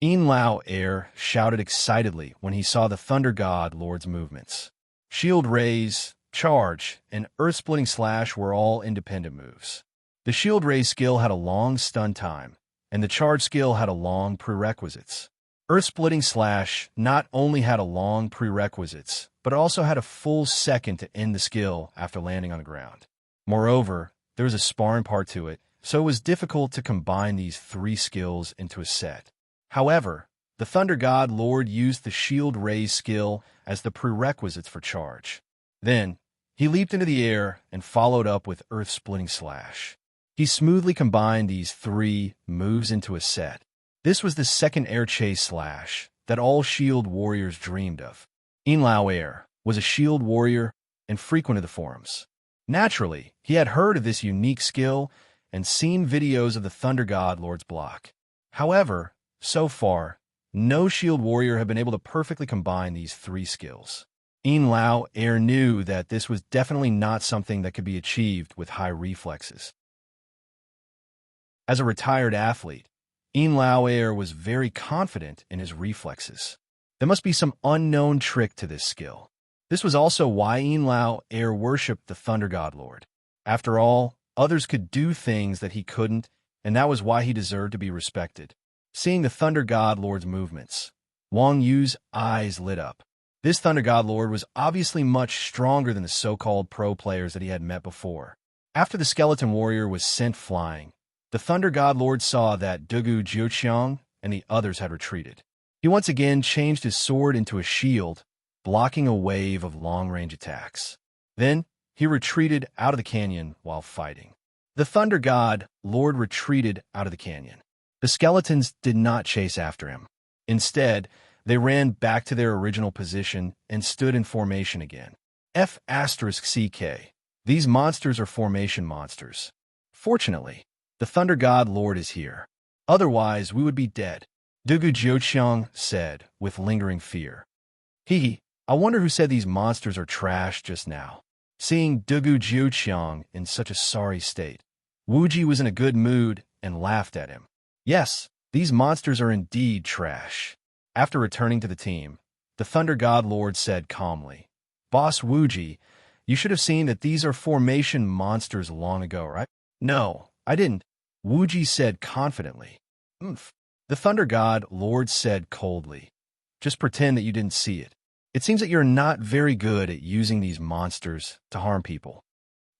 Yin Lao Air shouted excitedly when he saw the Thunder God Lord's movements. Shield raise, charge, and earth-splitting slash were all independent moves. The shield raise skill had a long stun time, and the charge skill had a long prerequisites. Earth-splitting slash not only had a long prerequisites, but also had a full second to end the skill after landing on the ground. Moreover, there was a sparring part to it, so it was difficult to combine these 3 skills into a set. However, the Thunder God Lord used the shield raise skill as the prerequisites for charge. Then, he leaped into the air and followed up with earth-splitting slash. He smoothly combined these 3 moves into a set. This was the second air chase slash that all shield warriors dreamed of. Yin Lao Air was a shield warrior and frequented the forums. Naturally, he had heard of this unique skill and seen videos of the Thunder God Lord's block. However, so far, no shield warrior had been able to perfectly combine these 3 skills. Yin Lao Air knew that this was definitely not something that could be achieved with high reflexes. As a retired athlete, Yin Lao Air was very confident in his reflexes. There must be some unknown trick to this skill. This was also why Yin Lao Air worshipped the Thunder God Lord. After all, others could do things that he couldn't, and that was why he deserved to be respected. Seeing the Thunder God Lord's movements, Wang Yu's eyes lit up. This Thunder God Lord was obviously much stronger than the so-called pro players that he had met before. After the skeleton warrior was sent flying, the Thunder God Lord saw that Dugu Jiuqiang and the others had retreated. He once again changed his sword into a shield, blocking a wave of long-range attacks. Then, he retreated out of the canyon while fighting. The Thunder God Lord retreated out of the canyon. The skeletons did not chase after him. Instead, they ran back to their original position and stood in formation again. F***CK. These monsters are formation monsters. Fortunately, the Thunder God Lord is here. Otherwise, we would be dead, Dugu Jiuqiang said with lingering fear. I wonder who said these monsters are trash just now. Seeing Dugu Jiuqiang in such a sorry state, Wu Ji was in a good mood and laughed at him. Yes, these monsters are indeed trash. After returning to the team, the Thunder God Lord said calmly, Boss Wuji, you should have seen that these are formation monsters long ago, right? No, I didn't, Wuji said confidently. Oomph. The Thunder God Lord said coldly, just pretend that you didn't see it. It seems that you're not very good at using these monsters to harm people.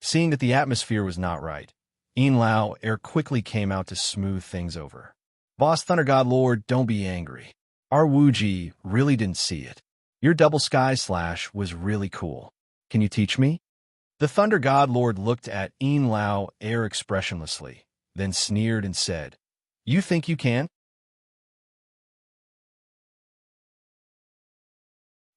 Seeing that the atmosphere was not right, Lao Air quickly came out to smooth things over. Boss Thunder God Lord, don't be angry. Our Wuji really didn't see it. Your double sky slash was really cool. Can you teach me? The Thunder God Lord looked at Lao Air expressionlessly, then sneered and said, You think you can?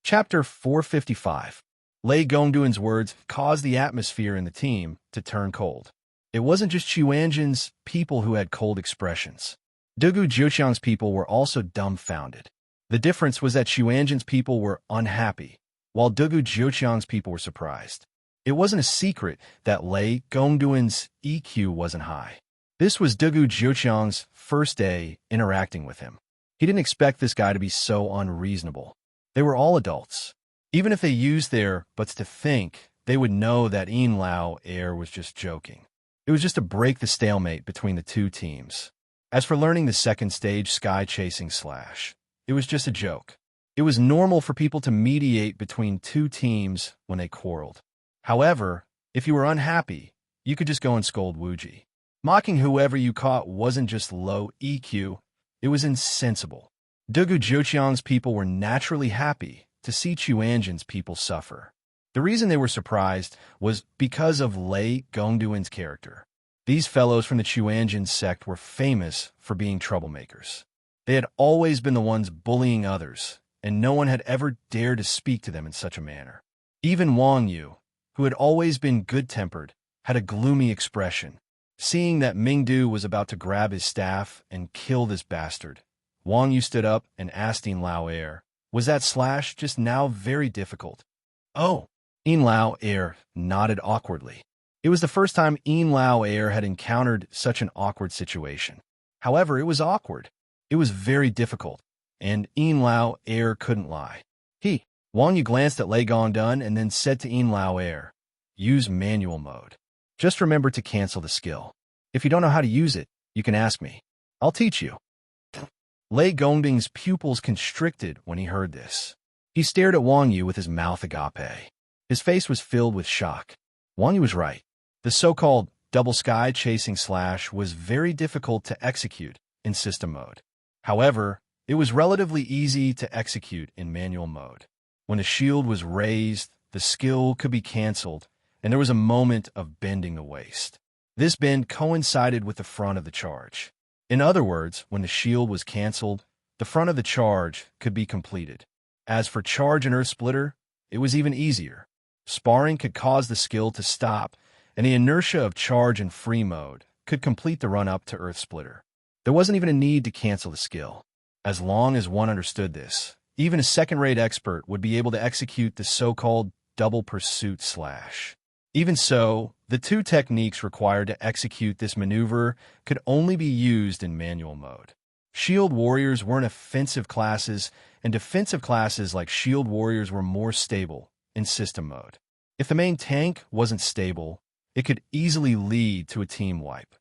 Chapter 455. Lei Gongduan's words caused the atmosphere in the team to turn cold. It wasn't just Xuanzhen's people who had cold expressions. Dugu Zhuqiang's people were also dumbfounded. The difference was that Xuanzhen's people were unhappy, while Dugu Zhuqiang's people were surprised. It wasn't a secret that Lei Gongduan's EQ wasn't high. This was Dugu Zhuqiang's first day interacting with him. He didn't expect this guy to be so unreasonable. They were all adults. Even if they used their buts to think, they would know that Lao Air was just joking. It was just to break the stalemate between the two teams. As for learning the second stage sky chasing slash, it was just a joke. It was normal for people to mediate between two teams when they quarreled. However, if you were unhappy, you could just go and scold Wuji. Mocking whoever you caught wasn't just low EQ, it was insensible. Dugu Zhuqiang's people were naturally happy to see Xuanzhen's people suffer. The reason they were surprised was because of Lei Gongduan's character. These fellows from the Xuanzhen sect were famous for being troublemakers. They had always been the ones bullying others, and no one had ever dared to speak to them in such a manner. Even Wang Yu, who had always been good-tempered, had a gloomy expression. Seeing that Mingdu was about to grab his staff and kill this bastard, Wang Yu stood up and asked Lao Air, was that slash just now very difficult? Oh, Lao Air nodded awkwardly. It was the first time Lao Air had encountered such an awkward situation. However, it was awkward. It was very difficult, and Lao Air couldn't lie. Wang Yu glanced at Lei Gongdun and then said to Lao Air, use manual mode. Just remember to cancel the skill. If you don't know how to use it, you can ask me. I'll teach you. Lei Gongding's pupils constricted when he heard this. He stared at Wang Yu with his mouth agape. His face was filled with shock. Wang Yu was right. The so-called double sky chasing slash was very difficult to execute in system mode. However, it was relatively easy to execute in manual mode. When the shield was raised, the skill could be cancelled, and there was a moment of bending the waist. This bend coincided with the front of the charge. In other words, when the shield was cancelled, the front of the charge could be completed. As for charge and earth splitter, it was even easier. Sparring could cause the skill to stop, and the inertia of charge and free mode could complete the run-up to earth splitter. There wasn't even a need to cancel the skill. As long as one understood this, even a second-rate expert would be able to execute the so-called double pursuit slash. Even so, the two techniques required to execute this maneuver could only be used in manual mode. Shield warriors weren't offensive classes, and defensive classes like shield warriors were more stable in system mode. If the main tank wasn't stable, it could easily lead to a team wipe.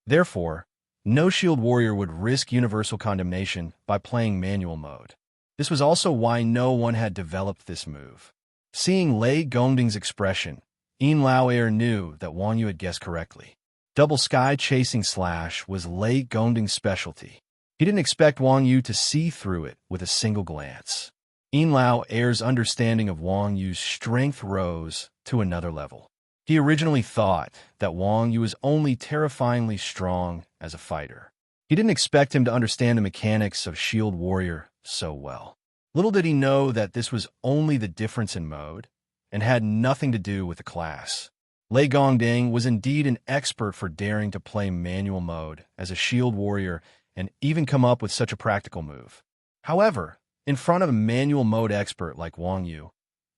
Therefore, no shield warrior would risk universal condemnation by playing manual mode. This was also why no one had developed this move. Seeing Lei Gongding's expression, Lao Air knew that Wang Yu had guessed correctly. Double sky chasing slash was Lei Gongding's specialty. He didn't expect Wang Yu to see through it with a single glance. Lao Air's understanding of Wang Yu's strength rose to another level. He originally thought that Wang Yu was only terrifyingly strong as a fighter. He didn't expect him to understand the mechanics of Shield Warrior so well. Little did he know that this was only the difference in mode and had nothing to do with the class. Lei Gongding was indeed an expert for daring to play manual mode as a Shield Warrior and even come up with such a practical move. However, in front of a manual mode expert like Wang Yu,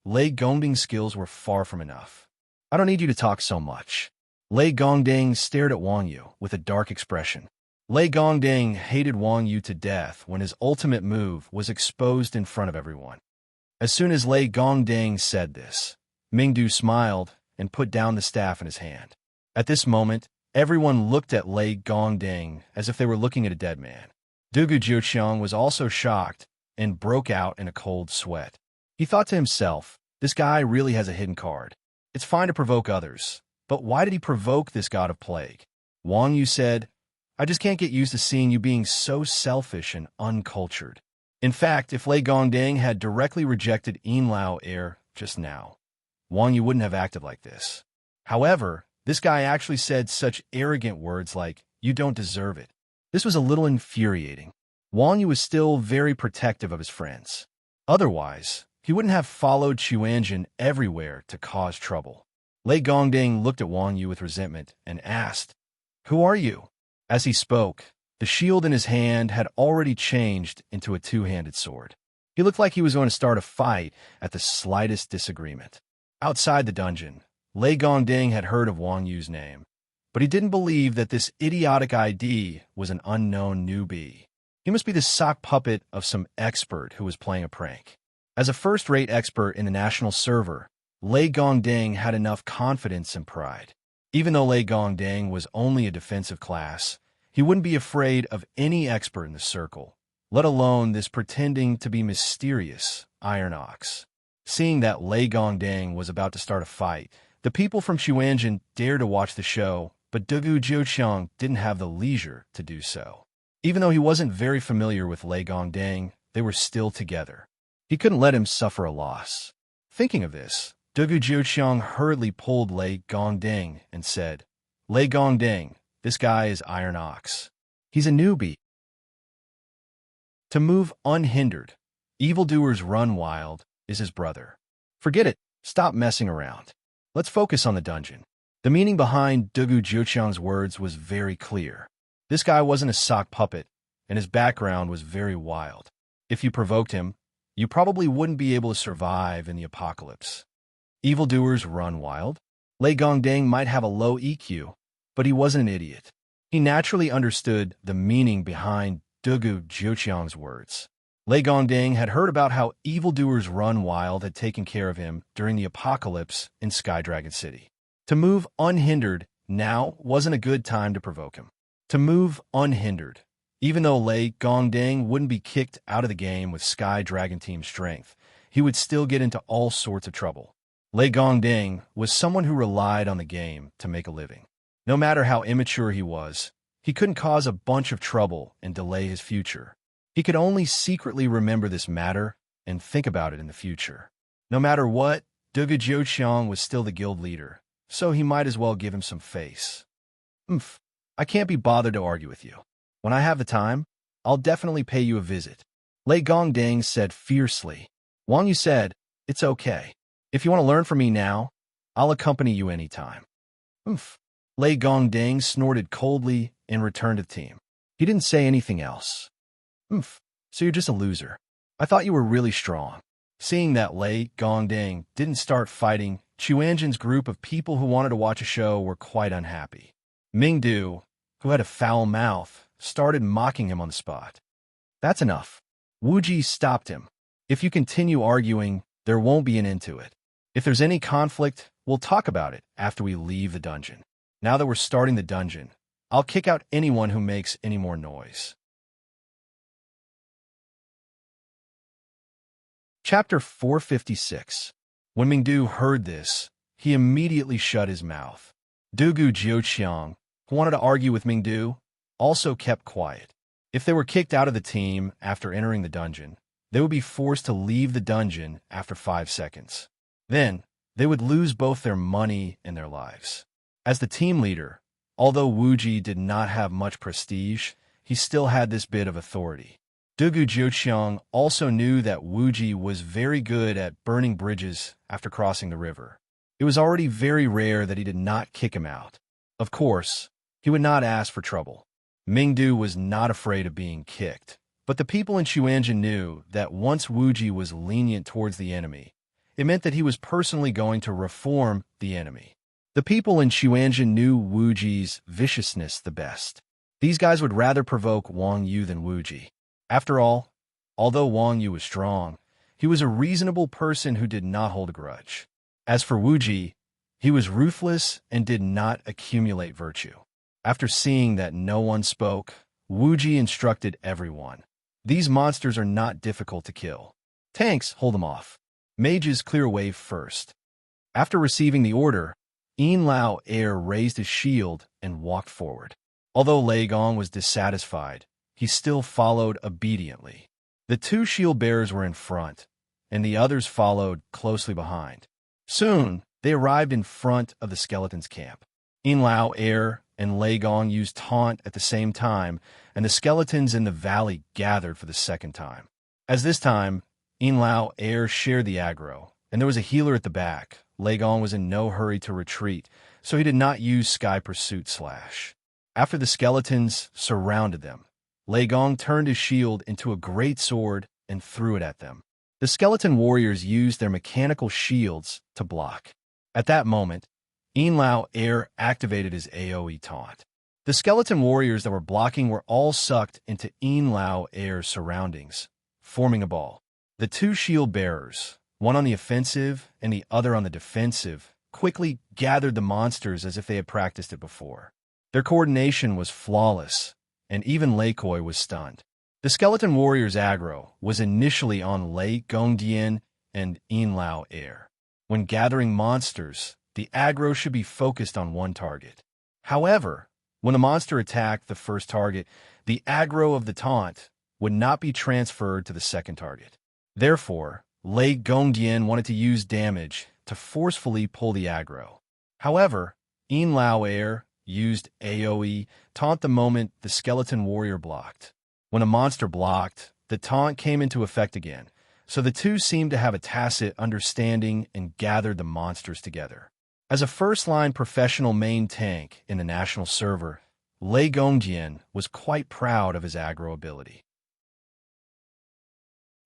Lei Gongding's skills were far from enough. I don't need you to talk so much. Lei Gongding stared at Wang Yu with a dark expression. Lei Gongding hated Wang Yu to death when his ultimate move was exposed in front of everyone. As soon as Lei Gongding said this, Mingdu smiled and put down the staff in his hand. At this moment, everyone looked at Lei Gongding as if they were looking at a dead man. Dugu Jiuqiang was also shocked and broke out in a cold sweat. He thought to himself, this guy really has a hidden card. It's fine to provoke others, but why did he provoke this god of plague? Wang Yu said, I just can't get used to seeing you being so selfish and uncultured. In fact, if Lei Gongding had directly rejected Yin Lao Air just now, Wang Yu wouldn't have acted like this. However, this guy actually said such arrogant words like, you don't deserve it. This was a little infuriating. Wang Yu was still very protective of his friends. Otherwise, he wouldn't have followed Xuanjin everywhere to cause trouble. Lei Gongding looked at Wang Yu with resentment and asked, Who are you? As he spoke, the shield in his hand had already changed into a two-handed sword. He looked like he was going to start a fight at the slightest disagreement. Outside the dungeon, Lei Gongding had heard of Wang Yu's name, but he didn't believe that this idiotic ID was an unknown newbie. He must be the sock puppet of some expert who was playing a prank. As a first-rate expert in the national server, Lei Gongding had enough confidence and pride. Even though Lei Gongding was only a defensive class, he wouldn't be afraid of any expert in the circle, let alone this pretending to be mysterious Iron Ox. Seeing that Lei Gongding was about to start a fight, the people from Xuanjin dared to watch the show, but Dugu Jiuqiang didn't have the leisure to do so. Even though he wasn't very familiar with Lei Gongding, they were still together. He couldn't let him suffer a loss. Thinking of this, Dugu Jiuqiang hurriedly pulled Lei Gongding and said, Lei Gongding, this guy is Iron Ox. He's a newbie. To move unhindered, evildoers run wild, is his brother. Forget it. Stop messing around. Let's focus on the dungeon. The meaning behind Dugu Jiuqiang's words was very clear. This guy wasn't a sock puppet, and his background was very wild. If you provoked him, you probably wouldn't be able to survive in the apocalypse. Evildoers run wild? Lei Gongding might have a low EQ, but he wasn't an idiot. He naturally understood the meaning behind Dugu Jiuqiang's words. Lei Gongding had heard about how evildoers run wild had taken care of him during the apocalypse in Sky Dragon City. To move unhindered now wasn't a good time to provoke him. To move unhindered, even though Lei Gongding wouldn't be kicked out of the game with Sky Dragon Team strength, he would still get into all sorts of trouble. Lei Gongding was someone who relied on the game to make a living. No matter how immature he was, he couldn't cause a bunch of trouble and delay his future. He could only secretly remember this matter and think about it in the future. No matter what, Dugu Jiuqiang was still the guild leader, so he might as well give him some face. I can't be bothered to argue with you. When I have the time, I'll definitely pay you a visit. Lei Gongding said fiercely. Wang Yu said, It's okay. If you want to learn from me now, I'll accompany you anytime. Lei Gongding snorted coldly and returned to the team. He didn't say anything else. So you're just a loser. I thought you were really strong. Seeing that Lei Gongding didn't start fighting, Xuanjin's group of people who wanted to watch a show were quite unhappy. Mingdu, who had a foul mouth, started mocking him on the spot. That's enough. Wuji stopped him. If you continue arguing, there won't be an end to it. If there's any conflict, we'll talk about it after we leave the dungeon. Now that we're starting the dungeon, I'll kick out anyone who makes any more noise. Chapter 456. When Mingdu heard this, he immediately shut his mouth. Dugu Jiuqiang, who wanted to argue with Mingdu, also kept quiet. If they were kicked out of the team after entering the dungeon, they would be forced to leave the dungeon after 5 seconds. Then, they would lose both their money and their lives. As the team leader, although Wuji did not have much prestige, he still had this bit of authority. Dugu Jiuqiang also knew that Wuji was very good at burning bridges after crossing the river. It was already very rare that he did not kick him out. Of course, he would not ask for trouble. Mingdu was not afraid of being kicked, but the people in Xuanjin knew that once Wuji was lenient towards the enemy, it meant that he was personally going to reform the enemy. The people in Xuanzhen knew Wu Ji's viciousness the best. These guys would rather provoke Wang Yu than Wu Ji. After all, although Wang Yu was strong, he was a reasonable person who did not hold a grudge. As for Wu Ji, he was ruthless and did not accumulate virtue. After seeing that no one spoke, Wu Ji instructed everyone. These monsters are not difficult to kill. Tanks, hold them off. Mages, clear a wave first. After receiving the order, Yin Lao Air raised his shield and walked forward. Although Lei Gong was dissatisfied, he still followed obediently. The two shield bearers were in front, and the others followed closely behind. Soon, they arrived in front of the skeleton's camp. Yin Lao Air and Lei Gong used taunt at the same time, and the skeletons in the valley gathered for the second time. As this time, Yin Lao Air shared the aggro, and there was a healer at the back. Lei Gong was in no hurry to retreat, so he did not use Sky Pursuit Slash. After the skeletons surrounded them, Lei Gong turned his shield into a great sword and threw it at them. The skeleton warriors used their mechanical shields to block. At that moment, Yin Lao Air activated his AoE taunt. The skeleton warriors that were blocking were all sucked into Yin Lao Air's surroundings, forming a ball. The two shield bearers, one on the offensive and the other on the defensive, quickly gathered the monsters as if they had practiced it before. Their coordination was flawless, and even Lei Koi was stunned. The skeleton warriors' aggro was initially on Lei Gongdian and Yin Lao Air. When gathering monsters, the aggro should be focused on one target. However, when a monster attacked the first target, the aggro of the taunt would not be transferred to the second target. Therefore, Lei Gongdian wanted to use damage to forcefully pull the aggro. However, Yin Lao Air used AoE taunt the moment the skeleton warrior blocked. When a monster blocked, the taunt came into effect again, so the two seemed to have a tacit understanding and gathered the monsters together. As a first-line professional main tank in the national server, Lei Gongdian was quite proud of his aggro ability.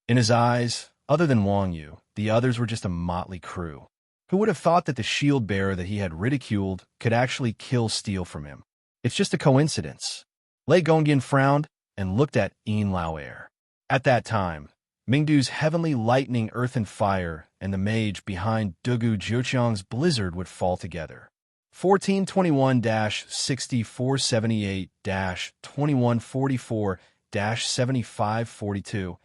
In his eyes, other than Wang Yu, the others were just a motley crew. Who would have thought that the shield bearer that he had ridiculed could actually kill steal from him? It's just a coincidence. Lei Gongdian frowned and looked at Yin Lao Air. At that time, Mingdu's heavenly lightning, earth and fire, and the mage behind Dugu Jiuqiang's blizzard would fall together. 1421-6478-2144-7542.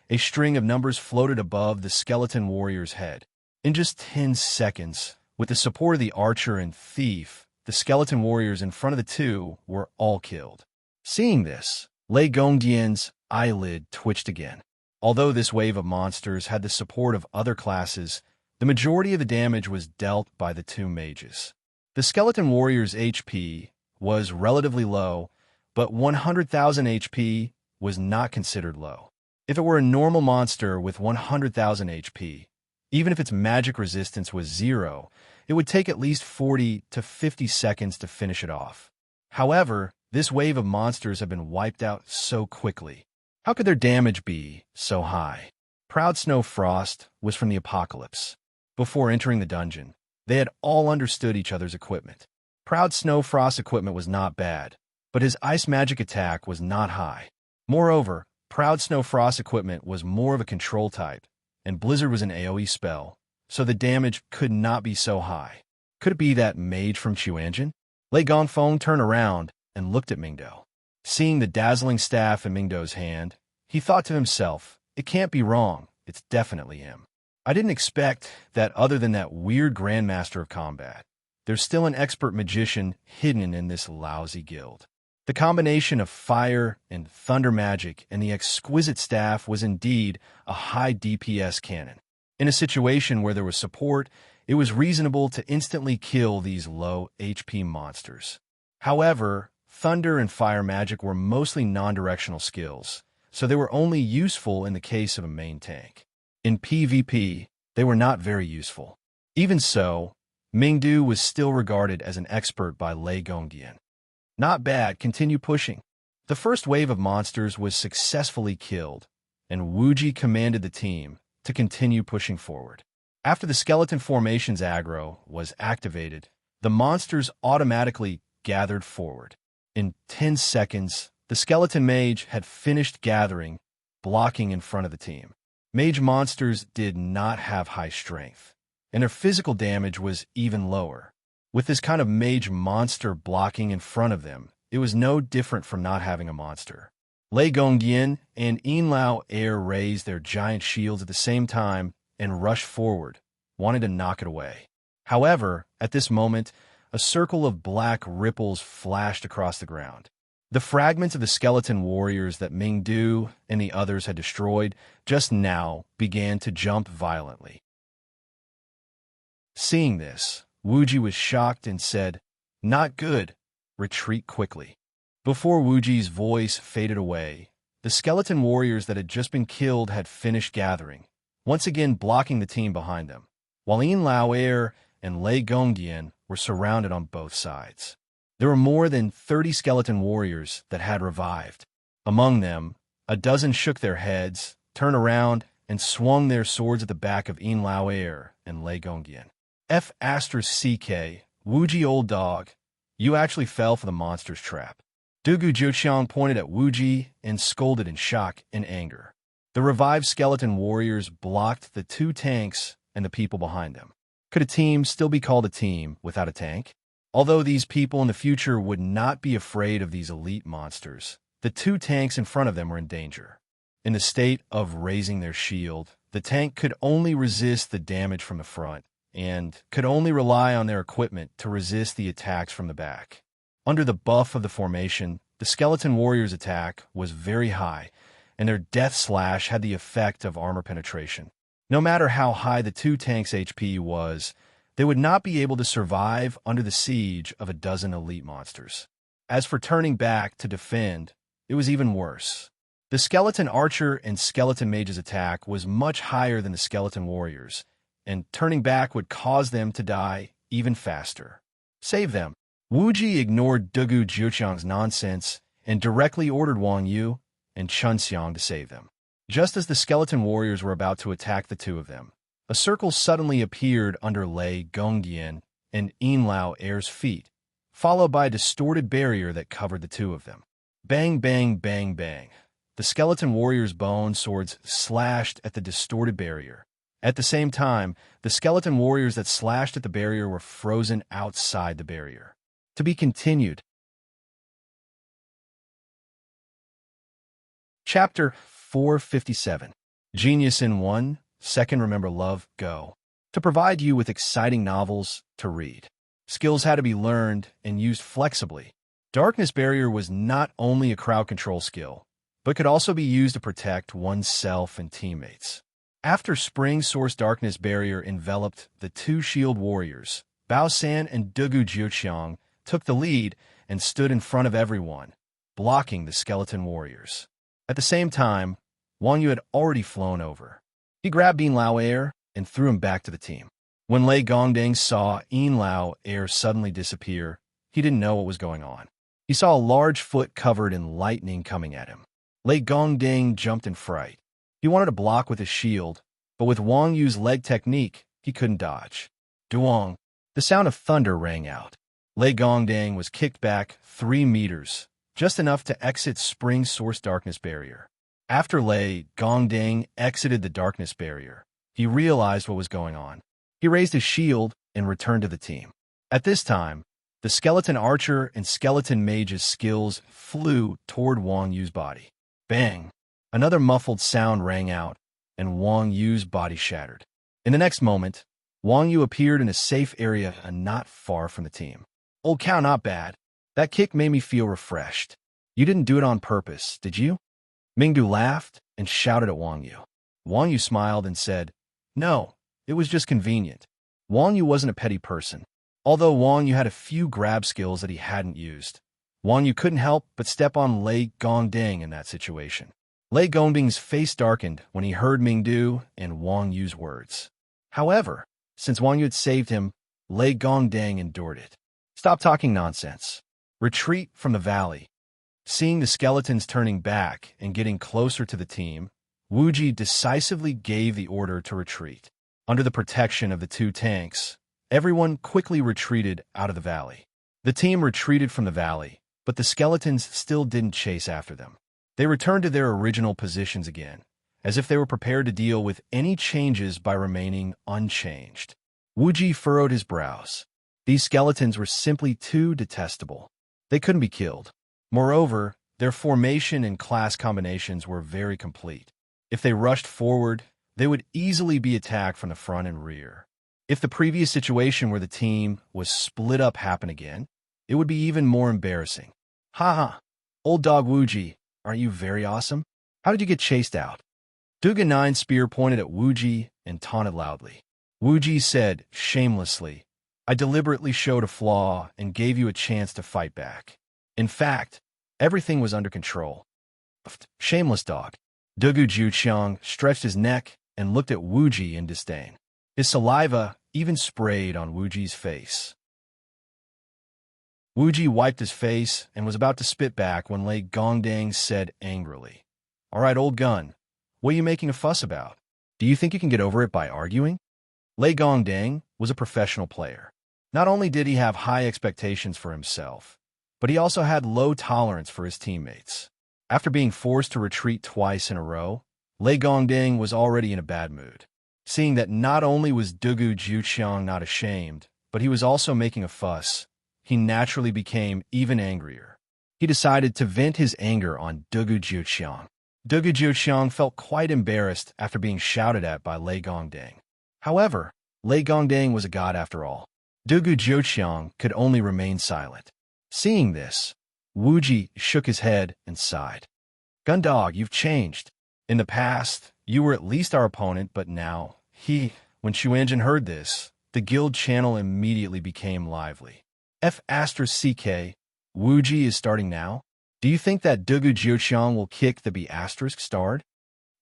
A string of numbers floated above the skeleton warrior's head. In just 10 seconds, with the support of the archer and thief, the skeleton warriors in front of the two were all killed. Seeing this, Lei Gongdian's eyelid twitched again. Although this wave of monsters had the support of other classes, the majority of the damage was dealt by the two mages. The skeleton warrior's HP was relatively low, but 100,000 HP was not considered low. If it were a normal monster with 100,000 HP, even if its magic resistance was 0, it would take at least 40 to 50 seconds to finish it off. However, this wave of monsters had been wiped out so quickly. How could their damage be so high? Proud Snow Frost was from the Apocalypse. Before entering the dungeon, they had all understood each other's equipment. Proud Snow Frost's equipment was not bad, but his ice magic attack was not high. Moreover, Proud Snow Frost's equipment was more of a control type, and Blizzard was an AoE spell, so the damage could not be so high. Could it be that mage from Xuanzhen? Lei Gongfeng turned around and looked at Mingdo. Seeing the dazzling staff in Mingdo's hand, he thought to himself, it can't be wrong, it's definitely him. I didn't expect that other than that weird Grandmaster of Combat. There's still an expert magician hidden in this lousy guild. The combination of fire and thunder magic and the exquisite staff was indeed a high DPS cannon. In a situation where there was support, it was reasonable to instantly kill these low HP monsters. However, thunder and fire magic were mostly non-directional skills, so they were only useful in the case of a main tank. In PvP, they were not very useful. Even so, Mingdu was still regarded as an expert by Lei Gongdian. Not bad, continue pushing. The first wave of monsters was successfully killed, and Wu Ji commanded the team to continue pushing forward. After the skeleton formation's aggro was activated, the monsters automatically gathered forward. In 10 seconds, the skeleton mage had finished gathering, blocking in front of the team. Mage monsters did not have high strength, and their physical damage was even lower. With this kind of mage monster blocking in front of them, it was no different from not having a monster. Lei Gongdian and Yin Lao Air raised their giant shields at the same time and rushed forward, wanting to knock it away. However, at this moment, a circle of black ripples flashed across the ground. The fragments of the skeleton warriors that Mingdu and the others had destroyed just now began to jump violently. Seeing this, Wuji was shocked and said, "Not good. Retreat quickly." Before Wuji's voice faded away, the skeleton warriors that had just been killed had finished gathering, once again blocking the team behind them, while Yin Lao Air and Lei Gongdian were surrounded on both sides. There were more than 30 skeleton warriors that had revived. Among them, a dozen shook their heads, turned around, and swung their swords at the back of Yin Lao Air and Lei Gongdian. F***CK, Wuji old dog, you actually fell for the monster's trap. Dugu Jiuqiang pointed at Wuji and scolded in shock and anger. The revived skeleton warriors blocked the two tanks and the people behind them. Could a team still be called a team without a tank? Although these people in the future would not be afraid of these elite monsters, the two tanks in front of them were in danger. In the state of raising their shield, the tank could only resist the damage from the front and could only rely on their equipment to resist the attacks from the back. Under the buff of the formation, the skeleton warriors' attack was very high, and their death slash had the effect of armor penetration. No matter how high the two tanks' HP was, they would not be able to survive under the siege of a dozen elite monsters. As for turning back to defend, it was even worse. The skeleton archer and skeleton mage's attack was much higher than the skeleton warriors, and turning back would cause them to die even faster. Save them. Wuji ignored Dugu Jiuqiang's nonsense and directly ordered Wang Yu and Chun Xiang to save them. Just as the skeleton warriors were about to attack the two of them, a circle suddenly appeared under Lei Gongdian and Yin Lao Air's feet, followed by a distorted barrier that covered the two of them. Bang, bang, bang, bang. The skeleton warriors' bone swords slashed at the distorted barrier. At the same time, the skeleton warriors that slashed at the barrier were frozen outside the barrier. To be continued. Chapter 457. Genius in 1 Second. Remember Love, Go. To provide you with exciting novels to read. Skills had to be learned and used flexibly. Darkness Barrier was not only a crowd control skill, but could also be used to protect oneself and teammates. After Spring Source Darkness Barrier enveloped the two shield warriors, Bao San and Dugu Jiuqiang took the lead and stood in front of everyone, blocking the skeleton warriors. At the same time, Wang Yu had already flown over. He grabbed Yin Lao Air and threw him back to the team. When Lei Gongdang saw Yin Lao Air suddenly disappear, he didn't know what was going on. He saw a large foot covered in lightning coming at him. Lei Gongdang jumped in fright. He wanted to block with his shield, but with Wang Yu's leg technique, he couldn't dodge. Duong! The sound of thunder rang out. Lei Gongdang was kicked back 3 meters, just enough to exit Spring Source Darkness Barrier. After Lei Gongdang exited the Darkness Barrier, he realized what was going on. He raised his shield and returned to the team. At this time, the skeleton archer and skeleton mage's skills flew toward Wang Yu's body. Bang! Another muffled sound rang out, and Wang Yu's body shattered. In the next moment, Wang Yu appeared in a safe area not far from the team. Old cow, not bad. That kick made me feel refreshed. You didn't do it on purpose, did you? Mingdu laughed and shouted at Wang Yu. Wang Yu smiled and said, "No, it was just convenient." Wang Yu wasn't a petty person. Although Wang Yu had a few grab skills that he hadn't used, Wang Yu couldn't help but step on Lei Gongdang in that situation. Lei Gongdang's face darkened when he heard Mingdu and Wang Yu's words. However, since Wang Yu had saved him, Lei Gongdang endured it. Stop talking nonsense. Retreat from the valley. Seeing the skeletons turning back and getting closer to the team, Wuji decisively gave the order to retreat. Under the protection of the two tanks, Everyone quickly retreated out of the valley. The team retreated from the valley, but the skeletons still didn't chase after them. They returned to their original positions again, as if they were prepared to deal with any changes by remaining unchanged. Wuji furrowed his brows. These skeletons were simply too detestable. They couldn't be killed. Moreover, their formation and class combinations were very complete. If they rushed forward, they would easily be attacked from the front and rear. If the previous situation where the team was split up happened again, it would be even more embarrassing. Haha, old dog Wuji, aren't you very awesome? How did you get chased out? Duga Nine's spear pointed at Wuji and taunted loudly. Wuji said, shamelessly, I deliberately showed a flaw and gave you a chance to fight back. In fact, everything was under control. Shameless dog. Dugu Juqiang stretched his neck and looked at Wuji in disdain. His saliva even sprayed on Wuji's face. Wuji wiped his face and was about to spit back when Lei Gongdang said angrily, All right, old gun, what are you making a fuss about? Do you think you can get over it by arguing? Lei Gongdang was a professional player. Not only did he have high expectations for himself, but he also had low tolerance for his teammates. After being forced to retreat twice in a row, Lei Gongdang was already in a bad mood. Seeing that not only was Dugu Juqiang not ashamed, but he was also making a fuss, he naturally became even angrier. He decided to vent his anger on Dugu Juqiang. Dugu Juqiang felt quite embarrassed after being shouted at by Lei Gongdang. However, Lei Gongdang was a god after all. Dugu Juqiang could only remain silent. Seeing this, Wuji shook his head and sighed. Gundog, you've changed. In the past, you were at least our opponent, but now, When Xuanjin heard this, the guild channel immediately became lively. F*CK, Wuji is starting now? Do you think that Dugu Juqiang will kick the B** starred?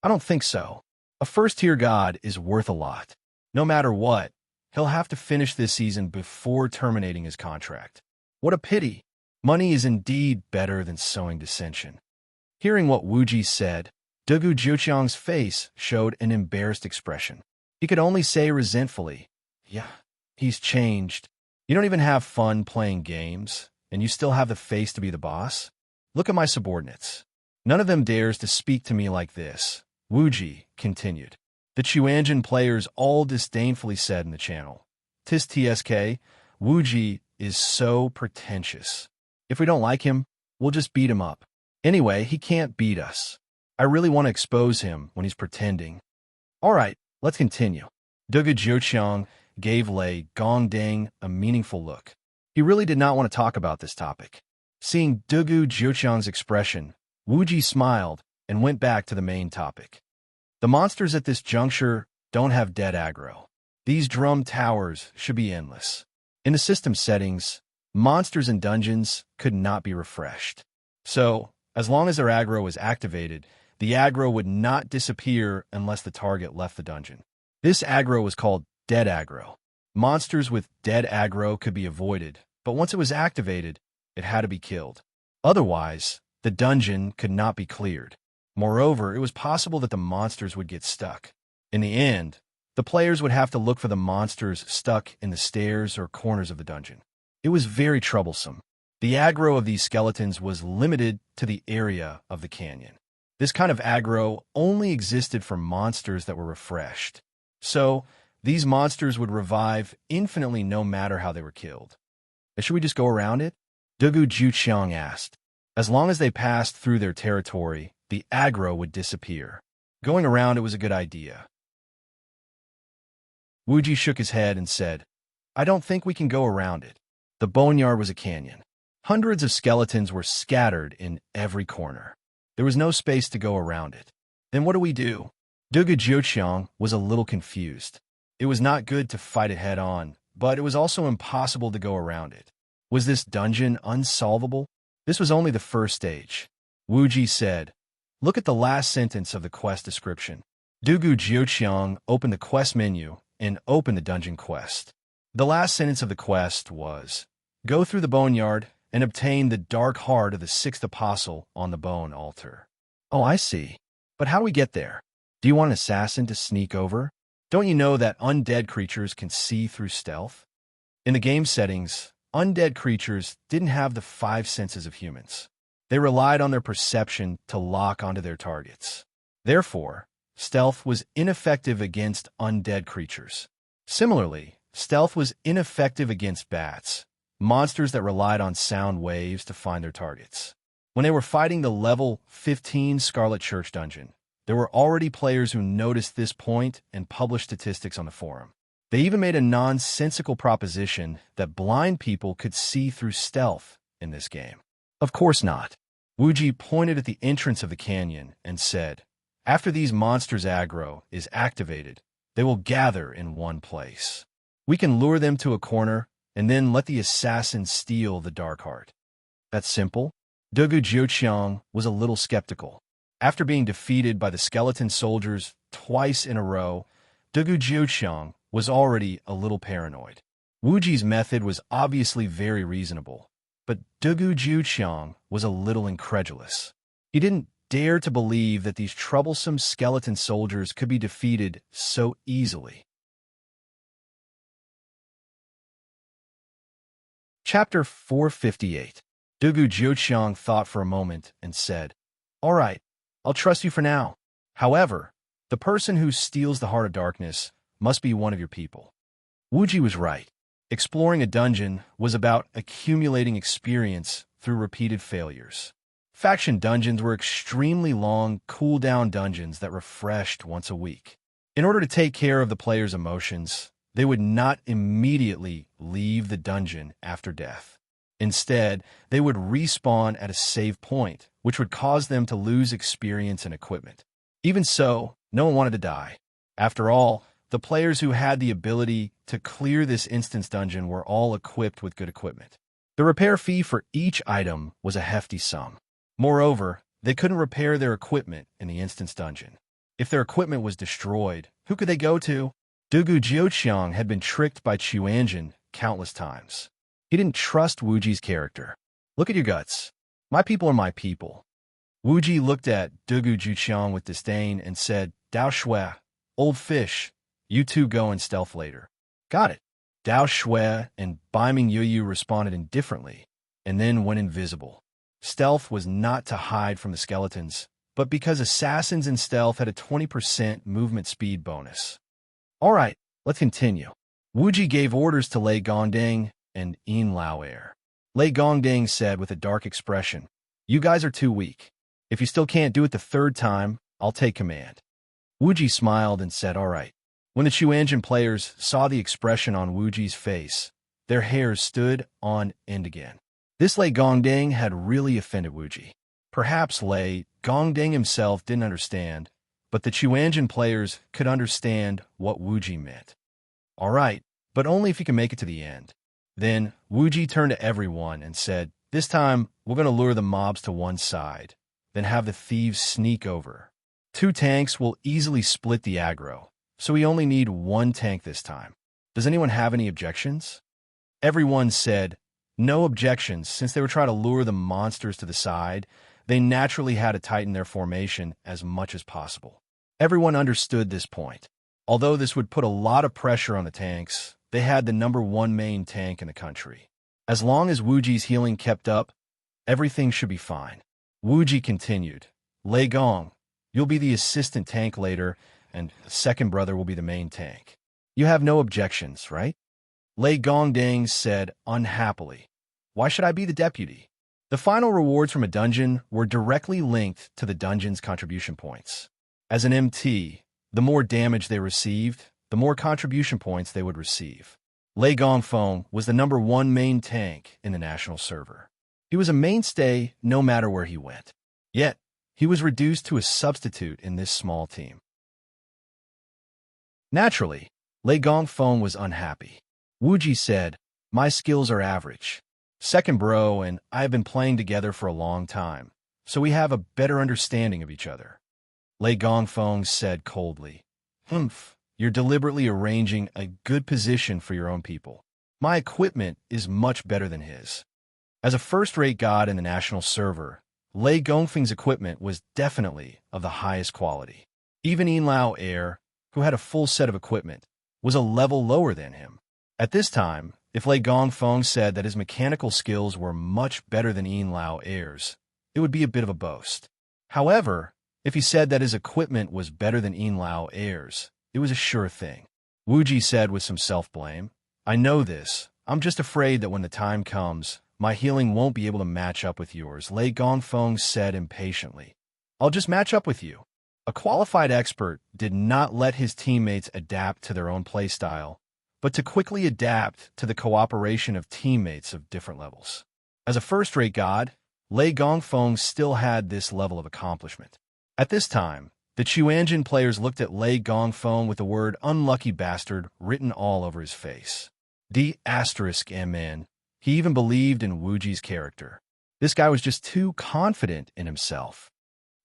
I don't think so. A first-tier god is worth a lot. No matter what, he'll have to finish this season before terminating his contract. What a pity. Money is indeed better than sowing dissension. Hearing what Wuji said, Dugu Juqiang's face showed an embarrassed expression. He could only say resentfully, Yeah, he's changed. You don't even have fun playing games, and you still have the face to be the boss? Look at my subordinates. None of them dares to speak to me like this, Wuji continued. The Xuanjin players all disdainfully said in the channel. Tis TSK, Wuji is so pretentious. If we don't like him, we'll just beat him up. Anyway, he can't beat us. I really want to expose him when he's pretending. All right, let's continue. Dugu Juqiang gave Lei Gongdang a meaningful look. He really did not want to talk about this topic. Seeing Dugu Juqiang's expression, Wuji smiled and went back to the main topic. The monsters at this juncture don't have dead aggro. These drum towers should be endless. In the system settings, monsters and dungeons could not be refreshed. So, as long as their aggro was activated, the aggro would not disappear unless the target left the dungeon. This aggro was called dead aggro. Monsters with dead aggro could be avoided, but once it was activated, it had to be killed. Otherwise, the dungeon could not be cleared. Moreover, it was possible that the monsters would get stuck. In the end, the players would have to look for the monsters stuck in the stairs or corners of the dungeon. It was very troublesome. The aggro of these skeletons was limited to the area of the canyon. This kind of aggro only existed for monsters that were refreshed. So, these monsters would revive infinitely no matter how they were killed. Should we just go around it? Dugu Juqiang asked. As long as they passed through their territory, the aggro would disappear. Going around it was a good idea. Wuji shook his head and said, I don't think we can go around it. The boneyard was a canyon. Hundreds of skeletons were scattered in every corner. There was no space to go around it. Then what do we do? Dugu Juqiang was a little confused. It was not good to fight it head-on, but it was also impossible to go around it. Was this dungeon unsolvable? This was only the first stage. Wuji said, Look at the last sentence of the quest description. Dugu Juqiang opened the quest menu and opened the dungeon quest. The last sentence of the quest was, Go through the boneyard and obtain the dark heart of the sixth apostle on the bone altar. Oh, I see. But how do we get there? Do you want an assassin to sneak over? Don't you know that undead creatures can see through stealth? In the game settings, undead creatures didn't have the five senses of humans. They relied on their perception to lock onto their targets. Therefore, stealth was ineffective against undead creatures. Similarly, stealth was ineffective against bats, monsters that relied on sound waves to find their targets. When they were fighting the level 15 Scarlet Church dungeon, there were already players who noticed this point and published statistics on the forum. They even made a nonsensical proposition that blind people could see through stealth in this game. Of course not. Wuji pointed at the entrance of the canyon and said, "After these monsters' aggro is activated, they will gather in one place. We can lure them to a corner and then let the assassin steal the Dark Heart." That's simple. Dugu Jiuqiang was a little skeptical. After being defeated by the skeleton soldiers twice in a row, Dugu Jiuqiang was already a little paranoid. Wuji's method was obviously very reasonable, but Dugu Jiuqiang was a little incredulous. He didn't dare to believe that these troublesome skeleton soldiers could be defeated so easily. Chapter 458. Dugu Jiuqiang thought for a moment and said, "All right, I'll trust you for now. However, the person who steals the Heart of Darkness must be one of your people." Wuji was right. Exploring a dungeon was about accumulating experience through repeated failures. Faction dungeons were extremely long, cooldown dungeons that refreshed once a week. In order to take care of the player's emotions, they would not immediately leave the dungeon after death. Instead, they would respawn at a save point, which would cause them to lose experience and equipment. Even so, no one wanted to die. After all, the players who had the ability to clear this instance dungeon were all equipped with good equipment. The repair fee for each item was a hefty sum. Moreover, they couldn't repair their equipment in the instance dungeon. If their equipment was destroyed, who could they go to? Dugu Jiuqiang had been tricked by Chuanjin countless times. He didn't trust Wuji's character. "Look at your guts. My people are my people." Wuji looked at Dugu Jiuqiang with disdain and said, "Dao Shui, old fish, you two go in stealth later." "Got it." Dao Shui and Baiming Yuyu responded indifferently, and then went invisible. Stealth was not to hide from the skeletons, but because assassins in stealth had a 20% movement speed bonus. "All right, let's continue." Wuji gave orders to Lei Gongdang and Yin Lao Air. Lei Gongdang said with a dark expression, "You guys are too weak. If you still can't do it the third time, I'll take command." Wuji smiled and said, "All right." When the Chuanjin players saw the expression on Wuji's face, their hairs stood on end again. This Lei Gongdang had really offended Wuji. Perhaps Lei Gongdang himself didn't understand, but the Chuanjin players could understand what Wuji meant. "All right, but only if you can make it to the end." Then Wuji turned to everyone and said, "This time, we're going to lure the mobs to one side, then have the thieves sneak over. 2 tanks will easily split the aggro, so we only need 1 tank this time. Does anyone have any objections?" Everyone said no objections. Since they were trying to lure the monsters to the side, they naturally had to tighten their formation as much as possible. Everyone understood this point. Although this would put a lot of pressure on the tanks, they had the #1 main tank in the country. As long as Wuji's healing kept up, everything should be fine. Wuji continued, "Lei Gong, you'll be the assistant tank later, and the second brother will be the main tank. You have no objections, right?" Lei Gongdang said unhappily, "Why should I be the deputy?" The final rewards from a dungeon were directly linked to the dungeon's contribution points. As an MT, the more damage they received, the more contribution points they would receive. Lei Gongfeng was the #1 main tank in the national server. He was a mainstay no matter where he went. Yet, he was reduced to a substitute in this small team. Naturally, Lei Gongfeng was unhappy. Wuji said, "My skills are average. Second bro and I have been playing together for a long time, so we have a better understanding of each other." Lei Gongfeng said coldly, "Humph. You're deliberately arranging a good position for your own people. My equipment is much better than his." As a first-rate god in the national server, Lei Gongfeng's equipment was definitely of the highest quality. Even Yin Lao Air, who had a full set of equipment, was a level lower than him. At this time, If Lei Gongfeng said that his mechanical skills were much better than Yin Lao Air's, it would be a bit of a boast. However, if he said that his equipment was better than Yin Lao Air's, it was a sure thing. Wu Ji said with some self-blame, I know this. I'm just afraid that when the time comes, my healing won't be able to match up with yours, Lei Gongfeng said impatiently. I'll just match up with you. A qualified expert did not let his teammates adapt to their own playstyle, but to quickly adapt to the cooperation of teammates of different levels. As a first-rate god, Lei Gongfeng still had this level of accomplishment. At this time, the Chuanjin players looked at Lei Gongfeng with the word unlucky bastard written all over his face. D*MN. He even believed in Wu Ji's character. This guy was just too confident in himself.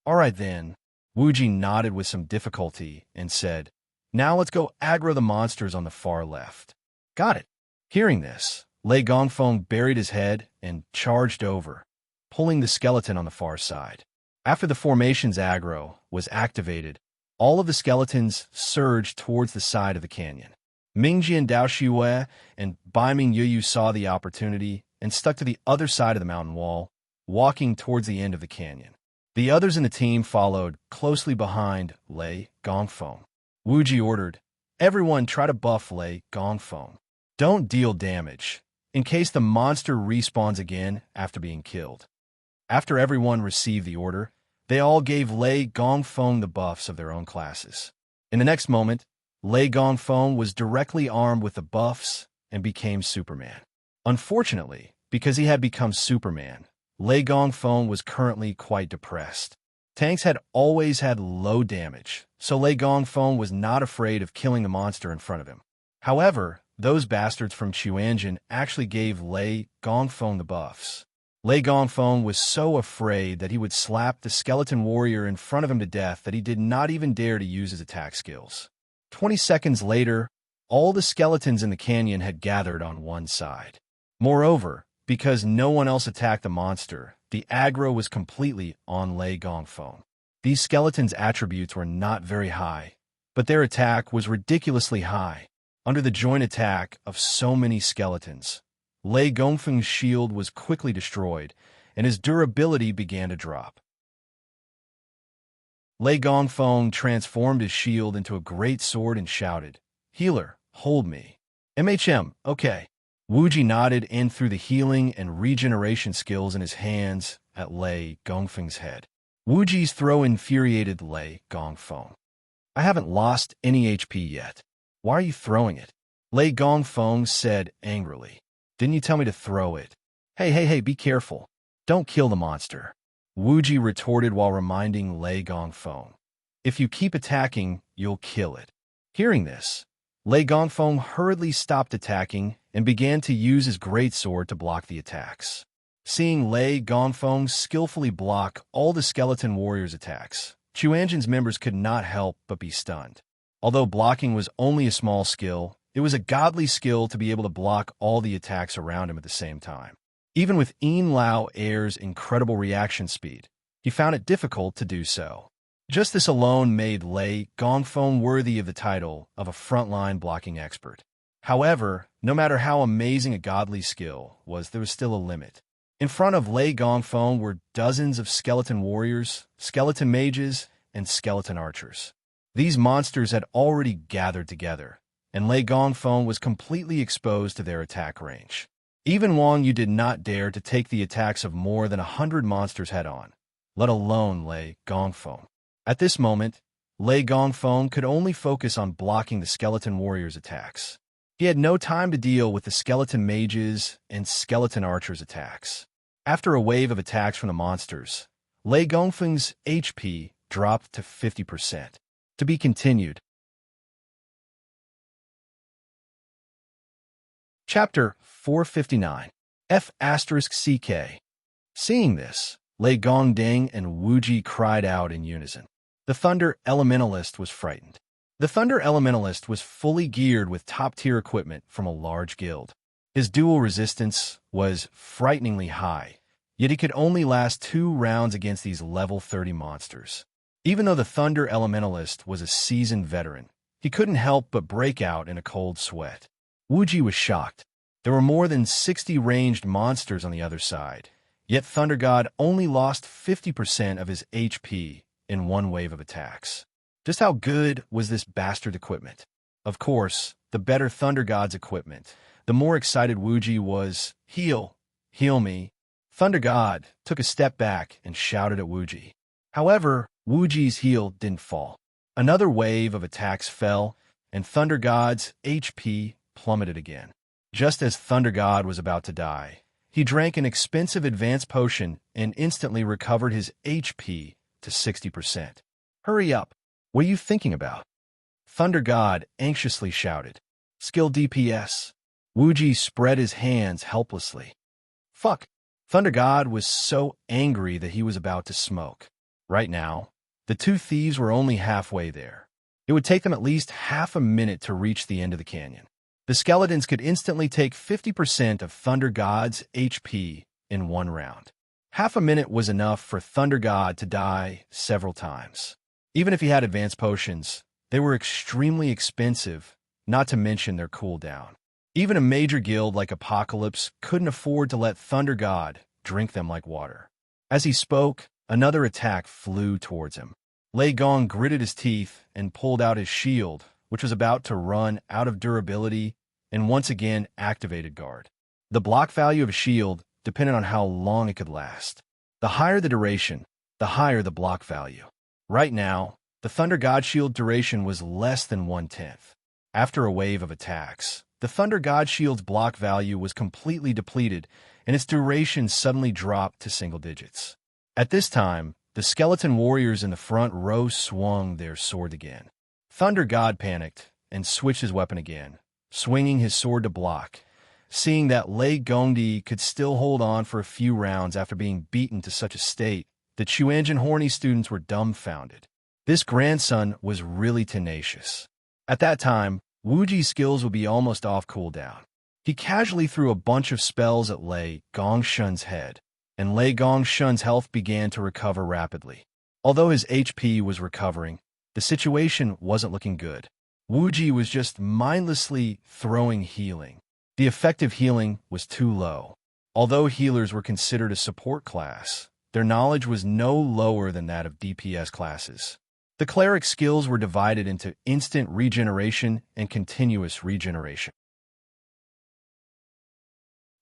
All right then, Wu Ji nodded with some difficulty and said, now let's go aggro the monsters on the far left. Got it. Hearing this, Lei Gongfeng buried his head and charged over, pulling the skeleton on the far side. After the formation's aggro was activated, all of the skeletons surged towards the side of the canyon. Mingjian Daoxue and Baiming Yuyu saw the opportunity and stuck to the other side of the mountain wall, walking towards the end of the canyon. The others in the team followed closely behind Lei Gongfeng. Wu Ji ordered, everyone try to buff Lei Gongfeng. Don't deal damage, in case the monster respawns again after being killed. After everyone received the order, they all gave Lei Gongfeng the buffs of their own classes. In the next moment, Lei Gongfeng was directly armed with the buffs and became Superman. Unfortunately, because he had become Superman, Lei Gongfeng was currently quite depressed. Tanks had always had low damage, so Lei Gongfeng was not afraid of killing the monster in front of him. However, those bastards from Chuanjin actually gave Lei Gongfeng the buffs. Lei Gongfeng was so afraid that he would slap the skeleton warrior in front of him to death that he did not even dare to use his attack skills. 20 seconds later, all the skeletons in the canyon had gathered on one side. Moreover, because no one else attacked the monster, the aggro was completely on Lei Gongfeng. These skeletons' attributes were not very high, but their attack was ridiculously high. Under the joint attack of so many skeletons, Lei Gongfeng's shield was quickly destroyed, and his durability began to drop. Lei Gongfeng transformed his shield into a great sword and shouted, Healer, hold me. Okay. Wu Ji nodded and threw the healing and regeneration skills in his hands at Lei Gongfeng's head. Wu Ji's throw infuriated Lei Gongfeng. I haven't lost any HP yet. Why are you throwing it? Lei Gongfeng said angrily. Didn't you tell me to throw it? Hey, be careful. Don't kill the monster. Wu Ji retorted while reminding Lei Gongfeng. If you keep attacking, you'll kill it. Hearing this, Lei Gongfeng hurriedly stopped attacking and began to use his greatsword to block the attacks. Seeing Lei Gongfeng skillfully block all the skeleton warriors' attacks, Chuanjin's members could not help but be stunned. Although blocking was only a small skill, it was a godly skill to be able to block all the attacks around him at the same time. Even with Yin Lao Air's incredible reaction speed, he found it difficult to do so. Just this alone made Lei Gongfeng worthy of the title of a frontline blocking expert. However, no matter how amazing a godly skill was, there was still a limit. In front of Lei Gongfeng were dozens of skeleton warriors, skeleton mages, and skeleton archers. These monsters had already gathered together, and Lei Gongfeng was completely exposed to their attack range. Even Wang Yu did not dare to take the attacks of more than 100 monsters head-on, let alone Lei Gongfeng. At this moment, Lei Gongfeng could only focus on blocking the skeleton warriors' attacks. He had no time to deal with the skeleton mages and skeleton archers' attacks. After a wave of attacks from the monsters, Lei Gongfeng's HP dropped to 50%. To be continued. Chapter 459. F***CK. Seeing this, Lei Gongding and Wu Ji cried out in unison. The Thunder Elementalist was frightened. The Thunder Elementalist was fully geared with top-tier equipment from a large guild. His dual resistance was frighteningly high, yet he could only last 2 rounds against these level 30 monsters. Even though the Thunder Elementalist was a seasoned veteran, he couldn't help but break out in a cold sweat. Wu Ji was shocked. There were more than 60 ranged monsters on the other side, yet Thunder God only lost 50% of his HP in one wave of attacks. Just how good was this bastard equipment? Of course, the better Thunder God's equipment, the more excited Wuji was. Heal! Heal me! Thunder God took a step back and shouted at Wuji. However, Wuji's heal didn't fall. Another wave of attacks fell, and Thunder God's HP plummeted again. Just as Thunder God was about to die, he drank an expensive advanced potion and instantly recovered his HP to 60%. Hurry up! What are you thinking about? Thunder God anxiously shouted. Skill DPS. Wuji spread his hands helplessly. Fuck! Thunder God was so angry that he was about to smoke. Right now, the two thieves were only halfway there. It would take them at least half a minute to reach the end of the canyon. The skeletons could instantly take 50% of Thunder God's HP in one round. Half a minute was enough for Thunder God to die several times. Even if he had advanced potions, they were extremely expensive, not to mention their cooldown. Even a major guild like Apocalypse couldn't afford to let Thunder God drink them like water. As he spoke, another attack flew towards him. Lei Gong gritted his teeth and pulled out his shield, which was about to run out of durability, and once again activated guard. The block value of a shield depended on how long it could last. The higher the duration, the higher the block value. Right now, the Thunder God shield duration was less than 1/10. After a wave of attacks, the Thunder God shield's block value was completely depleted, and its duration suddenly dropped to single digits. At this time, the skeleton warriors in the front row swung their sword again. Thunder God panicked and switched his weapon again, swinging his sword to block. Seeing that Lei Gongdi could still hold on for a few rounds after being beaten to such a state, the Chuanjin Horny students were dumbfounded. This grandson was really tenacious. At that time, Wuji's skills would be almost off cooldown. He casually threw a bunch of spells at Lei Gongshun's head, and Lei Gongshun's health began to recover rapidly. Although his HP was recovering, the situation wasn't looking good. Wuji was just mindlessly throwing healing. The effective healing was too low. Although healers were considered a support class, their knowledge was no lower than that of DPS classes. The cleric skills were divided into instant regeneration and continuous regeneration.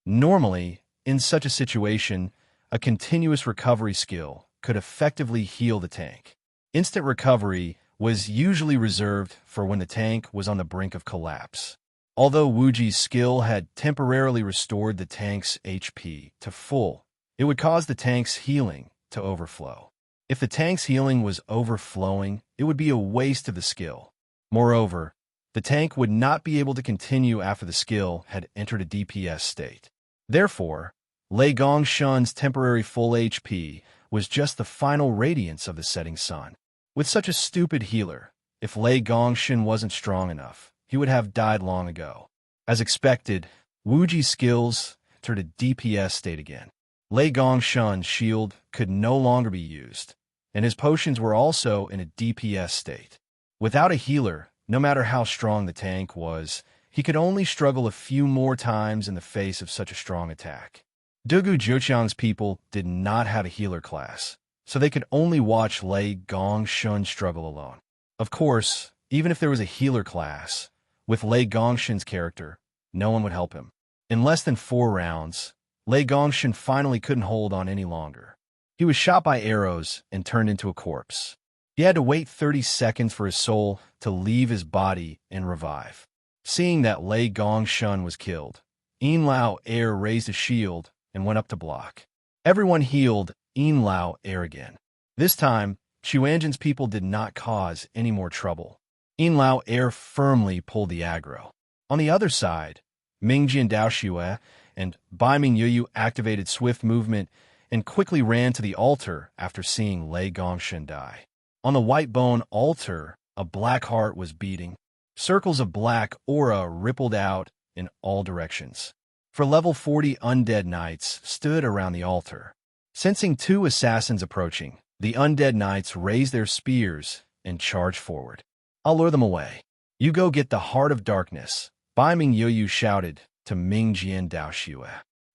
Normally, in such a situation, a continuous recovery skill could effectively heal the tank. Instant recovery was usually reserved for when the tank was on the brink of collapse. Although Wuji's skill had temporarily restored the tank's HP to full, it would cause the tank's healing to overflow. If the tank's healing was overflowing, it would be a waste of the skill. Moreover, the tank would not be able to continue after the skill had entered a DPS state. Therefore, Lei Gongshun's temporary full HP was just the final radiance of the setting sun. With such a stupid healer, if Lei Gongshun wasn't strong enough, he would have died long ago. As expected, Wuji's skills entered a DPS state again. Lei Gongshun's shield could no longer be used, and his potions were also in a DPS state. Without a healer, no matter how strong the tank was, he could only struggle a few more times in the face of such a strong attack. Dugu Zhuqiang's people did not have a healer class, so they could only watch Lei Gongshun struggle alone. Of course, even if there was a healer class, with Lei Gongshun's character, no one would help him. In less than 4 rounds, Lei Gongshun finally couldn't hold on any longer. He was shot by arrows and turned into a corpse. He had to wait 30 seconds for his soul to leave his body and revive. Seeing that Lei Gongshun was killed, Yin Lao Air raised a shield and went up to block. Everyone healed Yin Lao Air again. This time, Chuanjin's people did not cause any more trouble. Yin Lao Air firmly pulled the aggro. On the other side, Mingjian Daoxue and Bai Ming Yuyu activated swift movement and quickly ran to the altar after seeing Lei Gongshun die. On the white bone altar, a black heart was beating. Circles of black aura rippled out in all directions. For level 40 undead knights stood around the altar. Sensing 2 assassins approaching, the undead knights raised their spears and charged forward. I'll lure them away. You go get the Heart of Darkness, Bai Ming Yuyu shouted, to Mingjian Daoxue.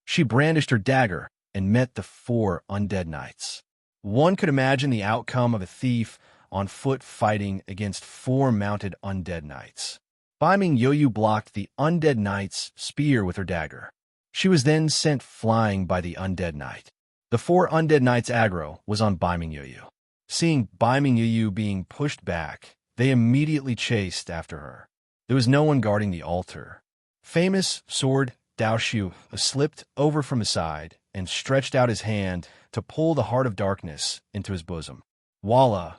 She brandished her dagger and met the 4 undead knights. One could imagine the outcome of a thief on foot fighting against 4 mounted undead knights. Bai Ming Yoyu blocked the undead knight's spear with her dagger. She was then sent flying by the undead knight. The 4 undead knights' aggro was on Bai Ming Yoyu. Seeing Bai Ming Yoyu being pushed back, they immediately chased after her. There was no one guarding the altar. Famous sword Daoxiu slipped over from his side and stretched out his hand to pull the heart of darkness into his bosom. Voila!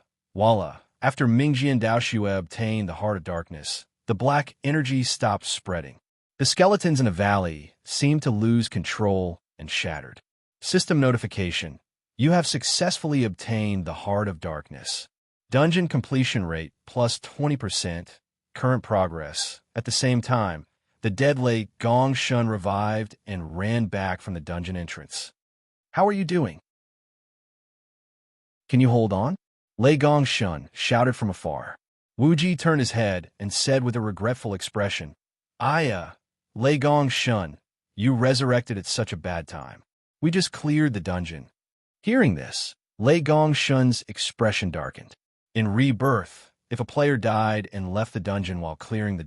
After Mingjian Daoxiu obtained the heart of darkness, the black energy stopped spreading. The skeletons in the valley seemed to lose control and shattered. System notification. You have successfully obtained the heart of darkness. Dungeon completion rate plus 20%. Current progress. At the same time, the dead Lei Gongshun revived and ran back from the dungeon entrance. How are you doing? Can you hold on? Lei Gongshun shouted from afar. Wuji turned his head and said with a regretful expression, Lei Gongshun, you resurrected at such a bad time. We just cleared the dungeon. Hearing this, Lei Gongshun's expression darkened. In Rebirth, if a player died and left the dungeon while clearing the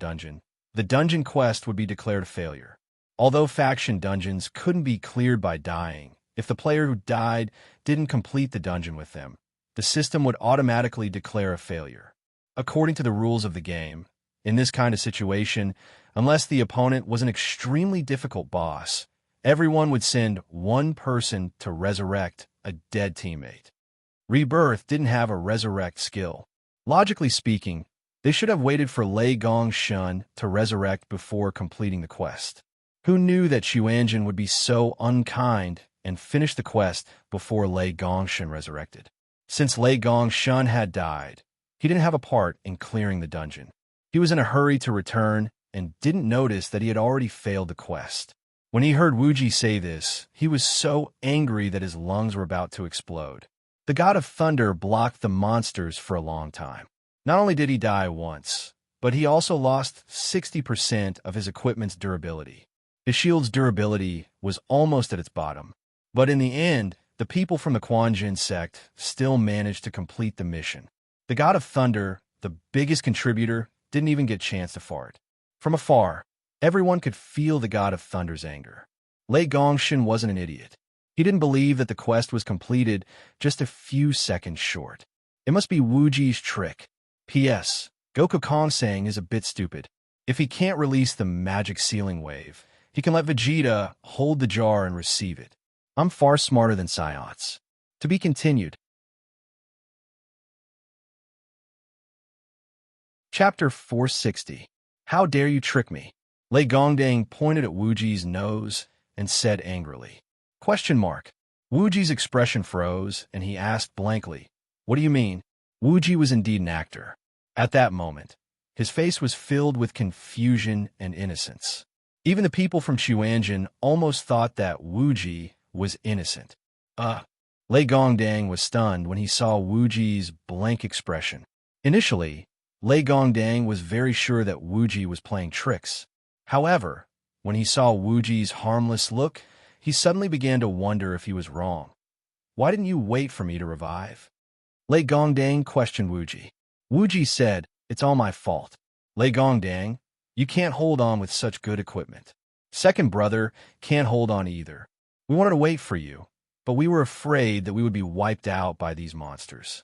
dungeon quest would be declared a failure. Although faction dungeons couldn't be cleared by dying, if the player who died didn't complete the dungeon with them, the system would automatically declare a failure. According to the rules of the game, in this kind of situation, unless the opponent was an extremely difficult boss, everyone would send one person to resurrect a dead teammate. Rebirth didn't have a resurrect skill. Logically speaking, they should have waited for Lei Gongshun to resurrect before completing the quest. Who knew that Xuanjin would be so unkind and finish the quest before Lei Gongshun resurrected? Since Lei Gongshun had died, he didn't have a part in clearing the dungeon. He was in a hurry to return and didn't notice that he had already failed the quest. When he heard Wuji say this, he was so angry that his lungs were about to explode. The god of thunder blocked the monsters for a long time. Not only did he die once, but he also lost 60% of his equipment's durability. His shield's durability was almost at its bottom. But in the end, the people from the Quanjin sect still managed to complete the mission. The god of thunder, the biggest contributor, didn't even get a chance to fart. From afar, everyone could feel the god of thunder's anger. Lei Gongshun wasn't an idiot. He didn't believe that the quest was completed just a few seconds short. It must be Wuji's trick. P.S. Goku Kongsang is a bit stupid. If he can't release the magic sealing wave, he can let Vegeta hold the jar and receive it. I'm far smarter than Science. To be continued. Chapter 460. How dare you trick me? Lei Gongdang pointed at Wuji's nose and said angrily. Question mark. Wuji's expression froze, and he asked blankly, What do you mean? Wuji was indeed an actor. At that moment, his face was filled with confusion and innocence. Even the people from Xuanjin almost thought that Wuji was innocent. Lei Gongdang was stunned when he saw Wuji's blank expression. Initially, Lei Gongdang was very sure that Wuji was playing tricks. However, when he saw Wuji's harmless look, he suddenly began to wonder if he was wrong. Why didn't you wait for me to revive? Lei Gongdang questioned Wuji. Wuji said, It's all my fault. Lei Gongdang, you can't hold on with such good equipment. Second brother can't hold on either. We wanted to wait for you, but we were afraid that we would be wiped out by these monsters.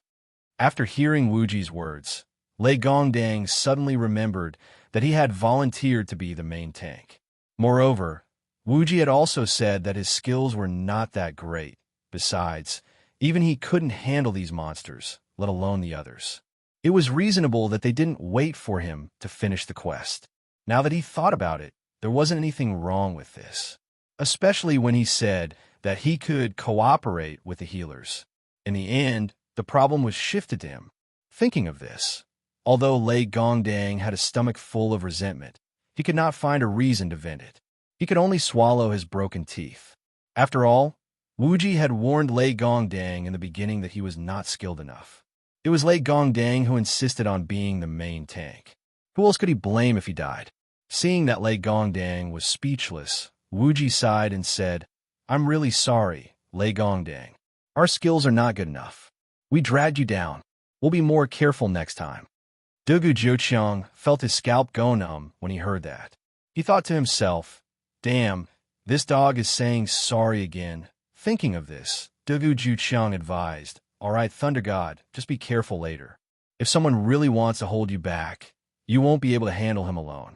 After hearing Wuji's words, Lei Gongdang suddenly remembered that he had volunteered to be the main tank. Moreover, Wuji had also said that his skills were not that great. Besides, even he couldn't handle these monsters, let alone the others. It was reasonable that they didn't wait for him to finish the quest. Now that he thought about it, there wasn't anything wrong with this. Especially when he said that he could cooperate with the healers. In the end, the problem was shifted to him. Thinking of this, although Lei Gongdang had a stomach full of resentment, he could not find a reason to vent it. He could only swallow his broken teeth. After all, Wuji had warned Lei Gongdang in the beginning that he was not skilled enough. It was Lei Gongdang who insisted on being the main tank. Who else could he blame if he died? Seeing that Lei Gongdang was speechless, Wuji sighed and said, "I'm really sorry, Lei Gongdang. Our skills are not good enough. We dragged you down. We'll be more careful next time." Dugu Jiuqiang felt his scalp go numb when he heard that. He thought to himself, "Damn, this dog is saying sorry again." Thinking of this, Dugu Jiuqiang advised, "All right, Thunder God, just be careful later. If someone really wants to hold you back, you won't be able to handle him alone."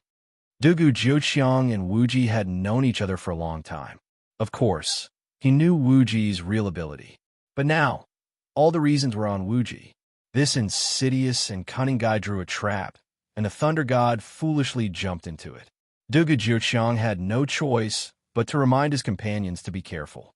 Dugu Jiuqiang and Wuji had known each other for a long time. Of course, he knew Wuji's real ability. But now, all the reasons were on Wuji. This insidious and cunning guy drew a trap, and the Thunder God foolishly jumped into it. Dugu Jiuqiang had no choice but to remind his companions to be careful.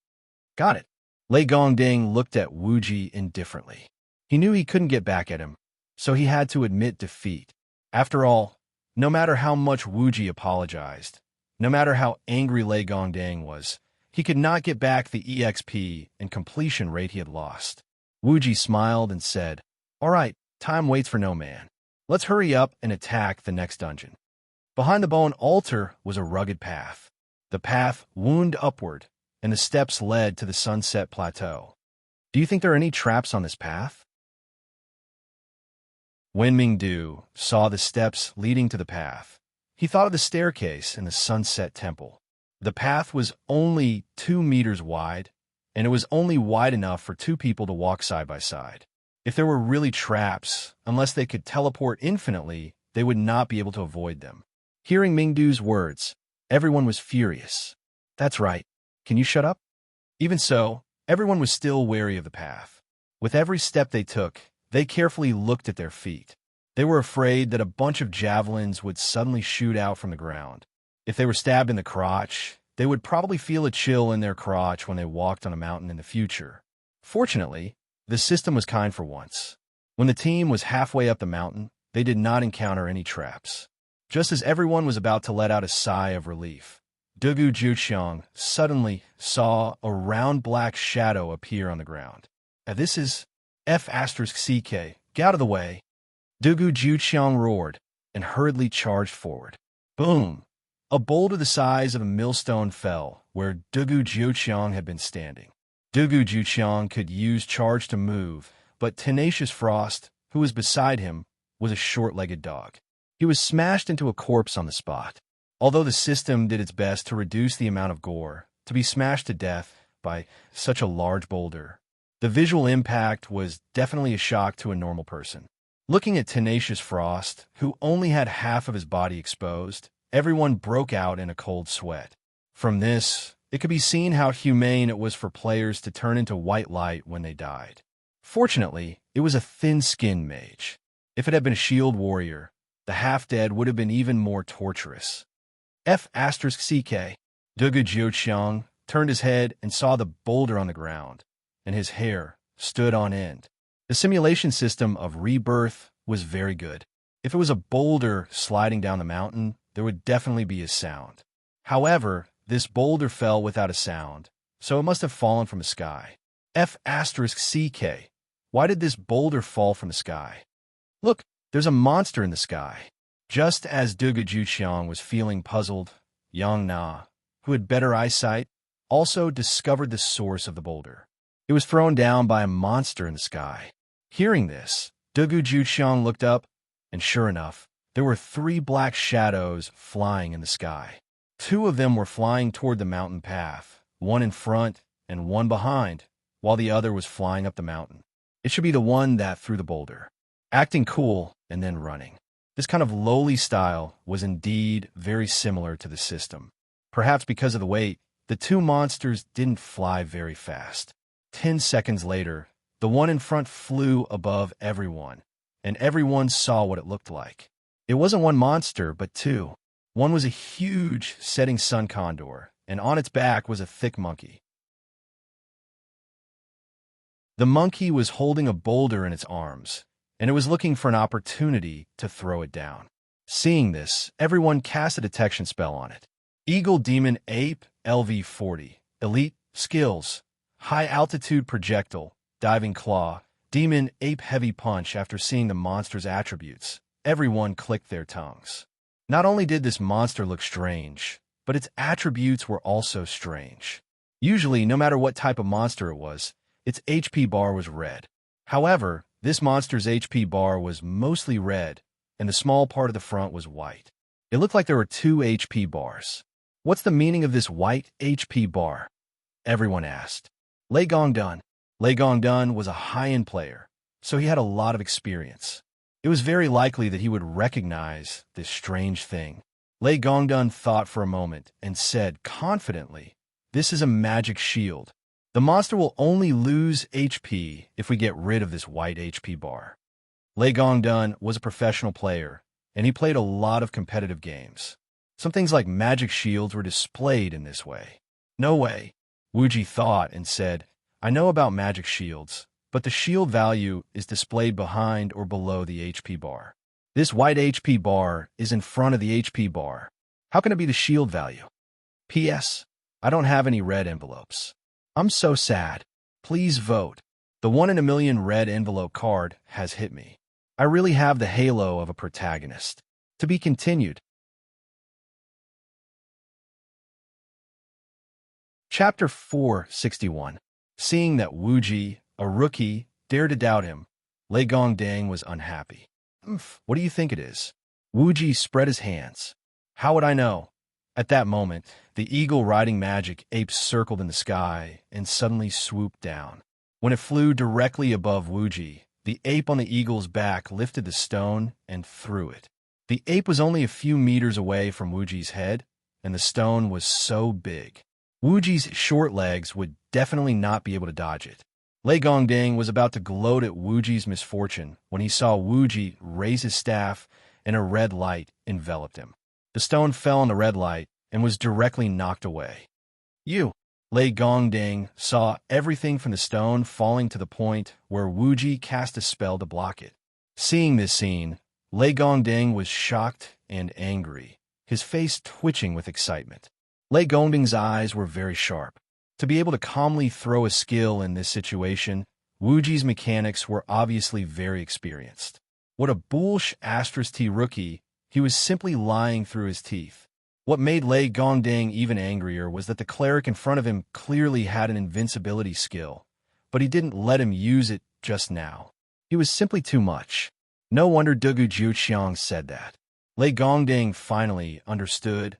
Got it. Lei Gongding looked at Wuji indifferently. He knew he couldn't get back at him, so he had to admit defeat. After all, no matter how much Wuji apologized, no matter how angry Lei Gongdang was, he could not get back the EXP and completion rate he had lost. Wuji smiled and said, "All right, time waits for no man. Let's hurry up and attack the next dungeon." Behind the bone altar was a rugged path. The path wound upward, and the steps led to the sunset plateau. Do you think there are any traps on this path? When Mingdu saw the steps leading to the path, he thought of the staircase in the sunset temple. The path was only 2 meters wide, and it was only wide enough for 2 people to walk side by side. If there were really traps, unless they could teleport infinitely, they would not be able to avoid them. Hearing Mingdu's words, everyone was furious. "That's right. Can you shut up?" Even so, everyone was still wary of the path. With every step they took, they carefully looked at their feet. They were afraid that a bunch of javelins would suddenly shoot out from the ground. If they were stabbed in the crotch, they would probably feel a chill in their crotch when they walked on a mountain in the future. Fortunately, the system was kind for once. When the team was halfway up the mountain, they did not encounter any traps. Just as everyone was about to let out a sigh of relief, Dugu Jiuqiang suddenly saw a round black shadow appear on the ground. This is F*CK, get out of the way. Dugu Jiuqiang roared and hurriedly charged forward. Boom! A boulder the size of a millstone fell where Dugu Jiuqiang had been standing. Dugu Jiuqiang could use charge to move, but Tenacious Frost, who was beside him, was a short-legged dog. He was smashed into a corpse on the spot. Although the system did its best to reduce the amount of gore, to be smashed to death by such a large boulder, the visual impact was definitely a shock to a normal person. Looking at Tenacious Frost, who only had half of his body exposed, everyone broke out in a cold sweat. From this, it could be seen how humane it was for players to turn into white light when they died. Fortunately, it was a thin-skinned mage. If it had been a shield warrior, the half-dead would have been even more torturous. F*CK. Dugu Jiuqiang turned his head and saw the boulder on the ground, and his hair stood on end. The simulation system of rebirth was very good. If it was a boulder sliding down the mountain, there would definitely be a sound. However, this boulder fell without a sound, so it must have fallen from the sky. F*CK. Why did this boulder fall from the sky? Look, there's a monster in the sky. Just as Dugu Jiuqiang was feeling puzzled, Yang Na, who had better eyesight, also discovered the source of the boulder. It was thrown down by a monster in the sky. Hearing this, Dugu Jiuqiang looked up, and sure enough, there were 3 black shadows flying in the sky. 2 of them were flying toward the mountain path, one in front and one behind, while the other was flying up the mountain. It should be the one that threw the boulder. Acting cool and then running. This kind of lowly style was indeed very similar to the system. Perhaps because of the weight, the 2 monsters didn't fly very fast. 10 seconds later, the one in front flew above everyone, and everyone saw what it looked like. It wasn't 1 monster, but 2. One was a huge setting sun condor, and on its back was a thick monkey. The monkey was holding a boulder in its arms, and it was looking for an opportunity to throw it down. Seeing this, everyone cast a detection spell on it. Eagle Demon Ape LV40. Elite Skills. High Altitude Projectile. Diving Claw. Demon Ape Heavy Punch. After seeing the monster's attributes, everyone clicked their tongues. Not only did this monster look strange, but its attributes were also strange. Usually, no matter what type of monster it was, its HP bar was red. However, this monster's HP bar was mostly red, and the small part of the front was white. It looked like there were 2 HP bars. What's the meaning of this white HP bar? Everyone asked. Lei Gongdun. Lei Gongdun was a high-end player, so he had a lot of experience. It was very likely that he would recognize this strange thing. Lei Gongdun thought for a moment and said confidently, "This is a magic shield. The monster will only lose HP if we get rid of this white HP bar." Lei Gongdun was a professional player, and he played a lot of competitive games. Some things like magic shields were displayed in this way. No way, Wuji thought and said, "I know about magic shields, but the shield value is displayed behind or below the HP bar. This white HP bar is in front of the HP bar. How can it be the shield value? P.S. I don't have any red envelopes. I'm so sad. Please vote. The 1 in a million red envelope card has hit me. I really have the halo of a protagonist." To be continued. Chapter 461. Seeing that Wuji, a rookie, dared to doubt him, Lei Gongdang was unhappy. What do you think it is? Wuji spread his hands. How would I know? At that moment, the eagle riding magic ape circled in the sky and suddenly swooped down. When it flew directly above Wuji, the ape on the eagle's back lifted the stone and threw it. The ape was only a few meters away from Wuji's head, and the stone was so big. Wuji's short legs would definitely not be able to dodge it. Lei Gongdang was about to gloat at Wuji's misfortune when he saw Wuji raise his staff and a red light enveloped him. The stone fell on the red light and was directly knocked away. Lei Gongdang saw everything from the stone falling to the point where Wuji cast a spell to block it. Seeing this scene, Lei Gongdang was shocked and angry, his face twitching with excitement. Lei Gongdang's eyes were very sharp. To be able to calmly throw a skill in this situation, Wuji's mechanics were obviously very experienced. What a bullish *T rookie, he was simply lying through his teeth. What made Lei Gongdang even angrier was that the cleric in front of him clearly had an invincibility skill, but he didn't let him use it just now. He was simply too much. No wonder Dugu Jiuqiang said that. Lei Gongdang finally understood.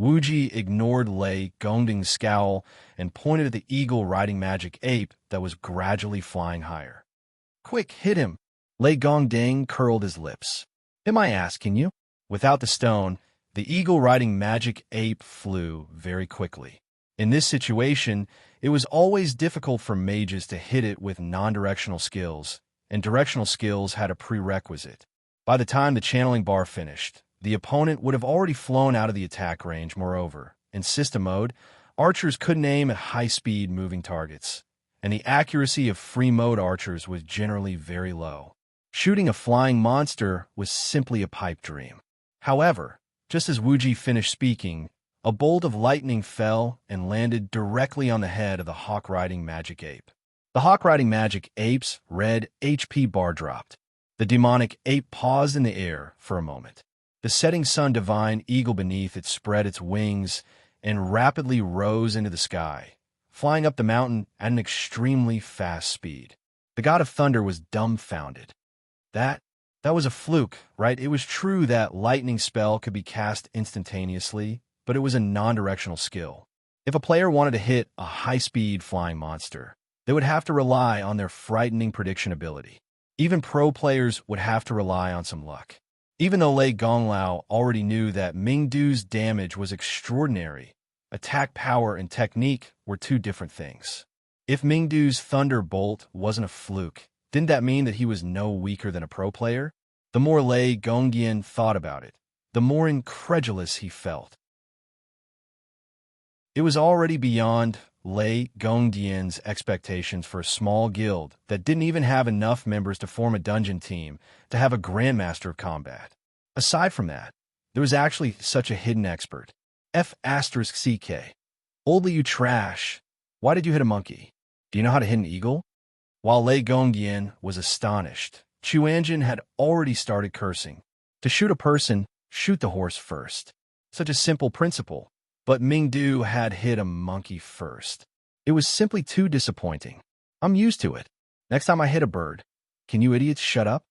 Wuji ignored Lei Gongdang's scowl and pointed at the eagle riding magic ape that was gradually flying higher. "Quick, hit him!" Lei Gongdang curled his lips. "Am I asking you?" Without the stone, the eagle riding magic ape flew very quickly. In this situation, it was always difficult for mages to hit it with non-directional skills, and directional skills had a prerequisite. By the time the channeling bar finished, the opponent would have already flown out of the attack range. Moreover, in system mode, archers couldn't aim at high-speed moving targets, and the accuracy of free mode archers was generally very low. Shooting a flying monster was simply a pipe dream. However, just as Wuji finished speaking, a bolt of lightning fell and landed directly on the head of the hawk-riding magic ape. The hawk-riding magic ape's red HP bar dropped. The demonic ape paused in the air for a moment. The setting sun divine eagle beneath it spread its wings and rapidly rose into the sky, flying up the mountain at an extremely fast speed. The god of thunder was dumbfounded. That was a fluke, right? It was true that lightning spell could be cast instantaneously, but it was a non-directional skill. If a player wanted to hit a high-speed flying monster, they would have to rely on their frightening prediction ability. Even pro players would have to rely on some luck. Even though Lei Gonglao already knew that Mingdu's damage was extraordinary, attack power and technique were two different things. If Mingdu's thunderbolt wasn't a fluke, didn't that mean that he was no weaker than a pro player? The more Lei Gongdian thought about it, the more incredulous he felt. It was already beyond Lei Gongdian's expectations for a small guild that didn't even have enough members to form a dungeon team to have a Grandmaster of Combat. Aside from that, there was actually such a hidden expert. F***CK. Oldly, you trash. Why did you hit a monkey? Do you know how to hit an eagle? While Lei Gongdian was astonished, Chuanjin had already started cursing. To shoot a person, shoot the horse first. Such a simple principle, but Mingdu had hit a monkey first. It was simply too disappointing. I'm used to it. Next time I hit a bird, can you idiots shut up?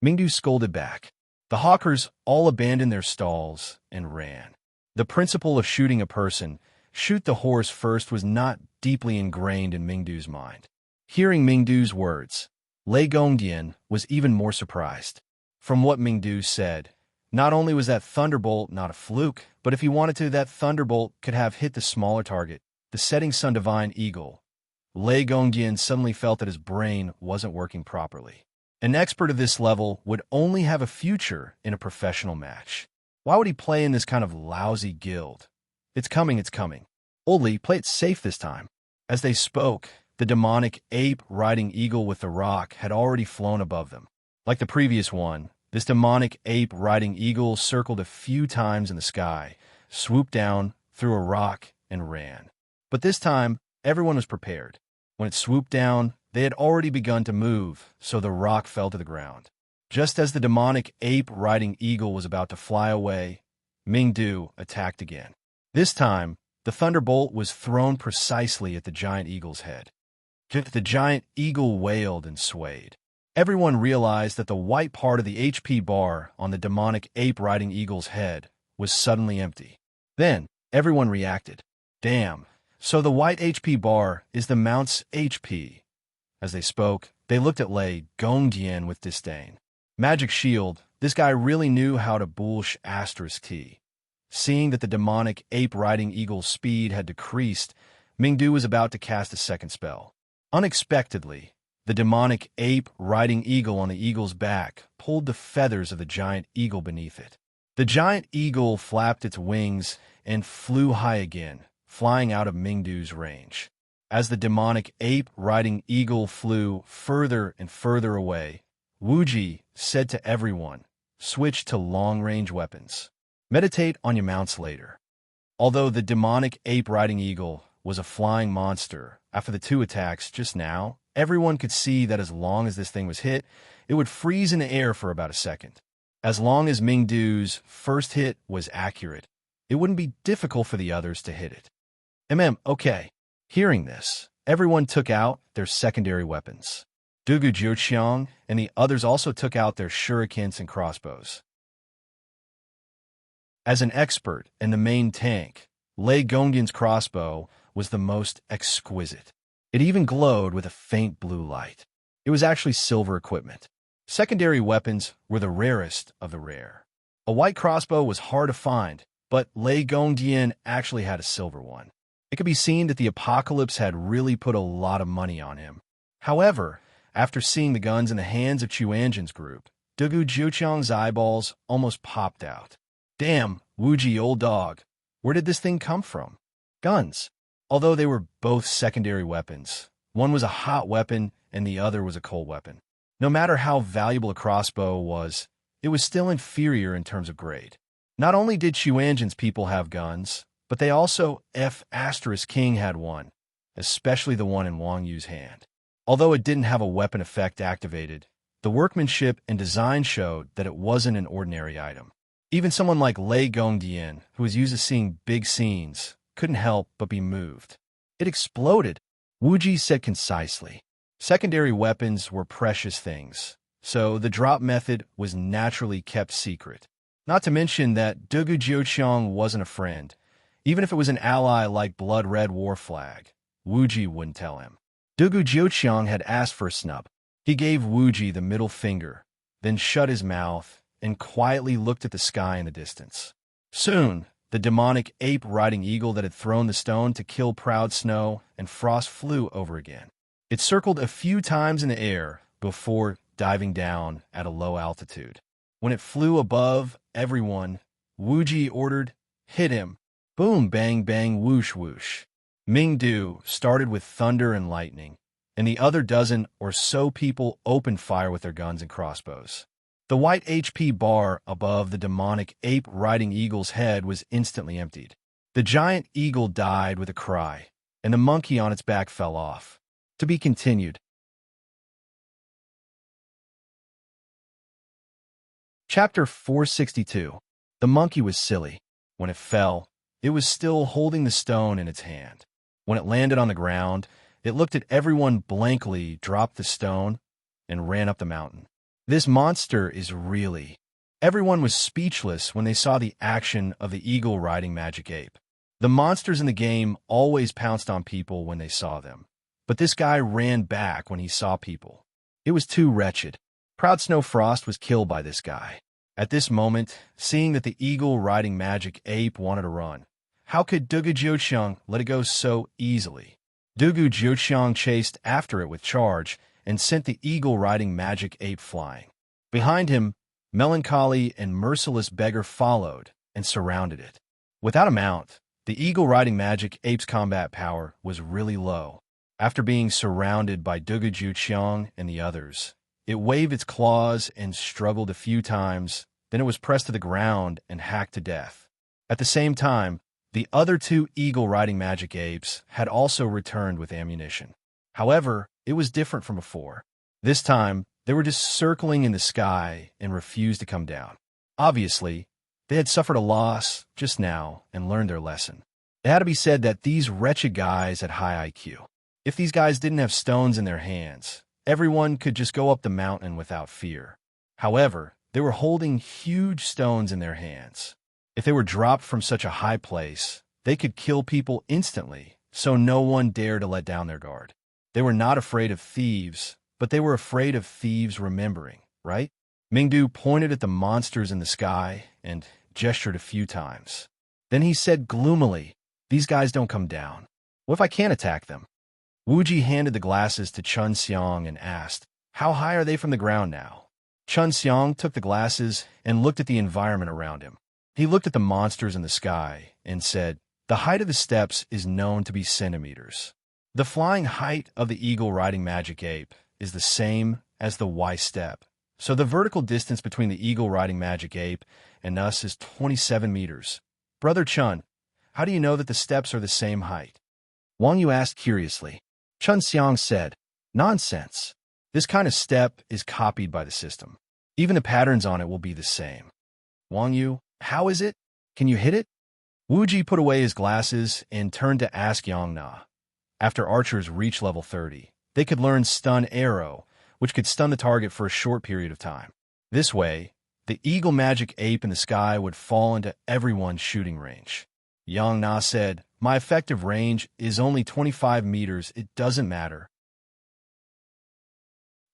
Mingdu scolded back. The hawkers all abandoned their stalls and ran. The principle of shooting a person, shoot the horse first, was not deeply ingrained in Mingdu's mind. Hearing Mingdu's words, Lei Gongdian was even more surprised. From what Mingdu said, not only was that thunderbolt not a fluke, but if he wanted to, that thunderbolt could have hit the smaller target, the setting sun divine eagle. Lei Gongdian suddenly felt that his brain wasn't working properly. An expert of this level would only have a future in a professional match. Why would he play in this kind of lousy guild? It's coming, it's coming. Oldly, play it safe this time. As they spoke, the demonic ape riding eagle with the rock had already flown above them. Like the previous one, this demonic ape riding eagle circled a few times in the sky, swooped down, threw a rock, and ran. But this time, everyone was prepared. When it swooped down, they had already begun to move, so the rock fell to the ground. Just as the demonic ape riding eagle was about to fly away, Mingdu attacked again. This time, the thunderbolt was thrown precisely at the giant eagle's head. The giant eagle wailed and swayed. Everyone realized that the white part of the HP bar on the demonic ape riding eagle's head was suddenly empty. Then, everyone reacted. Damn, so the white HP bar is the mount's HP. As they spoke, they looked at Lei Gongdian with disdain. Magic shield, this guy really knew how to bullsh *T. Seeing that the demonic ape riding eagle's speed had decreased, Mingdu was about to cast a second spell. Unexpectedly, the demonic ape riding eagle on the eagle's back pulled the feathers of the giant eagle beneath it. The giant eagle flapped its wings and flew high again, flying out of Mingdu's range. As the demonic ape riding eagle flew further and further away, Wuji said to everyone, switch to long-range weapons. Meditate on your mounts later. Although the demonic ape riding eagle was a flying monster, after the two attacks just now, everyone could see that as long as this thing was hit, it would freeze in the air for about a second. As long as Mingdu's first hit was accurate, it wouldn't be difficult for the others to hit it. Okay. Hearing this, everyone took out their secondary weapons. Dugu Jiuqiang and the others also took out their shurikens and crossbows. As an expert and the main tank, Lei Gongdian's crossbow was the most exquisite. It even glowed with a faint blue light. It was actually silver equipment. Secondary weapons were the rarest of the rare. A white crossbow was hard to find, but Lei Gongdian actually had a silver one. It could be seen that the apocalypse had really put a lot of money on him. However, after seeing the guns in the hands of Chuanjin's group, Dugu Jiuqiang's eyeballs almost popped out. Damn, Wuji, old dog, where did this thing come from? Guns. Although they were both secondary weapons, one was a hot weapon and the other was a cold weapon. No matter how valuable a crossbow was, it was still inferior in terms of grade. Not only did Chuanjin's people have guns, but they also King had one, especially the one in Wang Yu's hand. Although it didn't have a weapon effect activated, the workmanship and design showed that it wasn't an ordinary item. Even someone like Lei Gongdian, who was used to seeing big scenes, couldn't help but be moved. It exploded, Wuji said concisely. Secondary weapons were precious things, so the drop method was naturally kept secret. Not to mention that Dugu Jiuqiang wasn't a friend. Even if it was an ally like Blood Red War Flag, Wuji wouldn't tell him. Dugu Jiuqiang had asked for a snub. He gave Wuji the middle finger, then shut his mouth and quietly looked at the sky in the distance. Soon, the demonic ape riding eagle that had thrown the stone to kill Proud Snow and Frost flew over again. It circled a few times in the air before diving down at a low altitude. When it flew above everyone, Wuji ordered, hit him. Boom, bang, bang, whoosh, whoosh. Mingdu started with thunder and lightning, and the other dozen or so people opened fire with their guns and crossbows. The white HP bar above the demonic ape riding eagle's head was instantly emptied. The giant eagle died with a cry, and the monkey on its back fell off. To be continued. Chapter 462. The monkey was silly. When it fell, it was still holding the stone in its hand. When it landed on the ground, it looked at everyone blankly, dropped the stone, and ran up the mountain. This monster is really... Everyone was speechless when they saw the action of the eagle riding magic ape. The monsters in the game always pounced on people when they saw them, but this guy ran back when he saw people. It was too wretched. Proud Snow Frost was killed by this guy. At this moment, seeing that the eagle riding magic ape wanted to run, how could Dugu Jiuqiang let it go so easily? Dugu Jiuqiang chased after it with charge and sent the eagle riding magic ape flying. Behind him, melancholy and merciless beggar followed and surrounded it. Without a mount, the eagle riding magic ape's combat power was really low. After being surrounded by Dugu Jiuqiang and the others, it waved its claws and struggled a few times, then it was pressed to the ground and hacked to death. At the same time, the other two eagle riding magic apes had also returned with ammunition. However, it was different from before. This time, they were just circling in the sky and refused to come down. Obviously, they had suffered a loss just now and learned their lesson. It had to be said that these wretched guys had high IQ. If these guys didn't have stones in their hands, everyone could just go up the mountain without fear. However, they were holding huge stones in their hands. If they were dropped from such a high place, they could kill people instantly, so no one dared to let down their guard. They were not afraid of thieves, but they were afraid of thieves remembering, right? Mingdu pointed at the monsters in the sky and gestured a few times. Then he said gloomily, "These guys don't come down. What if I can't attack them?" Wuji handed the glasses to Chun Xiang and asked, "How high are they from the ground now?" Chun Xiang took the glasses and looked at the environment around him. He looked at the monsters in the sky and said, "The height of the steps is known to be centimeters. The flying height of the eagle riding magic ape is the same as the Y step. So the vertical distance between the eagle riding magic ape and us is 27 meters. Brother Chun, how do you know that the steps are the same height?" Wang Yu asked curiously. Chun Xiang said, "Nonsense. This kind of step is copied by the system. Even the patterns on it will be the same." Wang Yu, "How is it? Can you hit it?" Wuji put away his glasses and turned to ask Yang Na. After archers reach level 30, they could learn Stun Arrow, which could stun the target for a short period of time. This way, the eagle magic ape in the sky would fall into everyone's shooting range. Yang Na said, "My effective range is only 25 meters. It doesn't matter."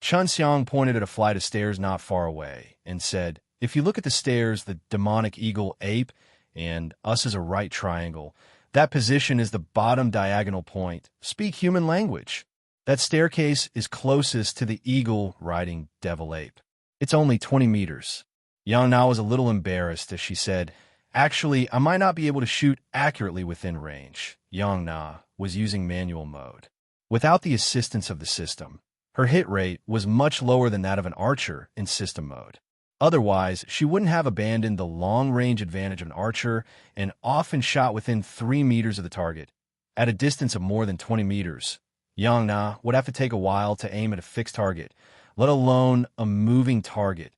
Chun Xiang pointed at a flight of stairs not far away and said, "If you look at the stairs, the demonic eagle ape and us is a right triangle. That position is the bottom diagonal point. Speak human language. That staircase is closest to the eagle riding devil ape. It's only 20 meters. Yang Na was a little embarrassed as she said, "Actually, I might not be able to shoot accurately within range." Yang Na was using manual mode. Without the assistance of the system, her hit rate was much lower than that of an archer in system mode. Otherwise, she wouldn't have abandoned the long-range advantage of an archer and often shot within 3 meters of the target. At a distance of more than 20 meters, Yang Na would have to take a while to aim at a fixed target, let alone a moving target.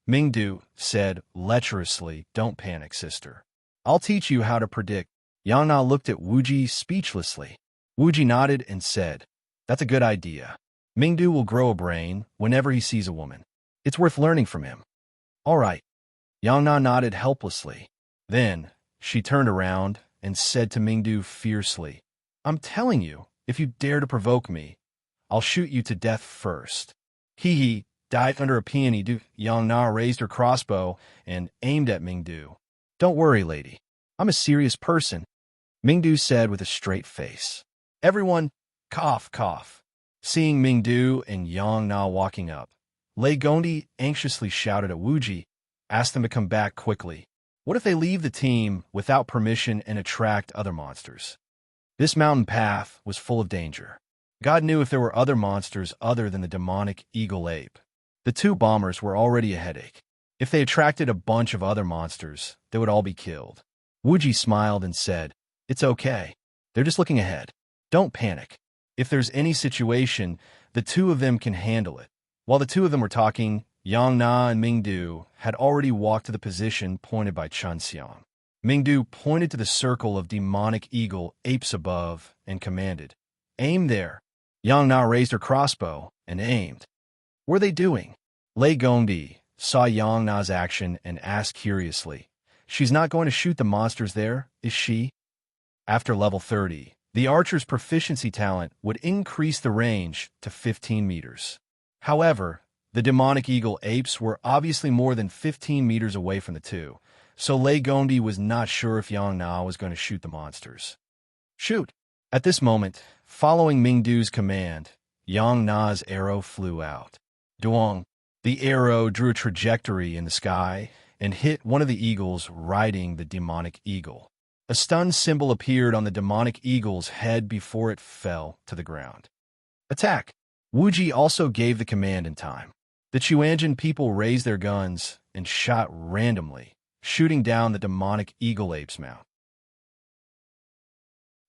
Mingdu said lecherously, "Don't panic, sister. I'll teach you how to predict." Yang Na looked at Wuji speechlessly. Wuji nodded and said, "That's a good idea. Mingdu will grow a brain whenever he sees a woman. It's worth learning from him." "All right." Yang Na nodded helplessly. Then she turned around and said to Mingdu fiercely, "I'm telling you, if you dare to provoke me, I'll shoot you to death first." He dived under a peony. Yang Na raised her crossbow and aimed at Mingdu. "Don't worry, lady. I'm a serious person," Mingdu said with a straight face. Everyone cough, cough. Seeing Mingdu and Yang Na walking up, Lei Gondi anxiously shouted at Wuji, asked them to come back quickly. What if they leave the team without permission and attract other monsters? This mountain path was full of danger. God knew if there were other monsters other than the demonic eagle ape. The two bombers were already a headache. If they attracted a bunch of other monsters, they would all be killed. Wuji smiled and said, "It's okay. They're just looking ahead. Don't panic. If there's any situation, the two of them can handle it." While the two of them were talking, Yang Na and Mingdu had already walked to the position pointed by Chunxiang. Mingdu pointed to the circle of demonic eagle apes above and commanded, "Aim there." Yang Na raised her crossbow and aimed. "What are they doing?" Lei Gongdi saw Yang Na's action and asked curiously, "She's not going to shoot the monsters there, is she?" After level 30, the archer's proficiency talent would increase the range to 15 meters. However, the demonic eagle apes were obviously more than 15 meters away from the two, so Lei Gongdi was not sure if Yang Na was going to shoot the monsters. "Shoot!" At this moment, following Mingdu's command, Yang Na's arrow flew out. Duong! The arrow drew a trajectory in the sky and hit one of the eagles riding the demonic eagle. A stun symbol appeared on the demonic eagle's head before it fell to the ground. "Attack!" Wuji also gave the command in time. The Chuanjin people raised their guns and shot randomly, shooting down the demonic eagle ape's mount.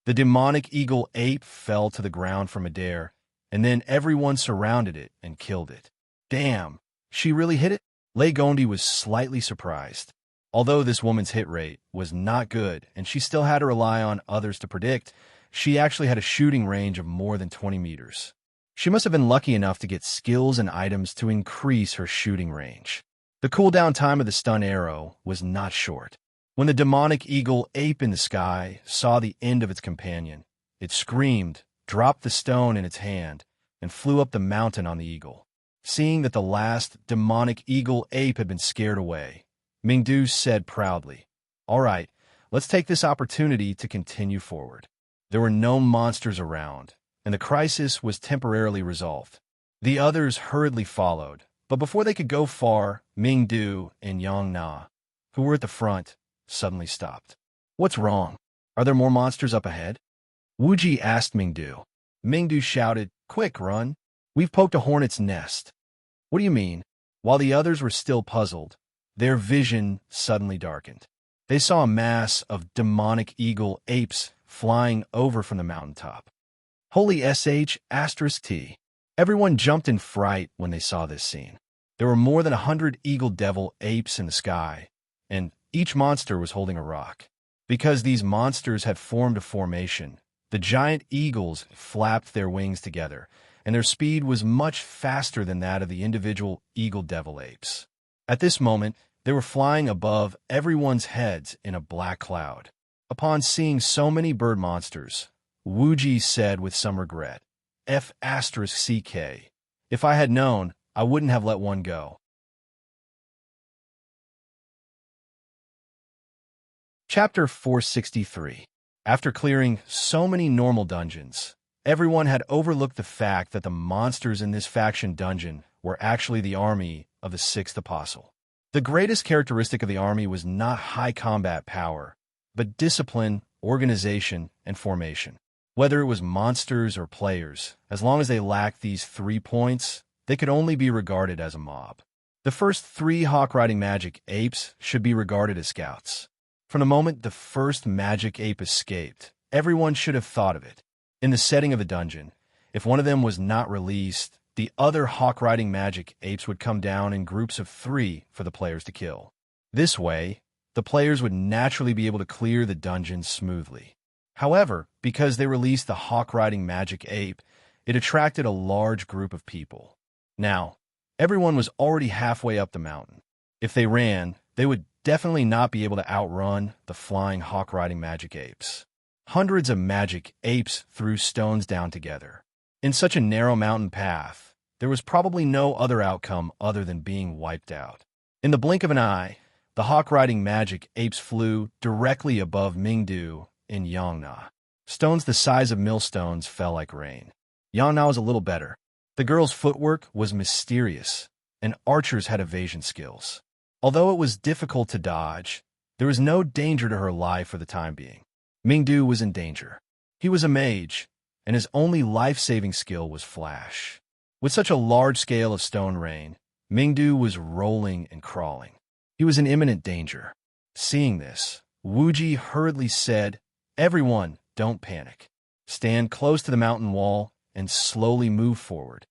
The demonic eagle ape fell to the ground from midair, and then everyone surrounded it and killed it. "Damn, she really hit it?" Lei Gongdi was slightly surprised. Although this woman's hit rate was not good and she still had to rely on others to predict, she actually had a shooting range of more than 20 meters. She must have been lucky enough to get skills and items to increase her shooting range. The cooldown time of the stun arrow was not short. When the demonic eagle ape in the sky saw the end of its companion, it screamed, dropped the stone in its hand, and flew up the mountain on the eagle. Seeing that the last demonic eagle ape had been scared away, Mingdu said proudly, "All right, let's take this opportunity to continue forward." There were no monsters around, and the crisis was temporarily resolved. The others hurriedly followed, but before they could go far, Mingdu and Yang Na, who were at the front, suddenly stopped. "What's wrong? Are there more monsters up ahead?" Wuji asked Mingdu. Mingdu shouted, "Quick, run! We've poked a hornet's nest." "What do you mean?" While the others were still puzzled, their vision suddenly darkened. They saw a mass of demonic eagle apes flying over from the mountaintop. Holy **T. Everyone jumped in fright when they saw this scene. There were more than 100 eagle devil apes in the sky, and each monster was holding a rock. Because these monsters had formed a formation, the giant eagles flapped their wings together, and their speed was much faster than that of the individual eagle devil apes. At this moment, they were flying above everyone's heads in a black cloud. Upon seeing so many bird monsters, Wuji said with some regret, "F***CK. If I had known, I wouldn't have let one go." Chapter 463. After clearing so many normal dungeons, everyone had overlooked the fact that the monsters in this faction dungeon were actually the army of the Sixth Apostle. The greatest characteristic of the army was not high combat power, but discipline, organization, and formation. Whether it was monsters or players, as long as they lacked these 3 points, they could only be regarded as a mob. The first 3 hawk-riding magic apes should be regarded as scouts. From the moment the first magic ape escaped, everyone should have thought of it. In the setting of the dungeon, if one of them was not released, the other hawk-riding magic apes would come down in groups of 3 for the players to kill. This way, the players would naturally be able to clear the dungeon smoothly. However, because they released the hawk-riding magic ape, it attracted a large group of people. Now, everyone was already halfway up the mountain. If they ran, they would definitely not be able to outrun the flying hawk-riding magic apes. Hundreds of magic apes threw stones down together. In such a narrow mountain path, there was probably no other outcome other than being wiped out. In the blink of an eye, the hawk-riding magic apes flew directly above Mingdu and Yang Na. Stones the size of millstones fell like rain. Yang Na was a little better. The girl's footwork was mysterious, and archers had evasion skills. Although it was difficult to dodge, there was no danger to her life for the time being. Mingdu was in danger. He was a mage, and his only life-saving skill was flash. With such a large scale of stone rain, Mingdu was rolling and crawling. He was in imminent danger. Seeing this, Wuji hurriedly said, "Everyone, don't panic. Stand close to the mountain wall and slowly move forward."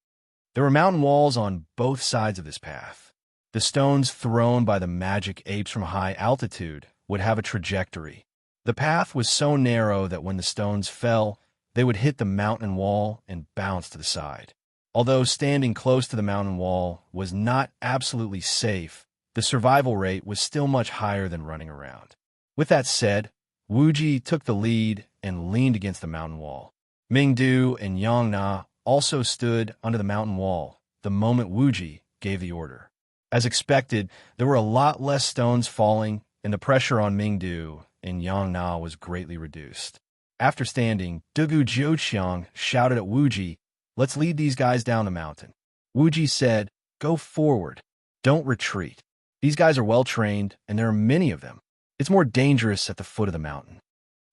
There were mountain walls on both sides of this path. The stones thrown by the magic apes from high altitude would have a trajectory. The path was so narrow that when the stones fell, they would hit the mountain wall and bounce to the side. Although standing close to the mountain wall was not absolutely safe, the survival rate was still much higher than running around. With that said, Wuji took the lead and leaned against the mountain wall. Mingdu and Yangna also stood under the mountain wall the moment Wuji gave the order. As expected, there were a lot less stones falling, and the pressure on Mingdu and Yangna was greatly reduced. After standing, Dugu Jiuqiang shouted at Wuji, "Let's lead these guys down the mountain." Wuji said, "Go forward. Don't retreat. These guys are well-trained, and there are many of them. It's more dangerous at the foot of the mountain."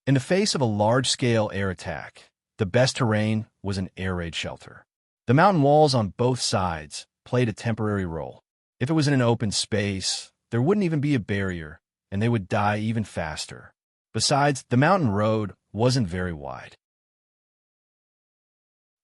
In the face of a large-scale air attack, the best terrain was an air raid shelter. The mountain walls on both sides played a temporary role. If it was in an open space, there wouldn't even be a barrier, and they would die even faster. Besides, the mountain road wasn't very wide.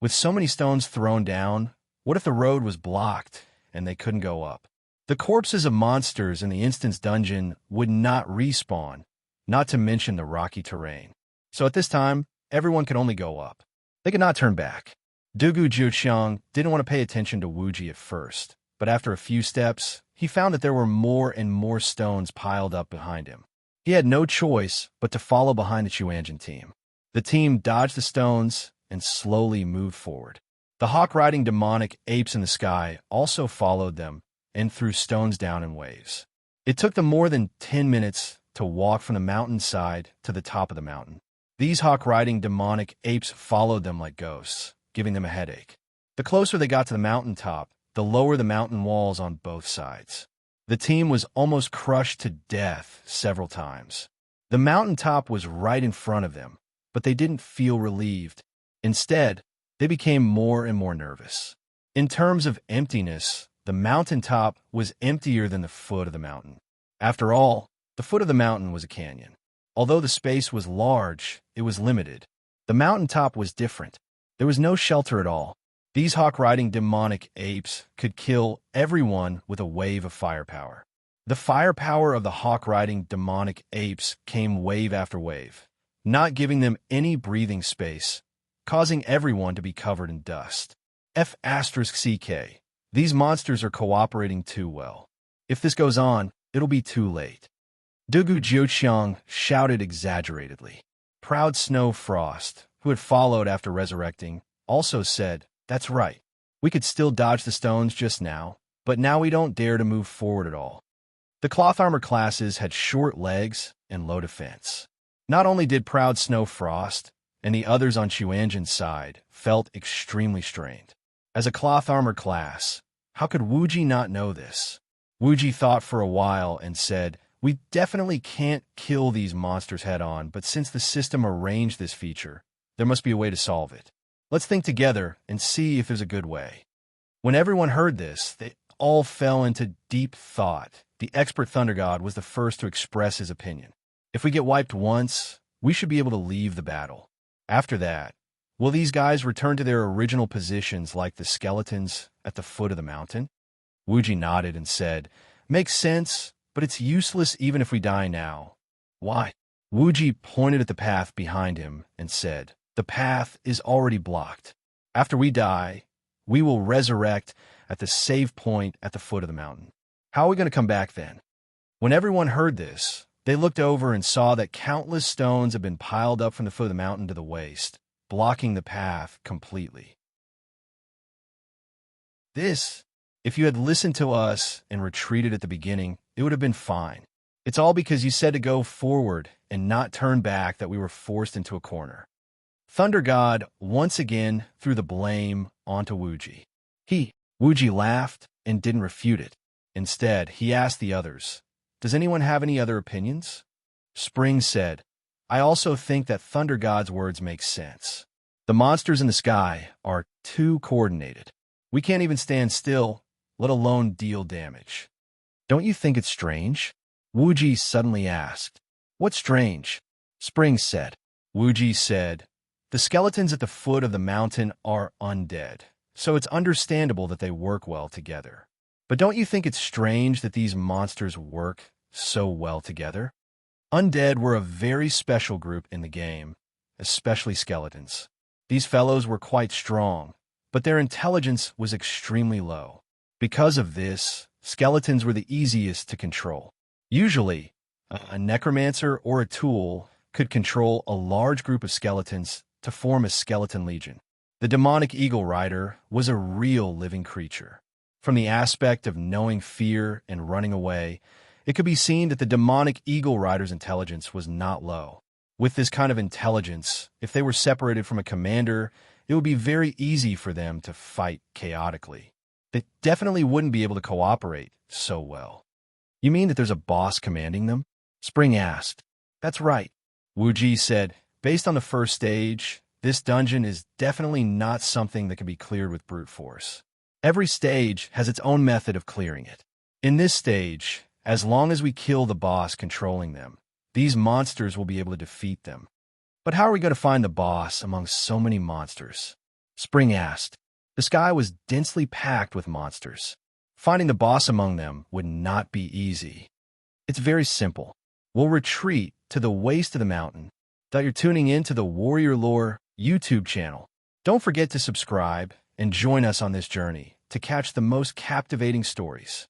With so many stones thrown down, what if the road was blocked and they couldn't go up? The corpses of monsters in the instance dungeon would not respawn, not to mention the rocky terrain. So at this time, everyone could only go up. They could not turn back. Dugu Jiuqiang didn't want to pay attention to Wuji at first, but after a few steps, he found that there were more and more stones piled up behind him. He had no choice but to follow behind the Chuanjin team. The team dodged the stones and slowly moved forward. The hawk-riding demonic apes in the sky also followed them and threw stones down in waves. It took them more than 10 minutes to walk from the mountainside to the top of the mountain. These hawk-riding demonic apes followed them like ghosts, giving them a headache. The closer they got to the mountaintop, the lower the mountain walls on both sides. The team was almost crushed to death several times. The mountaintop was right in front of them, but they didn't feel relieved. Instead, they became more and more nervous. In terms of emptiness, the mountaintop was emptier than the foot of the mountain. After all, the foot of the mountain was a canyon. Although the space was large, it was limited. The mountaintop was different. There was no shelter at all. These hawk-riding demonic apes could kill everyone with a wave of firepower. The firepower of the hawk-riding demonic apes came wave after wave, not giving them any breathing space, causing everyone to be covered in dust. F*CK. These monsters are cooperating too well. If this goes on, it'll be too late. Dugu Jiuqiang shouted exaggeratedly. Proud Snow Frost, who had followed after resurrecting, also said, "That's right. We could still dodge the stones just now, but now we don't dare to move forward at all." The cloth armor classes had short legs and low defense. Not only did Proud Snow Frost and the others on Chuanjin's side felt extremely strained. As a cloth armor class, how could Wuji not know this? Wuji thought for a while and said, "We definitely can't kill these monsters head-on, but since the system arranged this feature, there must be a way to solve it. Let's think together and see if there's a good way." When everyone heard this, they all fell into deep thought. The expert Thunder God was the first to express his opinion. If we get wiped once, we should be able to leave the battle. After that, will these guys return to their original positions like the skeletons at the foot of the mountain? Wuji nodded and said, "Makes sense, but it's useless even if we die now." "Why?" Wuji pointed at the path behind him and said, "The path is already blocked. After we die, we will resurrect at the save point at the foot of the mountain. How are we going to come back then?" When everyone heard this, they looked over and saw that countless stones had been piled up from the foot of the mountain to the waist, blocking the path completely. If you had listened to us and retreated at the beginning, it would have been fine. It's all because you said to go forward and not turn back that we were forced into a corner. Thunder God once again threw the blame onto Wuji. Wuji laughed and didn't refute it. Instead, he asked the others, "Does anyone have any other opinions?" Spring said, "I also think that Thunder God's words make sense. The monsters in the sky are too coordinated. We can't even stand still, let alone deal damage." "Don't you think it's strange?" Wuji suddenly asked. "What's strange?" Spring said. Wuji said, "The skeletons at the foot of the mountain are undead, so it's understandable that they work well together. But don't you think it's strange that these monsters work so well together? Undead were a very special group in the game, especially skeletons. These fellows were quite strong, but their intelligence was extremely low. Because of this, skeletons were the easiest to control. Usually, a necromancer or a tool could control a large group of skeletons to form a skeleton legion. The demonic eagle rider was a real living creature. From the aspect of knowing fear and running away, it could be seen that the demonic eagle rider's intelligence was not low. With this kind of intelligence, if they were separated from a commander, it would be very easy for them to fight chaotically. They definitely wouldn't be able to cooperate so well. You mean that there's a boss commanding them? Spring asked. That's right. Wuji said, based on the first stage, this dungeon is definitely not something that can be cleared with brute force. Every stage has its own method of clearing it. In this stage, as long as we kill the boss controlling them, these monsters will be able to defeat them. But how are we going to find the boss among so many monsters? Spring asked. The sky was densely packed with monsters. Finding the boss among them would not be easy. It's very simple. We'll retreat to the waist of the mountain. You're tuning in to the Warrior Lore YouTube channel. Don't forget to subscribe and join us on this journey to catch the most captivating stories.